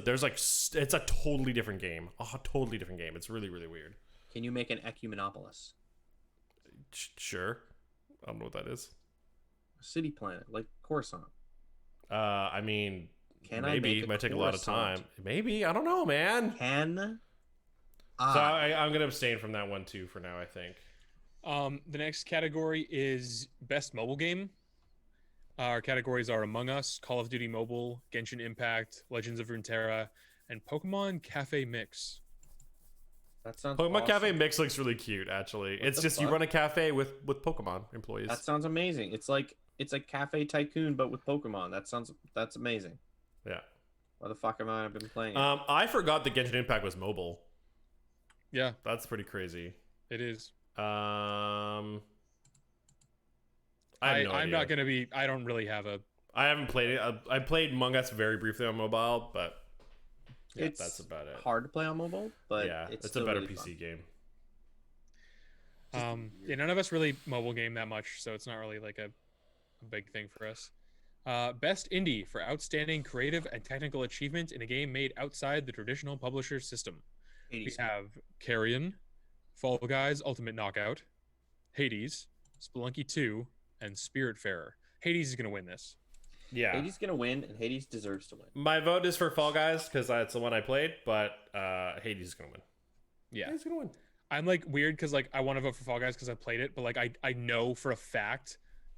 totally different game, It's really, really weird. Can you make an Ecumenopolis? Sure, I don't know what that is. A city planet like Coruscant. I mean, Can I maybe make it might take a lot of Coruscant? time. Maybe, I don't know, man. Can So I'm gonna abstain from that one too for now, I think. The next category is best mobile game. Our categories are Among Us, Call of Duty Mobile, Genshin Impact, Legends of Runeterra, and Pokemon Cafe Mix. That sounds Pokemon awesome. Cafe Mix looks really cute, actually. It's just you fuck? run a cafe with Pokemon employees. That sounds amazing. It's like Cafe Tycoon but with Pokemon. That's amazing. Yeah. Why the fuck have I been playing it? I forgot that Genshin Impact was mobile. Yeah, That's pretty crazy. it is. I have no I'm idea. not gonna be. I don't really have a. I haven't played it. I played Among Us very briefly on mobile, but yeah, It's that's about it. hard to play on mobile, but Yeah, it's a still better really PC game. Yeah, none of us really mobile game that much, so it's not really like a big thing for us. Best indie for outstanding creative and technical achievement in a game made outside the traditional publisher system. We 80s. have Carrion, Fall Guys Ultimate Knockout, Hades, Spelunky 2, and Spiritfarer. Hades is going to win this. Yeah. Hades gonna win, and Hades deserves to win. My vote is for Fall Guys because that's the one I played, but Hades is gonna win. Yeah. Hades is gonna win. I'm like weird because like I want to vote for Fall Guys because I played it, but like I know for a fact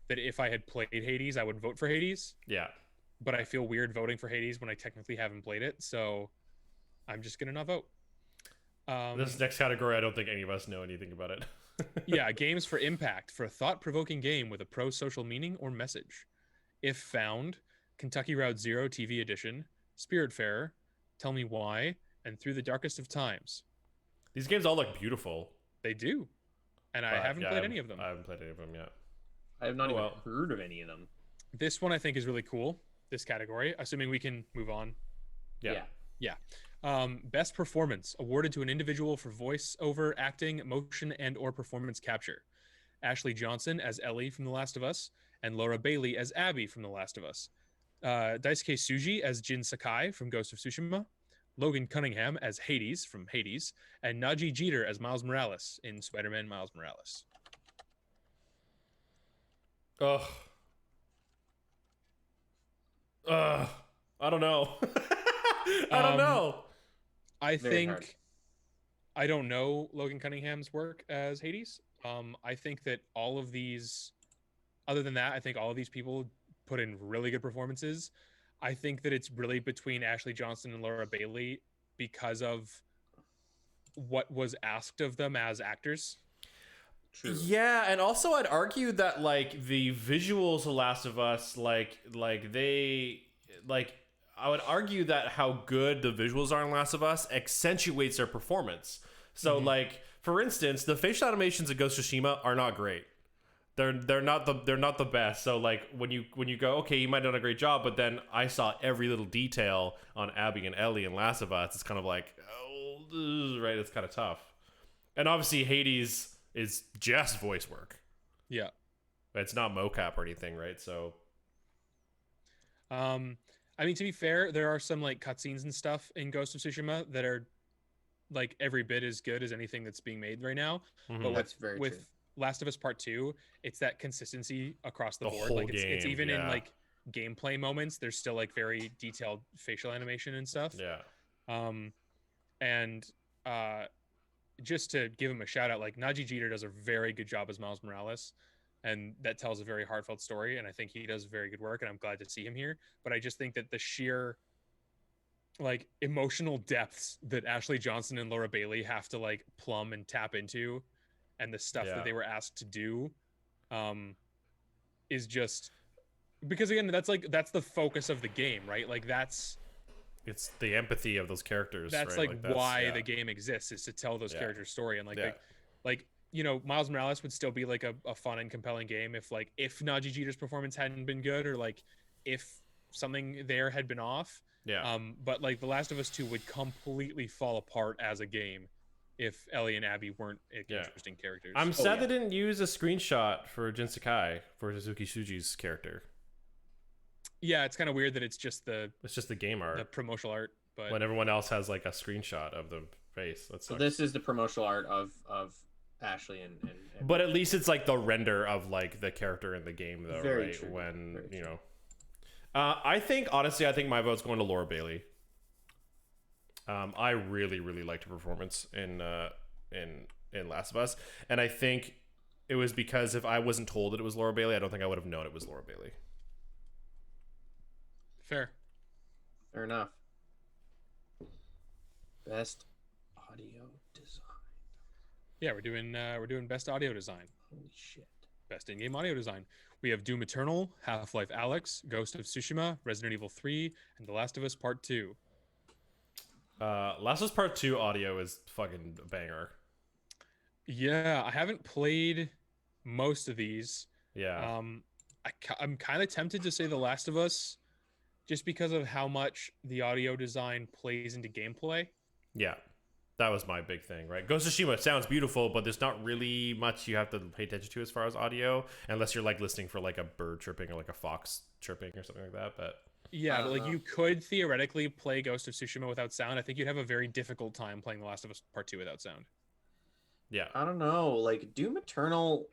that if I had played Hades, I would vote for Hades. Yeah. But I feel weird voting for Hades when I technically haven't played it, so I'm just gonna not vote. This next category, I don't think any of us know anything about it. Yeah, games for impact for a thought-provoking game with a pro-social meaning or message. If found, Kentucky Route Zero TV edition, Spiritfarer, Tell Me Why, and Through the Darkest of Times. These games all look beautiful. They do, and I haven't played any of them. I haven't played any of them yet. I have not even heard of any of them. This one I think is really cool. This category, assuming we can move on. Yeah. Best performance awarded to an individual for voice-over acting, motion, and/or performance capture. Ashley Johnson as Ellie from The Last of Us, and Laura Bailey as Abby from The Last of Us. Daisuke Tsuji as Jin Sakai from Ghost of Tsushima. Logan Cunningham as Hades from Hades, and Najee Jeter as Miles Morales in Spider-Man Miles Morales. Ugh. I don't know. I don't know. I Very hard. think I don't know Logan Cunningham's work as Hades. I think that all of these, other than that, I think all of these people put in really good performances. I think that it's really between Ashley Johnson and Laura Bailey because of what was asked of them as actors. True. Yeah, and also I'd argue that like the visuals of Last of Us, I would argue that how good the visuals are in Last of Us accentuates their performance. So like for instance, the facial animations in Ghost of Tsushima are not great. They're not the best. So like when you go, okay, you might have done a great job, but then I saw every little detail on Abby and Ellie in Last of Us. It's kind of like, oh, right, it's kind of tough. And obviously Hades is just voice work. Yeah. It's not mocap or anything, right? So I mean, to be fair, there are some like cutscenes and stuff in Ghost of Tsushima that are like every bit as good as anything that's being made right now. But That's very with true. Last of Us Part 2, it's that consistency across the board. whole Like it's game, even in yeah. like gameplay moments, there's still like very detailed facial animation and stuff. yeah. And just to give him a shout out, like Najee Jeter does a very good job as Miles Morales, and that tells a very heartfelt story, and I think he does very good work, and I'm glad to see him here. But I just think that the sheer like emotional depths that Ashley Johnson and Laura Bailey have to like plumb and tap into, and the stuff Yeah. that they were asked to do is just because again that's the focus of the game, right? Like It's the empathy of those characters. that's right? like why yeah. the game exists, is to tell those Yeah. characters' story. And Yeah. like you know, Miles Morales would still be like a fun and compelling game if Najee Jeter's performance hadn't been good, or like if something there had been off. Yeah. But like The Last of Us 2 would completely fall apart as a game if Ellie and Abby weren't interesting characters. I'm sad they didn't use a screenshot for Jin Sakai for Suzuki Suji's character. Yeah, it's kind of weird that it's just the game art. the promotional art, but When everyone else has like a screenshot of the face. That So sucks. this is the promotional art of Ashley and But at least it's like the render of like the character in the game, though, Very right? true. When Very you true. know, I think my vote's going to Laura Bailey. I really liked her performance in Last of Us, and I think it was because if I wasn't told that it was Laura Bailey, I don't think I would have known it was Laura Bailey. fair. Fair enough. Best audio design. Yeah, we're doing best audio design, Holy shit. best in-game audio design. We have Doom Eternal, Half-Life Alyx, Ghost of Tsushima, Resident Evil 3, and The Last of Us Part 2. Last of Us Part 2 audio is fucking a banger. Yeah, I haven't played most of these. Yeah. I'm kind of tempted to say The Last of Us just because of how much the audio design plays into gameplay. Yeah. That was my big thing, right? Ghost of Tsushima sounds beautiful, but there's not really much you have to pay attention to as far as audio, unless you're like listening for like a bird chirping or like a fox chirping or something like that. But Yeah, but like you could theoretically play Ghost of Tsushima without sound. I think you'd have a very difficult time playing The Last of Us Part 2 without sound. yeah, I don't know. Like Doom Eternal,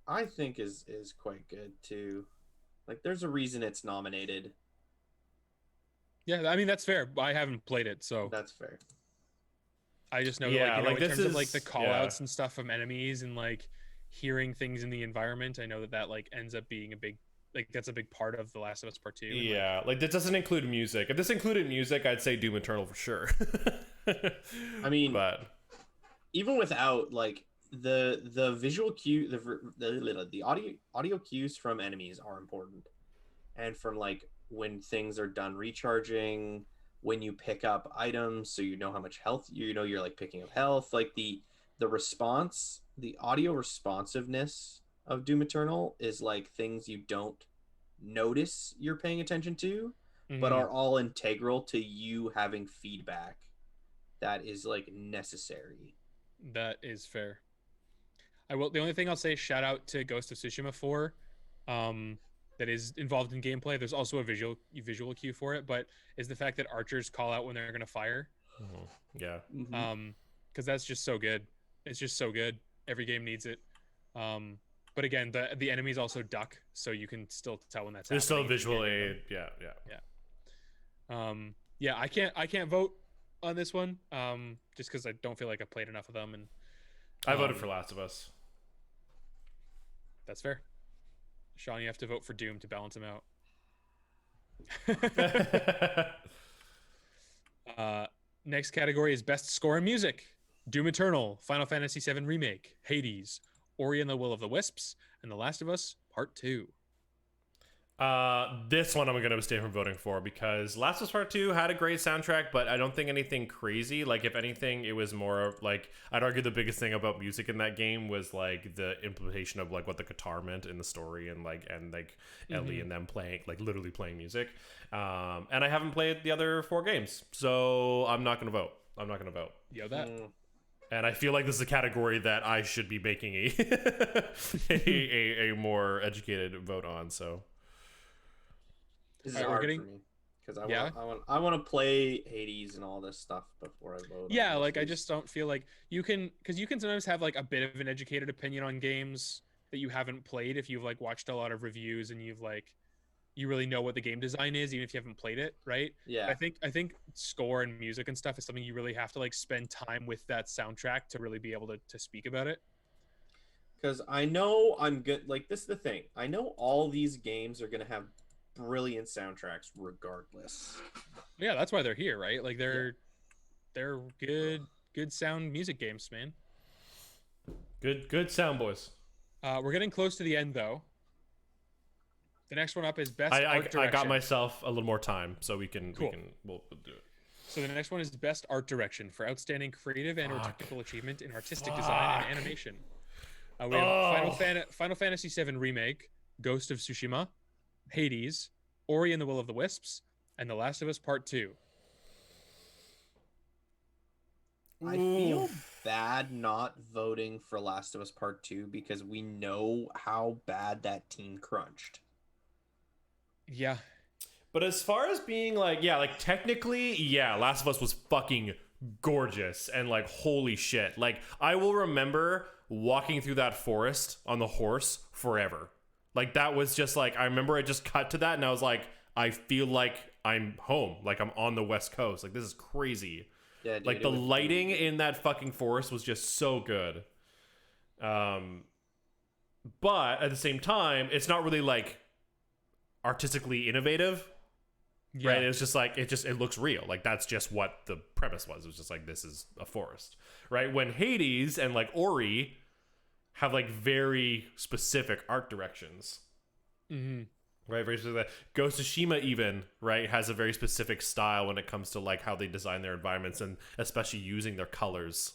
I think is quite good too. Like there's a reason it's nominated. Yeah, I mean that's fair. I haven't played it, so That's fair. I just know Yeah, that, like, like, in this terms of like is- the call yeah. outs and stuff from enemies and like hearing things in the environment, I know that like ends up being a big, like, that's a big part of The Last of Us Part 2. And, yeah. Like this doesn't include music. If this included music, I'd say Doom Eternal for sure. I mean, but even without like the visual cue, the audio cues from enemies are important, and from like when things are done recharging, when you pick up items, so you know how much health you're like picking up health, like the response, the audio responsiveness of Doom Eternal is like things you don't notice you're paying attention to, but Mhm. are all integral to you having feedback that is like necessary. That is fair. I will. The only thing I'll say, shout out to Ghost of Tsushima for, that is involved in gameplay. There's also a visual cue for it, but is the fact that archers call out when they're gonna fire. yeah, Because that's just so good. It's just so good. Every game needs it. But again, the enemies also duck, so you can still tell when that's there's still happening. visual aid. Yeah. Yeah, I can't vote on this one. Just because I don't feel like I played enough of them, and I voted for Last of Us. that's fair. Sean, you have to vote for Doom to balance him out. Next category is Best Score in Music. Doom Eternal, Final Fantasy VII Remake, Hades, Ori and the Will of the Wisps, and The Last of Us Part 2. This one I'm gonna abstain from voting for because Last of Us Part 2 had a great soundtrack, but I don't think anything crazy. Like, if anything, it was more of like, I'd argue the biggest thing about music in that game was like the implementation of like what the guitar meant in the story, and Ellie and them playing, like, literally playing music. And I haven't played the other 4 games, so I'm not gonna vote. Yo, that. And I feel like this is a category that I should be making a more educated vote on. So This is Alright, we're hard getting- for me because Yeah? I want to play Hades and all this stuff before I vote. Yeah, on like, I these. just don't feel like you can, because you can sometimes have like a bit of an educated opinion on games that you haven't played if you've like watched a lot of reviews and you've like, you really know what the game design is even if you haven't played it, right? Yeah. I think score and music and stuff is something you really have to like spend time with that soundtrack to really be able to speak about it. Because I know I'm good. Like, this is the thing. I know all these games are gonna have brilliant soundtracks regardless. Yeah, that's why they're here, right? Like they're good sound music games, man. good sound, boys. We're getting close to the end though. The next one up is best art I direction. got myself a little more time, so we'll do it. So the next one is best art direction for outstanding creative and or technical achievement in artistic design and animation. We have Final Fantasy VII Remake, Ghost of Tsushima, Hades, Ori and the Will of the Wisps, and The Last of Us Part 2. I feel bad not voting for Last of Us Part 2 because we know how bad that team crunched. Yeah. But as far as being like, yeah, like technically, yeah, Last of Us was fucking gorgeous and like, holy shit. Like, I will remember walking through that forest on the horse forever. Like, that was just like, I remember I just cut to that and I was like, I feel like I'm home. Like, I'm on the West Coast. Like, this is crazy. Yeah, dude, Like, the lighting in that fucking forest was just so good. But at the same time, it's not really like artistically innovative. Yeah. right? It's just like it looks real. Like that's just what the premise was. It was just like this is a forest, right? When Hades and like Ori have like very specific art directions. Mm-hmm. Right, very specific. Ghost of Tsushima even, right, has a very specific style when it comes to like how they design their environments and especially using their colors.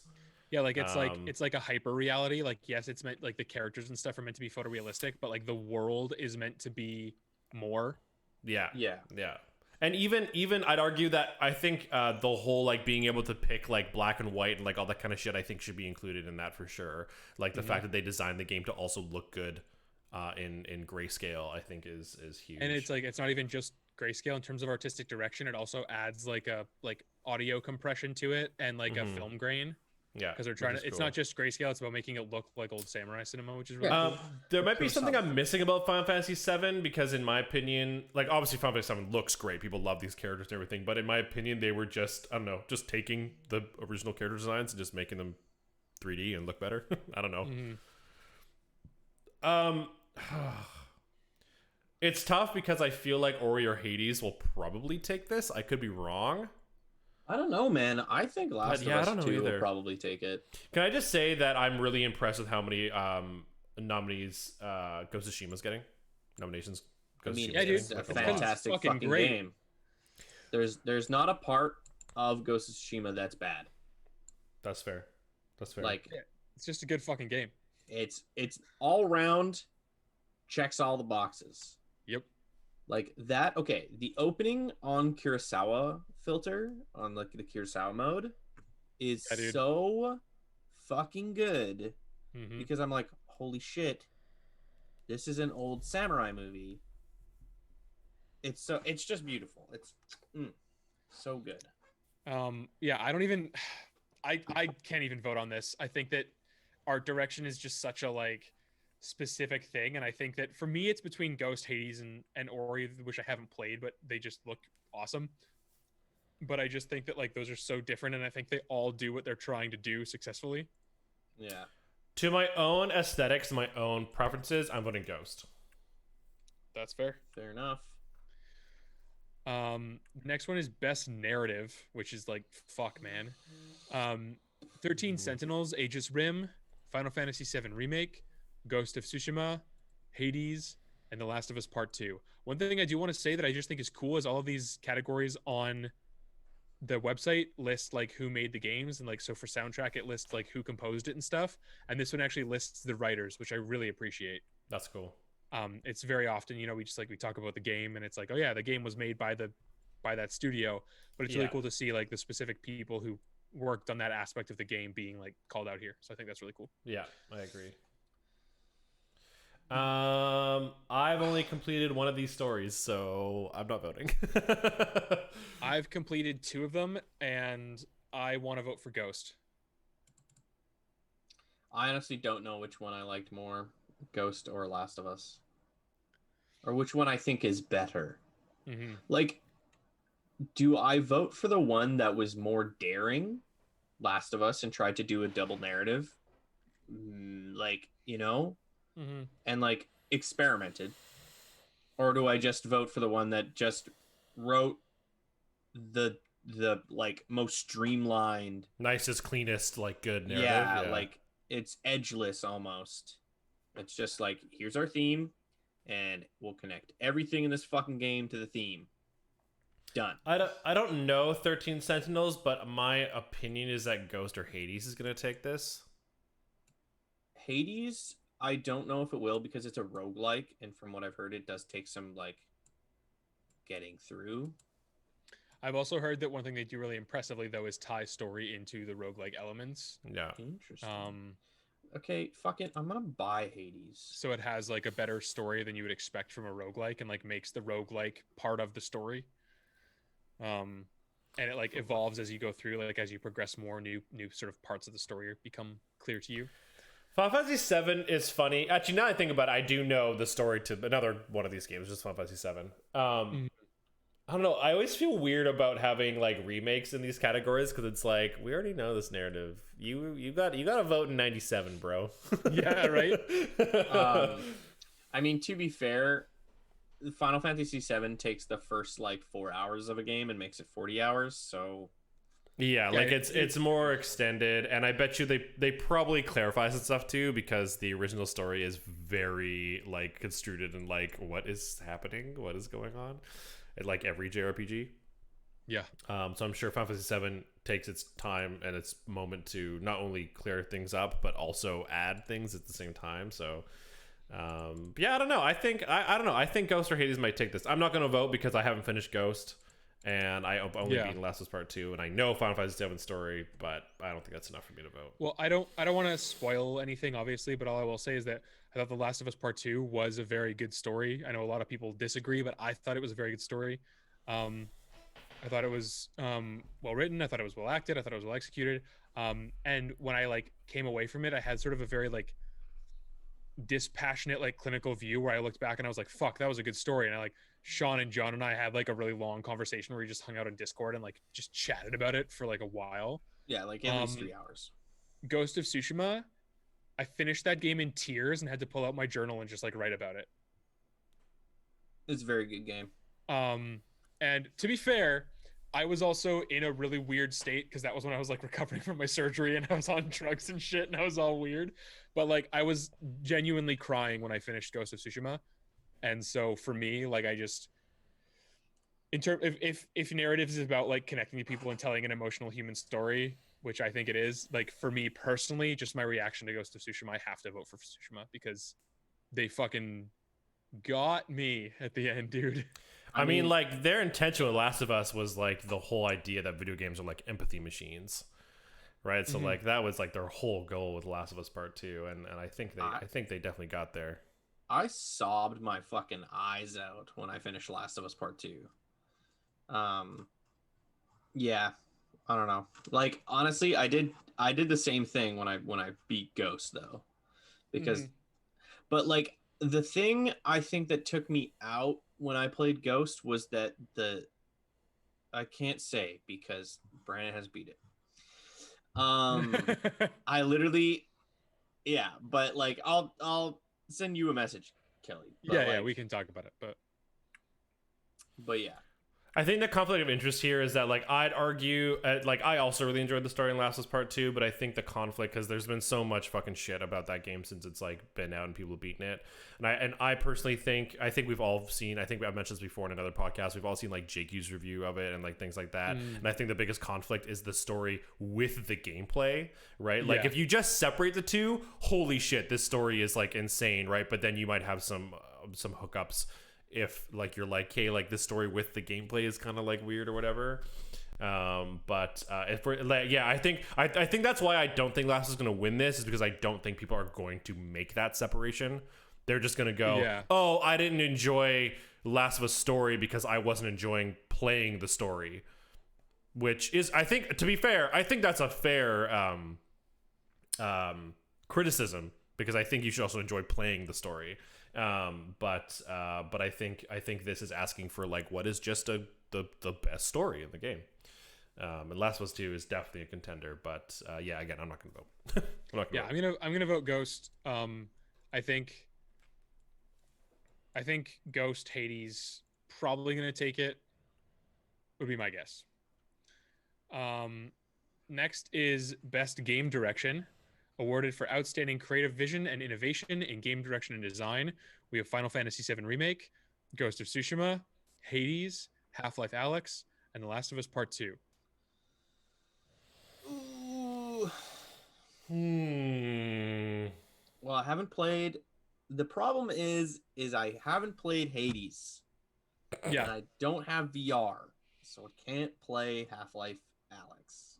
Yeah, like it's like a hyper reality. Like yes, it's meant like the characters and stuff are meant to be photorealistic, but like the world is meant to be more. Yeah. Yeah. Yeah. And even I'd argue that I think the whole like being able to pick like black and white and like all that kind of shit I think should be included in that for sure. Like the fact that they designed the game to also look good in grayscale I think is huge. And it's like it's not even just grayscale in terms of artistic direction. It also adds like a like audio compression to it and like a film grain. Yeah, because they're trying to. It's not just grayscale; it's about making it look like old samurai cinema, which is really cool. There might be something I'm missing about Final Fantasy VII because, in my opinion, like obviously Final Fantasy VII looks great. People love these characters and everything, but in my opinion, they were just I don't know, just taking the original character designs and just making them 3D and look better. I don't know. It's tough because I feel like Ori or Hades will probably take this. I could be wrong. I don't know, man. I think Last of Us 2 will either. probably take it. Can I just say that I'm really impressed with how many nominees Ghost of Tsushima's getting? Nominations. I mean, yeah, dude, it's a it's fantastic fucking fucking great. game. There's not a part of Ghost of Tsushima that's bad. That's fair. That's fair. Like, It's just a good fucking game. it's all round checks all the boxes. Yep. Like that. Okay, the opening on Kurosawa filter on like the Kurosawa mode is so fucking good because I'm like, holy shit, this is an old samurai movie. It's just beautiful. It's so good. Yeah, I can't even vote on this. I think that art direction is just such a like specific thing, and I think that for me it's between Ghost, Hades, and Ori, which I haven't played, but they just look awesome. But I just think that like those are so different, and I think they all do what they're trying to do successfully. Yeah. To my own aesthetics, my own preferences, I'm voting Ghost. That's fair. Fair enough. Next one is best narrative, which is like fuck, man. 13 Sentinels, Aegis Rim, Final Fantasy VII Remake, Ghost of Tsushima, Hades, and The Last of Us Part 2. One thing I do want to say that I just think is cool is all of these categories on the website list like who made the games, and like so for soundtrack it lists like who composed it and stuff, and this one actually lists the writers, which I really appreciate. That's cool. It's very often, you know, we talk about the game and it's like, oh yeah, the game was made by that studio, but it's really cool to see like the specific people who worked on that aspect of the game being like called out here. So I think that's really cool. Yeah, I agree. I've only completed one of these stories, so I'm not voting. I've completed 2 of them, and I want to vote for Ghost. I honestly don't know which one I liked more, Ghost or Last of Us, or which one I think is better. Like, do I vote for the one that was more daring, Last of Us, and tried to do a double narrative, like, you know, and like experimented, or do I just vote for the one that just wrote the like most streamlined, nicest, cleanest, like good narrative? Yeah, like it's edgeless almost. It's just like, here's our theme, and we'll connect everything in this fucking game to the theme. Done. I don't know 13 Sentinels, but my opinion is that Ghost or Hades is going to take this. Hades, I don't know if it will because it's a roguelike, and from what I've heard, it does take some like getting through. I've also heard that one thing they do really impressively though is tie story into the roguelike elements. Yeah. Interesting. Okay, fuck it. I'm gonna buy Hades. So it has like a better story than you would expect from a roguelike, and like makes the roguelike part of the story. And it like evolves as you go through, like as you progress more, new sort of parts of the story become clear to you. Final Fantasy VII is funny. Actually, now I think about it, I do know the story to another one of these games, just Final Fantasy VII. I don't know. I always feel weird about having like remakes in these categories because it's like, we already know this narrative. You got to vote in 97, bro. Yeah, right. I mean, to be fair, Final Fantasy VII takes the first like 4 hours of a game and makes it 40 hours. So Yeah, Yeah, like it's more extended, and I bet you they probably clarify some stuff too, because the original story is very like construed and like what is happening, what is going on, like every JRPG. yeah. So I'm sure Final Fantasy VII takes its time and its moment to not only clear things up but also add things at the same time. So yeah, I don't know. I don't know. I think Ghost or Hades might take this. I'm not going to vote because I haven't finished Ghost, and I only Yeah. beaten Last of Us Part 2, and I know Final Fantasy VII story, but I don't think that's enough for me to vote. Well, I don't want to spoil anything, obviously, but all I will say is that I thought The Last of Us Part 2 was a very good story. I know a lot of people disagree, but I thought it was a very good story. Um, I thought it was well written. I thought it was well acted. I thought it was well executed. And when I like came away from it, I had sort of a very like dispassionate like clinical view where I looked back and I was like, fuck, that was a good story. And I like Sean and John and I had like a really long conversation where we just hung out on Discord and like just chatted about it for like a while. yeah, like at least 3 hours. Ghost of Tsushima, I finished that game in tears and had to pull out my journal and just like write about it. It's a very good game. And to be fair, I was also in a really weird state because that was when I was like recovering from my surgery and I was on drugs and shit and I was all weird. But like I was genuinely crying when I finished Ghost of Tsushima. And so for me, like I just in terms if narrative is about like connecting to people and telling an emotional human story, which I think it is, like for me personally, just my reaction to Ghost of Tsushima, I have to vote for Tsushima because they fucking got me at the end, dude. I mean, like their intention with Last of Us was like the whole idea that video games are like empathy machines, right? So like that was like their whole goal with Last of Us Part 2, and I think they definitely got there. I sobbed my fucking eyes out when I finished Last of Us Part 2. Yeah, I don't know. Like honestly, I did the same thing when I beat Ghost though. Because but like the thing I think that took me out when I played Ghost was that I can't say because Branden has beat it. I literally yeah, but like I'll send you a message, Kelly. But Yeah, like, we can talk about it, but yeah. I think the conflict of interest here is that like I'd argue like I also really enjoyed the story in Last of Us Part 2, but I think the conflict, because there's been so much fucking shit about that game since it's like been out and people have beaten it, and I personally think we've all seen, I think I've mentioned this before in another podcast, we've all seen like JQ's review of it and like things like that, and I think the biggest conflict is the story with the gameplay, right? Like if you just separate the two, holy shit, this story is like insane, right? But then you might have some hookups if like you're like, hey, like this story with the gameplay is kind of like weird or whatever. But if we're like, yeah, I think that's why I don't think Last is going to win this, is because I don't think people are going to make that separation. They're just going to go, oh, I didn't enjoy Last of Us story because I wasn't enjoying playing the story, which is, I think, to be fair, I think that's a fair criticism, because I think you should also enjoy playing the story. But I think this is asking for like what is just the best story in the game. And Last of Us 2 is definitely a contender, but yeah, again, I'm not gonna vote. I'm gonna vote Ghost. I think Ghost, Hades probably gonna take it. Would be my guess. Next is Best Game Direction, awarded for outstanding creative vision and innovation in game direction and design. We have Final Fantasy VII Remake, Ghost of Tsushima, Hades, Half-Life Alyx, and The Last of Us Part 2. Ooh. Well, I haven't played. The problem is I haven't played Hades. Yeah. And I don't have VR, so I can't play Half-Life Alyx.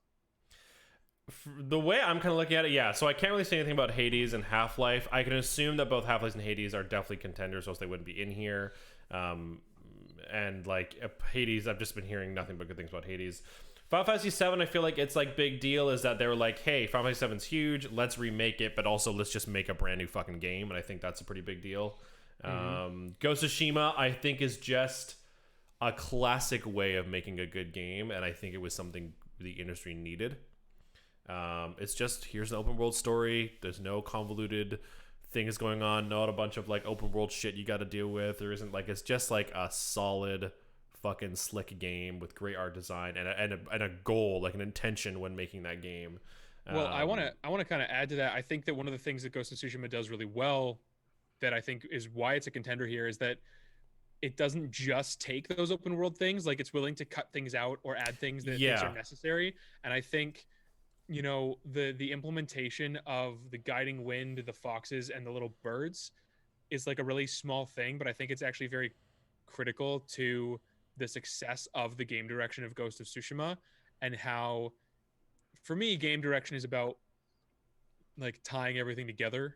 The way I'm kind of looking at it, yeah, so I can't really say anything about Hades and Half-Life. I can assume that both Half-Life and Hades are definitely contenders, or else they wouldn't be in here. And like Hades, I've just been hearing nothing but good things about Hades. Final Fantasy VII, I feel like it's like big deal is that they were like, hey, Final Fantasy VII's huge, let's remake it, but also let's just make a brand new fucking game, and I think that's a pretty big deal. Ghost of Tsushima, I think, is just a classic way of making a good game, and I think it was something the industry needed. It's just, here's an open world story. There's no convoluted things going on, not a bunch of like open world shit you got to deal with. There isn't like, it's just like a solid fucking slick game with great art design and a goal, like an intention when making that game. Well, I want to kind of add to that. I think that one of the things that Ghost of Tsushima does really well, that I think is why it's a contender here, is that it doesn't just take those open world things. Like, it's willing to cut things out or add things that things are necessary. And I think, you know, the implementation of the guiding wind, the foxes, and the little birds is like a really small thing, but I think it's actually very critical to the success of the game direction of Ghost of Tsushima, and how, for me, game direction is about like tying everything together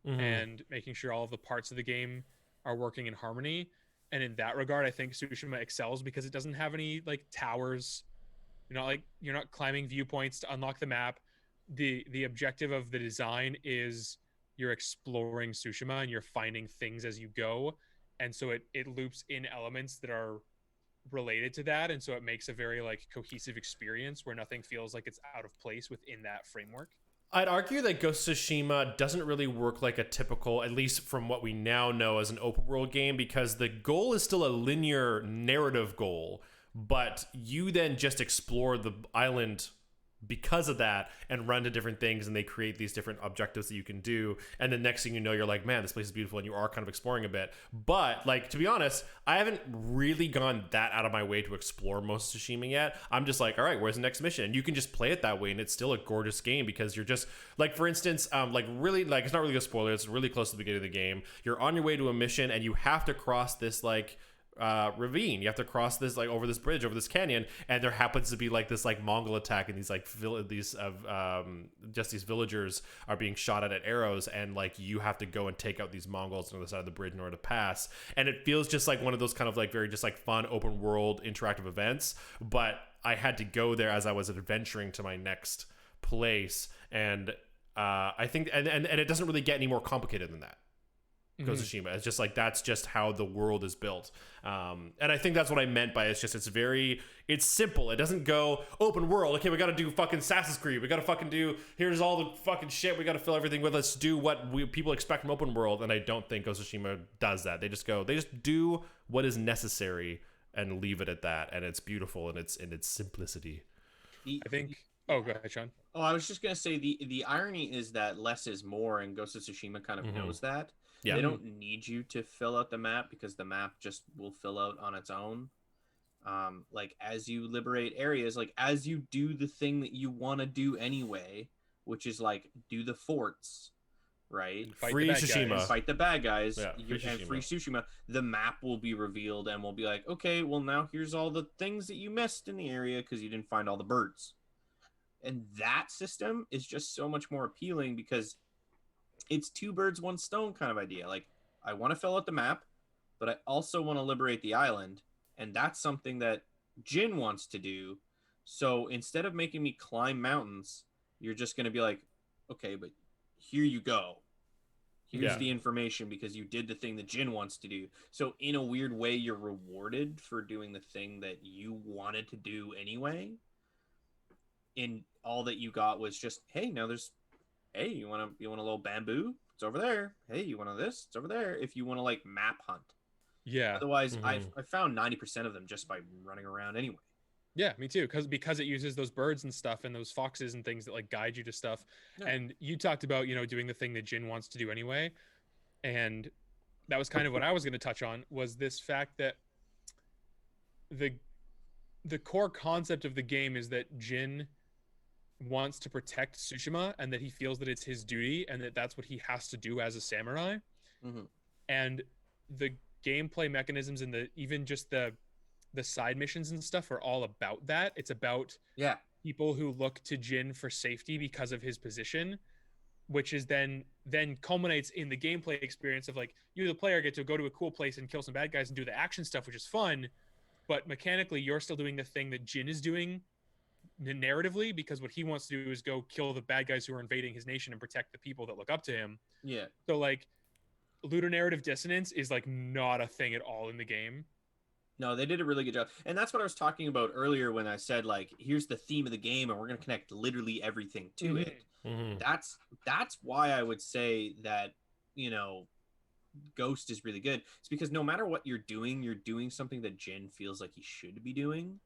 and making sure all of the parts of the game are working in harmony. And in that regard, I think Tsushima excels because it doesn't have any like towers. You're not climbing viewpoints to unlock the map. The objective of the design is you're exploring Tsushima and you're finding things as you go. And so it loops in elements that are related to that, and so it makes a very like cohesive experience where nothing feels like it's out of place within that framework. I'd argue that Ghost of Tsushima doesn't really work like a typical, at least from what we now know as an open world game, because the goal is still a linear narrative goal, but you then just explore the island because of that and run to different things, and they create these different objectives that you can do, and the next thing you know, you're like, man, this place is beautiful, and you are kind of exploring a bit. But like, to be honest, I haven't really gone that out of my way to explore most of Tsushima yet. I'm just like, all right, where's the next mission? And you can just play it that way, and it's still a gorgeous game, because you're just like, for instance, really, like, it's not really a spoiler, it's really close to the beginning of the game. You're on your way to a mission, and you have to cross this like ravine. You have to cross this like over this bridge, over this canyon, and there happens to be like this like Mongol attack, and these like these villagers are being shot at arrows, and like you have to go and take out these Mongols on the side of the bridge in order to pass. And it feels just like one of those kind of like very just like fun open world interactive events, but I had to go there as I was adventuring to my next place, and I think and it doesn't really get any more complicated than that. Ghost of Tsushima. It's just like, that's just how the world is built. And I think that's what I meant by it's simple. It doesn't go open world. Okay, we got to do fucking Assassin's Creed. We got to fucking do, here's all the fucking shit. We got to fill everything with. Let's do what people expect from open world. And I don't think Ghost of Tsushima does that. They just do what is necessary and leave it at that. And it's beautiful in its simplicity. I think. Oh, go ahead, Sean. Oh, I was just gonna say the irony is that less is more, and Ghost of Tsushima kind of knows that. Yeah. They don't need you to fill out the map, because the map just will fill out on its own. Like, as you liberate areas, like as you do the thing that you want to do anyway, which is like do the forts, right? Free Tsushima. Fight the bad guys. Yeah, free Tsushima. The map will be revealed, and we'll be like, okay, well now here's all the things that you missed in the area because you didn't find all the birds. And that system is just so much more appealing, because it's two birds, one stone kind of idea. Like, I want to fill out the map, but I also want to liberate the island. And that's something that Jin wants to do. So instead of making me climb mountains, you're just going to be like, okay, but here you go. Here's the information, because you did the thing that Jin wants to do. So in a weird way, you're rewarded for doing the thing that you wanted to do anyway. And all that you got was just, hey, now there's, hey, you want a little bamboo? It's over there. Hey, you want this? It's over there. If you want to like map hunt. Yeah. Otherwise, I found 90% of them just by running around anyway. Yeah, me too. Because it uses those birds and stuff and those foxes and things that like guide you to stuff. Yeah. And you talked about, doing the thing that Jin wants to do anyway. And that was kind of what I was going to touch on, was this fact that the core concept of the game is that Jin wants to protect Tsushima, and that he feels that it's his duty, and that that's what he has to do as a samurai. And the gameplay mechanisms and even just the side missions and stuff are all about that. It's about people who look to Jin for safety because of his position, which is then culminates in the gameplay experience of like, you the player get to go to a cool place and kill some bad guys and do the action stuff, which is fun, but mechanically you're still doing the thing that Jin is doing narratively, because what he wants to do is go kill the bad guys who are invading his nation and protect the people that look up to him. Yeah. So like, ludonarrative dissonance is like not a thing at all in the game. No, they did a really good job. And that's what I was talking about earlier when I said, like, here's the theme of the game and we're going to connect literally everything to it. That's why I would say that you know, Ghost is really good. It's because no matter what you're doing something that Jin feels like he should be doing.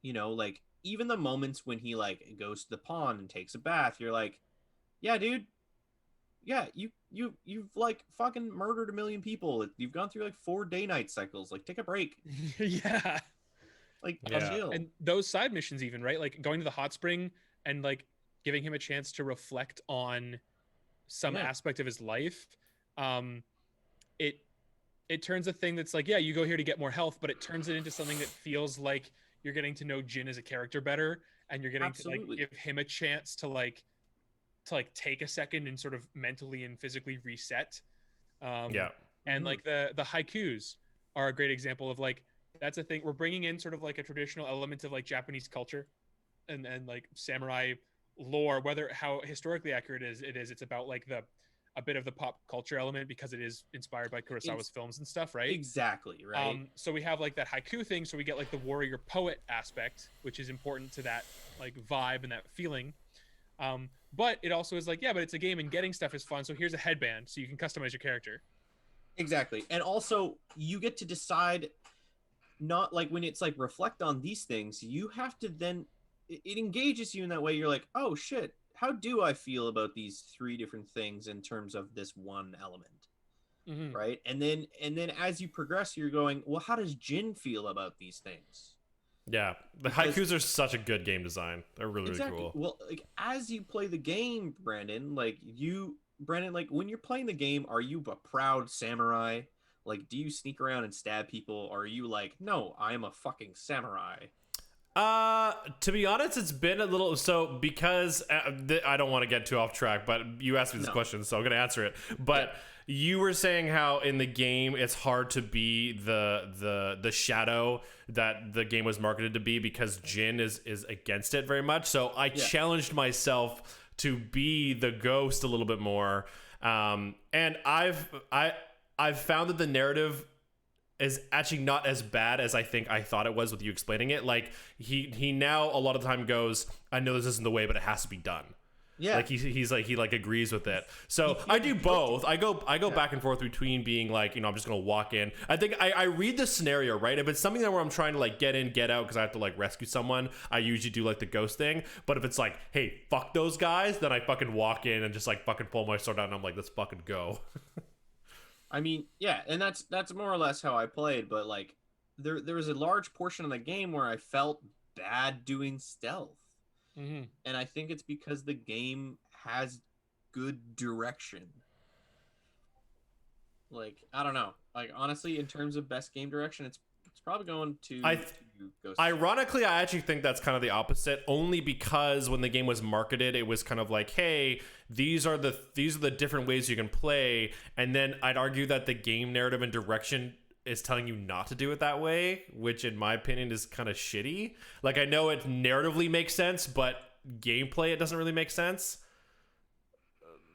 You know, like even the moments when he like goes to the pond and takes a bath, you're like, yeah, dude, yeah, you've like fucking murdered a million people. You've gone through like 4 day-night cycles. Like, take a break. Yeah. Like, Yeah. chill. And those side missions, even, right? Like going to the hot spring and like giving him a chance to reflect on some Yeah. aspect of his life. Um, it it turns a thing that's like, yeah, you go here to get more health, but it turns it into something that feels like you're getting to know Jin as a character better, and you're getting to like Absolutely. give him a chance to like take a second and sort of mentally and physically reset. Yeah. And Mhm. like the haikus are a great example of like that's a thing we're bringing in sort of like a traditional element of like Japanese culture and like samurai lore, whether how historically accurate it is, it's about like the a bit of the pop culture element because it is inspired by Kurosawa's It's films and stuff, right? exactly right. So we have like that haiku thing, so we get like the warrior poet aspect, which is important to that like vibe and that feeling. But it also is like, yeah, but it's a game and getting stuff is fun. So here's a headband, so you can customize your character. Exactly. And also you get to decide, not like when it's like reflect on these things, you have to then it engages you in that way. You're like, oh shit, how do I feel about these 3 different things in terms of this one element? Mm-hmm. Right. And then as you progress, you're going, well, how does Jin feel about these things? Yeah. The Because haikus are such a good game design. They're really, really exactly. cool. Well, like as you play the game, Branden, like when you're playing the game, are you a proud samurai? Like, do you sneak around and stab people? Or are you like, no, I am a fucking samurai? To be honest, it's been a little so because I don't want to get too off track, but you asked me this No. question, so I'm gonna answer it. But you were saying how in the game it's hard to be the shadow that the game was marketed to be because Jin is against it very much. So I challenged myself to be the ghost a little bit more, and I've found that the narrative is actually not as bad as I think I thought it was with you explaining it. Like he now a lot of the time goes, I know this isn't the way, but it has to be done. Yeah. Like he's like he like agrees with it. So I do both. I go back and forth between being like, you know, I'm just gonna walk in. I think I read the scenario, right? If it's something that where I'm trying to like get in, get out because I have to like rescue someone, I usually do like the ghost thing. But if it's like, hey, fuck those guys, then I fucking walk in and just like fucking pull my sword out and I'm like, let's fucking go. I mean, yeah, and that's more or less how I played, but like there was a large portion of the game where I felt bad doing stealth. Mm-hmm. And I think it's because the game has good direction. Like, I don't know. Like honestly, in terms of best game direction, it's probably going to Ghost. Ironically, I actually think that's kind of the opposite, only because when the game was marketed, it was kind of like, hey, these are the different ways you can play, and then I'd argue that the game narrative and direction is telling you not to do it that way, which in my opinion is kind of shitty. Like I know it narratively makes sense, but gameplay it doesn't really make sense.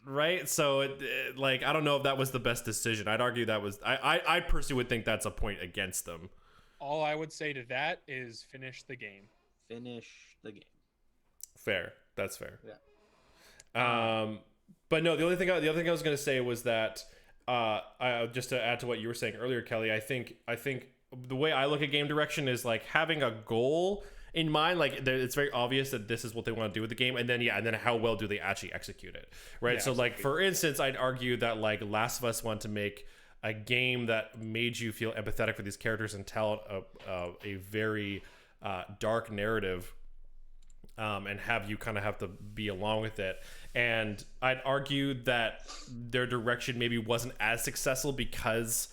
Right, so like I don't know if that was the best decision. I'd argue that was I personally would think that's a point against them. All I would say to that is finish the game. Finish the game. Fair, that's fair. Yeah. But no, the other thing I was gonna say was that just to add to what you were saying earlier, Kelly, I think the way I look at game direction is like having a goal in mind. Like it's very obvious that this is what they want to do with the game, and then how well do they actually execute it, right? Yeah, so like for instance, I'd argue that like Last of Us want to make a game that made you feel empathetic for these characters and tell a very dark narrative, and have you kind of have to be along with it. And I'd argue that their direction maybe wasn't as successful because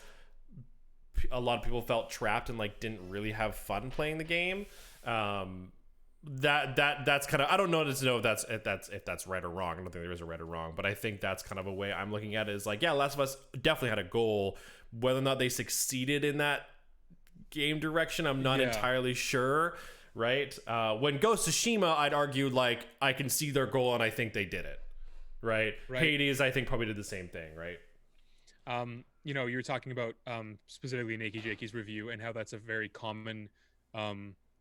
a lot of people felt trapped and like didn't really have fun playing the game. That's kind of, I don't know if that's right or wrong. I don't think there is a right or wrong, but I think that's kind of a way I'm looking at it is like, yeah, Last of Us definitely had a goal. Whether or not they succeeded in that game direction, I'm not entirely sure. Right. When Ghost of Tsushima, I'd argue like I can see their goal and I think they did it. Right. Hades, I think probably did the same thing. Right. You know, you were talking about specifically Nakey Jakey's review and how that's a very common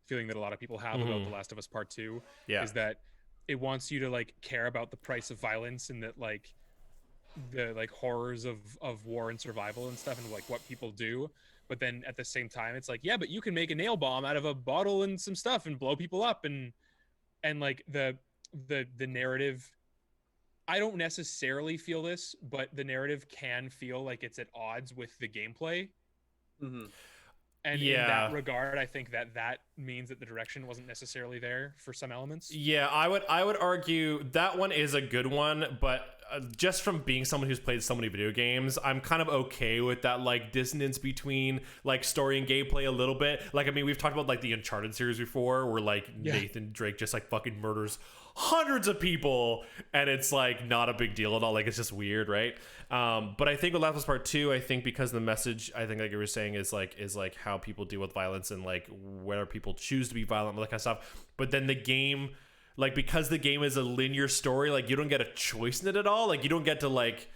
feeling that a lot of people have about The Last of Us Part 2 is that it wants you to like care about the price of violence, and that like the like horrors of war and survival and stuff and like what people do, but then at the same time it's like, yeah, but you can make a nail bomb out of a bottle and some stuff and blow people up, and like the narrative, I don't necessarily feel this, but the narrative can feel like it's at odds with the gameplay. Mm-hmm. And Yeah. in that regard, I think that means that the direction wasn't necessarily there for some elements. Yeah, I would argue that one is a good one, but just from being someone who's played so many video games, I'm kind of okay with that like dissonance between like story and gameplay a little bit. Like, I mean, we've talked about like the Uncharted series before, where like Nathan Drake just like fucking murders hundreds of people, and it's like not a big deal at all. Like, it's just weird, right? But I think with Last of Us Part 2, I think because the message, I think like you were saying, is like how people deal with violence and like whether people choose to be violent and that kind of stuff. But then the game, like, because the game is a linear story, like you don't get a choice in it at all. Like, you don't get to like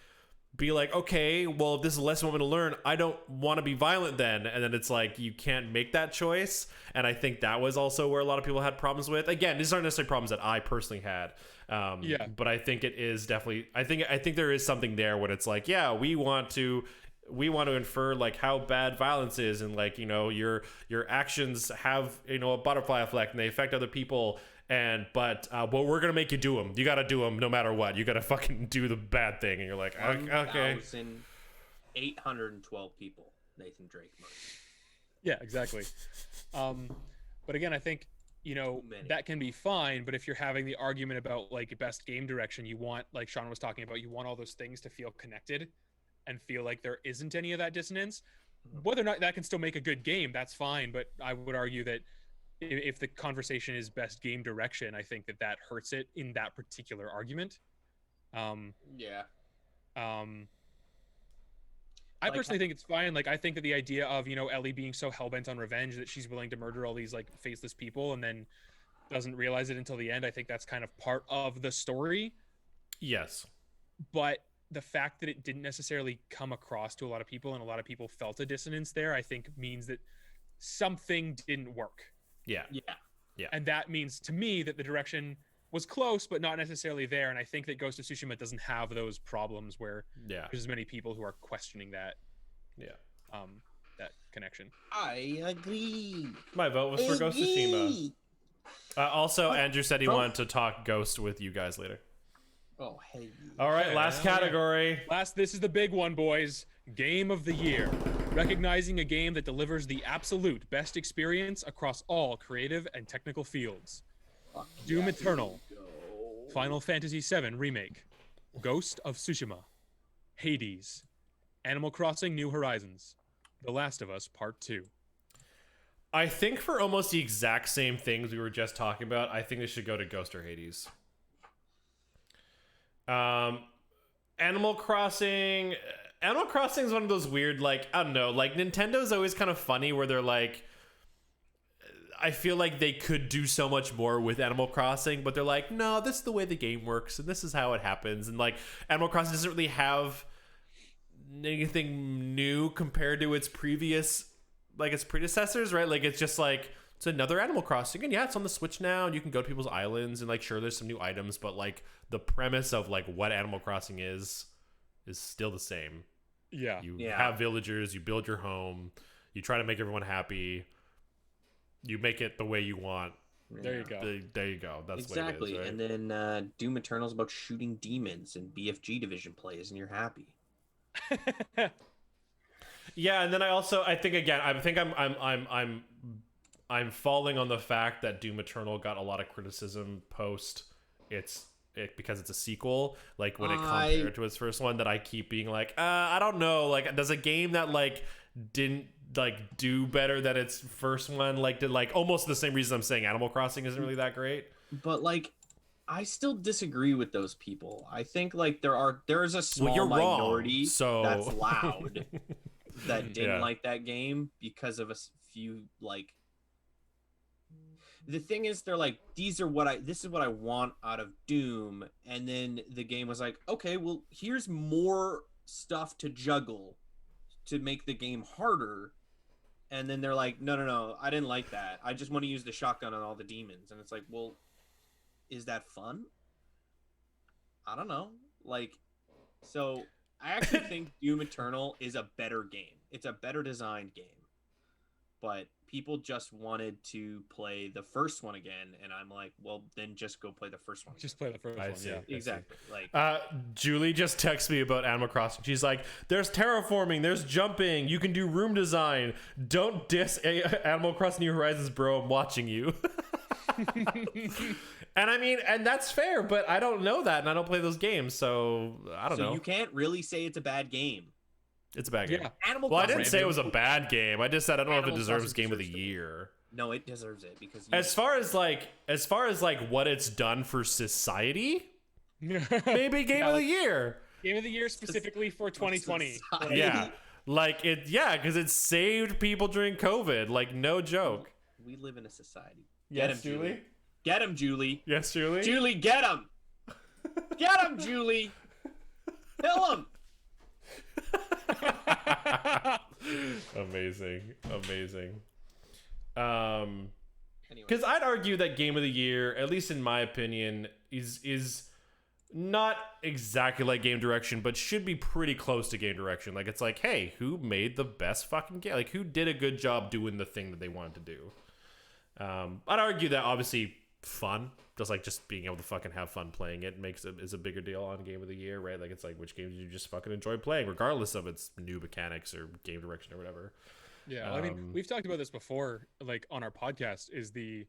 be like, okay, well, if this is a lesson I'm going to learn, I don't want to be violent then. And then it's like, you can't make that choice. And I think that was also where a lot of people had problems with. Again, these aren't necessarily problems that I personally had. But I think it is definitely, I think there is something there when it's like, yeah, we want to infer like how bad violence is, and like, you know, your actions have, you know, a butterfly effect and they affect other people. But we're gonna make you do them. You gotta do them no matter what. You gotta fucking do the bad thing, and you're like, okay. 1,812 people Nathan Drake murdered. Yeah, exactly. But again, I think, you know, that can be fine. But if you're having the argument about like best game direction, you want, like Sean was talking about, you want all those things to feel connected and feel like there isn't any of that dissonance. Whether or not that can still make a good game, that's fine. But I would argue that if the conversation is best game direction, I think that hurts it in that particular argument. I personally think it's fine. Like, I think that the idea of, you know, Ellie being so hellbent on revenge that she's willing to murder all these like faceless people and then doesn't realize it until the end, I think that's kind of part of the story. Yes. But the fact that it didn't necessarily come across to a lot of people and a lot of people felt a dissonance there, I think means that something didn't work. Yeah. And that means to me that the direction was close, but not necessarily there. And I think that Ghost of Tsushima doesn't have those problems where there's as many people who are questioning that. That connection. I agree. My vote was for Ghost of Tsushima. Also, Andrew said he wanted to talk Ghost with you guys later. Oh, hey. All right, last category. This is the big one, boys. Game of the Year. Recognizing a game that delivers the absolute best experience across all creative and technical fields. Doom Eternal. Final Fantasy VII Remake. Ghost of Tsushima. Hades. Animal Crossing New Horizons. The Last of Us Part 2. I think for almost the exact same things we were just talking about, I think they should go to Ghost or Hades. Animal Crossing is one of those weird, like, I don't know, like Nintendo's always kind of funny where they're like, I feel like they could do so much more with Animal Crossing, but they're like, no, this is the way the game works and this is how it happens. And like, Animal Crossing doesn't really have anything new compared to its predecessors, right? Like, it's just like, it's another Animal Crossing, and yeah, it's on the Switch now, and you can go to people's islands, and like, sure, there's some new items, but like the premise of like what Animal Crossing is still the same. You have villagers, you build your home, you try to make everyone happy, you make it the way you want. There you go. There you go. That's exactly. What it is, right? And then Doom Eternal's about shooting demons and BFG division plays, and you're happy. Yeah, and then I think I'm falling on the fact that Doom Eternal got a lot of criticism post because it's a sequel, like when it compared to its first one, that I keep being like, I don't know, like, does a game that like didn't like do better than its first one, like did, like, almost the same reason I'm saying Animal Crossing isn't really that great. But like, I still disagree with those people. I think like there is a small minority that's loud that didn't like that game because of a few, like, the thing is, they're like, this is what I want out of Doom, and then the game was like, okay, well, here's more stuff to juggle to make the game harder, and then they're like, no, I didn't like that. I just want to use the shotgun on all the demons, and it's like, well, is that fun? I don't know. Like, So I actually think Doom Eternal is a better game. It's a better designed game. But people just wanted to play the first one again, and I'm like, well, then just go play the first one. Just play the first one. see. Yeah, exactly. Like, Julie just texted me about Animal Crossing. She's like, "There's terraforming, there's jumping, you can do room design. Don't diss Animal Crossing New Horizons, bro. I'm watching you." And I mean, and that's fair, but I don't know that, and I don't play those games, so I don't know. You can't really say it's a bad game. It's a bad game. Yeah. Animal Well, I Crossing. didn't say it was a bad game. I just said I don't know if it Animal deserves Crossing Game of the deserves to Year. No, it deserves it because As far as like what it's done for society, maybe Game of the Year. Game of the Year specifically for 2020. Yeah, like it. Yeah, because it saved people during COVID. Like no joke. we live in a society. Yes, Julie. Get him, Julie. Yes, Julie. Julie, get him. Get him, Julie. Kill him. Amazing. Anyway. Because I'd argue that Game of the Year, at least in my opinion, is not exactly like Game Direction, but should be pretty close to Game Direction. Like it's like, hey, who made the best fucking game? Like who did a good job doing the thing that they wanted to do? I'd argue that obviously fun, just being able to fucking have fun playing it is a bigger deal on Game of the Year, right? Like it's like which games you just fucking enjoy playing, regardless of its new mechanics or game direction or whatever. Yeah, I mean, we've talked about this before, like on our podcast, is the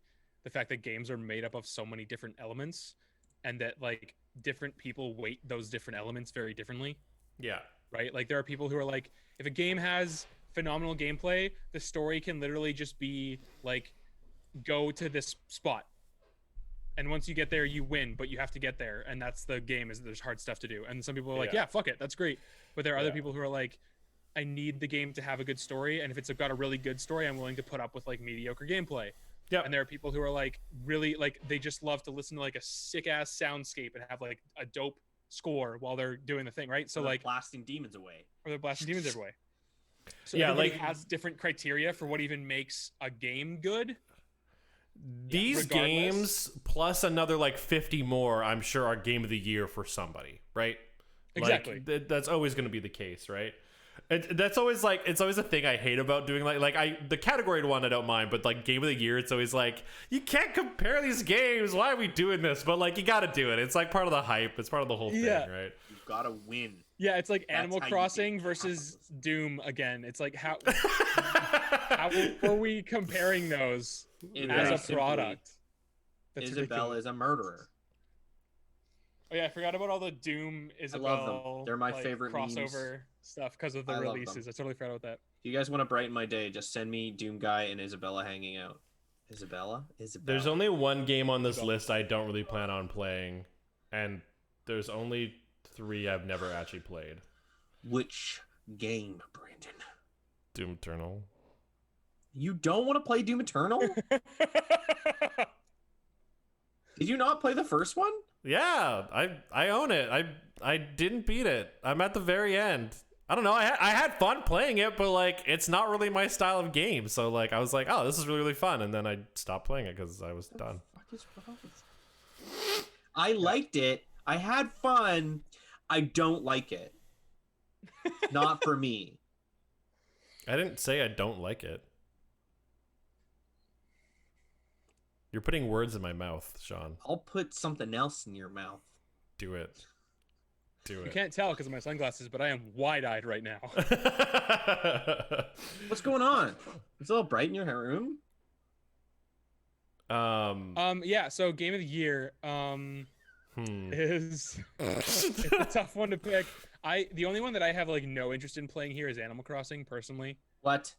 fact that games are made up of so many different elements, and that like different people weight those different elements very differently. Yeah. Right? Like there are people who are like, if a game has phenomenal gameplay, the story can literally just be like, go to this spot. And once you get there, you win, but you have to get there. And that's the game, is there's hard stuff to do. And some people are like, yeah, fuck it. That's great. But there are other people who are like, I need the game to have a good story. And if it's got a really good story, I'm willing to put up with like mediocre gameplay. Yeah. And there are people who are like, really like, they just love to listen to like a sick ass soundscape and have like a dope score while they're doing the thing. Right. So like blasting demons away. Or they're blasting demons away. So yeah, everybody like has different criteria for what even makes a game good. These games plus another like 50 more, I'm sure, are Game of the Year for somebody, right? Exactly. Like, that's always going to be the case, right? That's always like, it's always a thing I hate about doing the category one I don't mind, but like Game of the Year, it's always like, you can't compare these games. Why are we doing this? But like, you got to do it. It's like part of the hype. It's part of the whole thing, right? You've got to win. Yeah, it's like Animal Crossing versus Doom again. It's like how are we comparing those as a product? That's Isabelle is a murderer. Oh yeah, I forgot about all the Doom Isabelle. I love them. They're my favorite crossover memes. Stuff because of the releases. I totally forgot about that. If you guys want to brighten my day, just send me Doom Guy and Isabella hanging out. Isabella? There's only one game on this list I don't really plan on playing, and there's only 3 I've never actually played. Which game, Brandon? Doom Eternal. You don't want to play Doom Eternal? Did you not play the first one? Yeah, I own it. I didn't beat it. I'm at the very end. I don't know. I had fun playing it, but like it's not really my style of game. So like I was like, oh, this is really fun, and then I stopped playing it because I was done. What the fuck is wrong with I liked it. I had fun. I don't like it. Not for me. I didn't say I don't like it. You're putting words in my mouth, Sean. I'll put something else in your mouth. Do it. Do it. You can't tell because of my sunglasses, but I am wide-eyed right now. What's going on? It's a little bright in your room. Yeah. So game of the year is it's a tough one to pick. The only one that I have like no interest in playing here is Animal Crossing personally. What?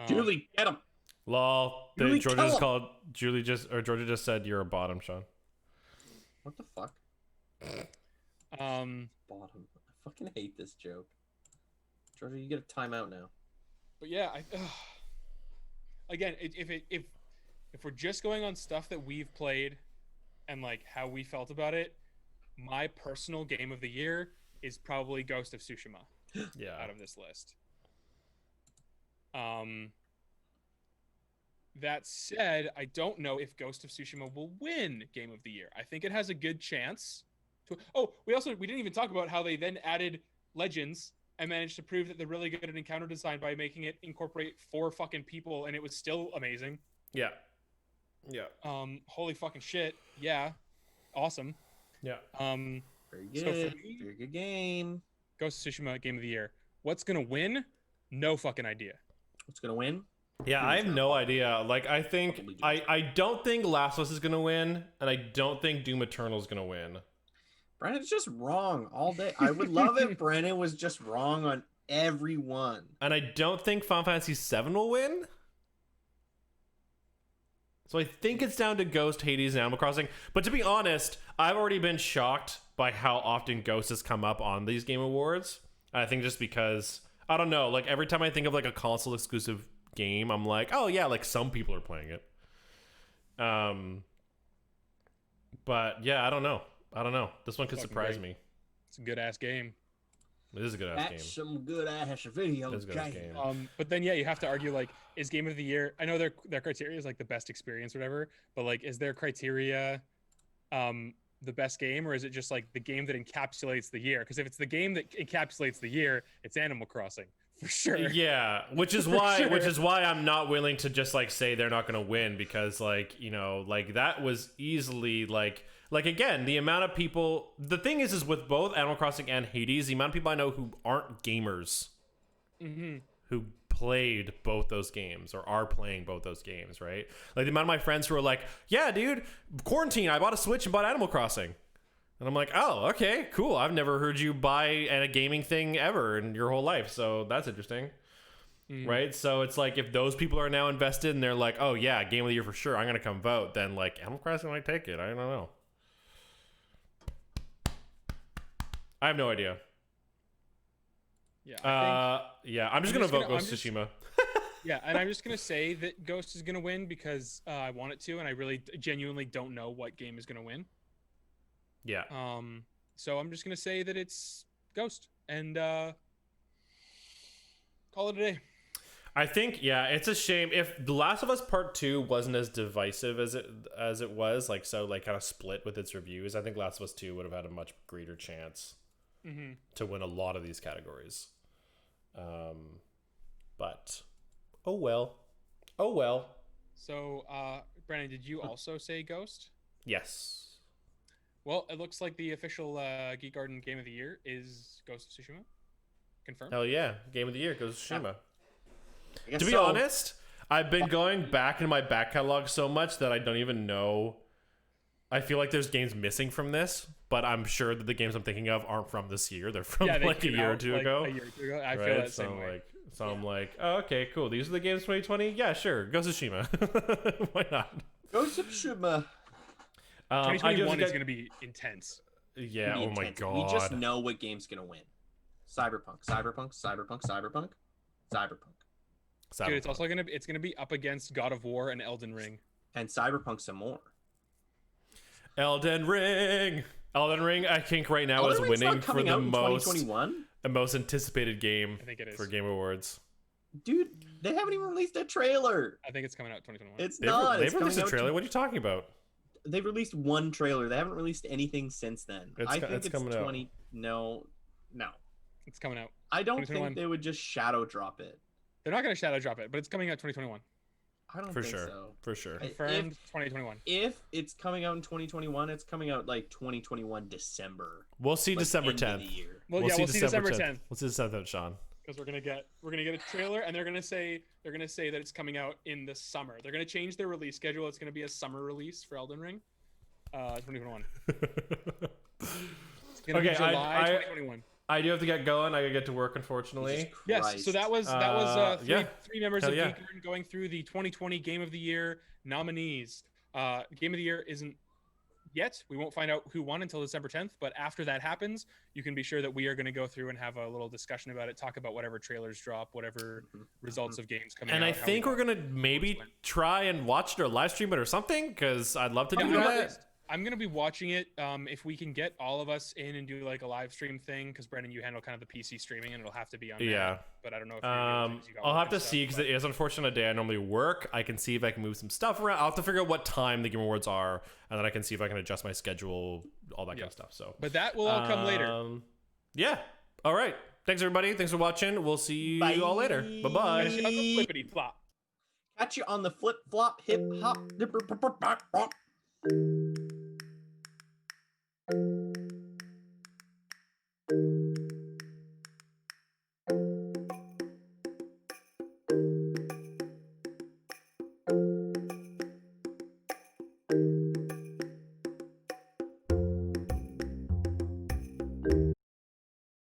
Julie, get him. Lol. Georgia just said you're a bottom, Sean. What the fuck? Bottom. I fucking hate this joke. Georgia, you get a timeout now. But yeah, again, if we're just going on stuff that we've played and like how we felt about it, my personal game of the year is probably Ghost of Tsushima. Yeah. Out of this list. That said, I don't know if Ghost of Tsushima will win Game of the Year. I think it has a good chance we didn't even talk about how they then added Legends and managed to prove that they're really good at encounter design by making it incorporate 4 fucking people, and it was still amazing. Yeah. Holy fucking shit. Yeah. Awesome. Yeah. Very good. So for me, very good game. Ghost of Tsushima Game of the Year. What's gonna win? No fucking idea. What's gonna win? Yeah, I have no idea. Like, I think I don't think Last of Us is gonna win, and I don't think Doom Eternal is gonna win. Brandon's just wrong all day. I would love if Brandon was just wrong on everyone. And I don't think Final Fantasy VII will win. So I think it's down to Ghost, Hades, and Animal Crossing. But to be honest, I've already been shocked by how often Ghost has come up on these Game Awards. I think just because, I don't know, like every time I think of like a console exclusive game, I'm like, oh yeah, like some people are playing it. But yeah, I don't know. This one could surprise me. It's a good ass game. It is a good ass game. That's some good ass video game. But then yeah, you have to argue like, is Game of the Year? I know their criteria is like the best experience or whatever, but like, is their criteria the best game, or is it just like the game that encapsulates the year? Because if it's the game that encapsulates the year, it's Animal Crossing for sure. Yeah, which is why I'm not willing to just like say they're not going to win, because like, you know, like that was easily like again, the amount of people, the thing is with both Animal Crossing and Hades, the amount of people I know who aren't gamers who played both those games or are playing both those games, right? Like the amount of my friends who are like, yeah, dude, quarantine, I bought a Switch and bought Animal Crossing. And I'm like, oh, okay, cool. I've never heard you buy a gaming thing ever in your whole life. So that's interesting. Right? So it's like, if those people are now invested and they're like, oh yeah, game of the year for sure, I'm going to come vote, then like Animal Crossing might take it. I don't know. I have no idea. Yeah. I'm just gonna vote Ghost of Tsushima. Yeah, and I'm just gonna say that Ghost is gonna win because I want it to, and I really genuinely don't know what game is gonna win. Yeah. So I'm just gonna say that it's Ghost, and call it a day. I think, yeah, it's a shame if The Last of Us Part 2 wasn't as divisive as it was, like, so like kind of split with its reviews. I think Last of Us 2 would have had a much greater chance to win a lot of these categories. But oh well. So Brandon, did you also say Ghost? Yes. Well, it looks like the official Geek Garden Game of the Year is Ghost of Tsushima. Confirmed. Hell yeah, Game of the Year goes to Tsushima. To be so. honest, I've been going back in my back catalog so much that I don't even know. I feel like there's games missing from this, but I'm sure that the games I'm thinking of aren't from this year. They're from like a year or two ago. I feel that same way. I'm like, oh, okay, cool. These are the games 2020? Yeah, sure. Ghost of Tsushima. Why not? Ghost of Tsushima. 2021 is going to be intense. Yeah, oh my god. We just know what game's going to win. Cyberpunk. Dude, it's also gonna be up against God of War and Elden Ring. And Cyberpunk some more. Elden Ring, I think right now is winning for the most anticipated game I think it is. for Game Awards. Dude, they haven't even released a trailer. I think it's coming out 2021. They've released a trailer. What are you talking about? They've released one trailer. They haven't released anything since then. I think it's coming 20. Out. No. It's coming out. I don't think they would just shadow drop it. They're not going to shadow drop it, but it's coming out 2021. I don't think so. For sure. Confirmed 2021. If it's coming out in 2021, it's coming out like 2021 December. We'll see December 10th. We'll see December 10th. We'll see December 10th, Sean. Because we're gonna get a trailer, and they're gonna say that it's coming out in the summer. They're gonna change their release schedule. It's gonna be a summer release for Elden Ring, 2021. It's gonna be July 2021. I do have to get going. I gotta get to work, unfortunately. Yes. So that was three members of Geek Garden going through the 2020 Game of the Year nominees. Game of the Year isn't yet. We won't find out who won until December 10th. But after that happens, you can be sure that we are going to go through and have a little discussion about it. Talk about whatever trailers drop, whatever results of games coming out. And I think we're gonna maybe try and watch it or live stream it or something, because I'd love to do that. I'm gonna be watching it. If we can get all of us in and do like a live stream thing, because Branden, you handle kind of the PC streaming, and it'll have to be on. Yeah. But I don't know if you're able to, 'cause you got I'll work have and to stuff, see because but- it is unfortunate a day I normally work. I can see if I can move some stuff around. I'll have to figure out what time the Game Awards are, and then I can see if I can adjust my schedule, all that kind of stuff. So, But that will all come later. Yeah. All right. Thanks everybody. Thanks for watching. We'll see you all later. Bye bye. Catch you on the flippity flop. Catch you on the flip flop hip hop.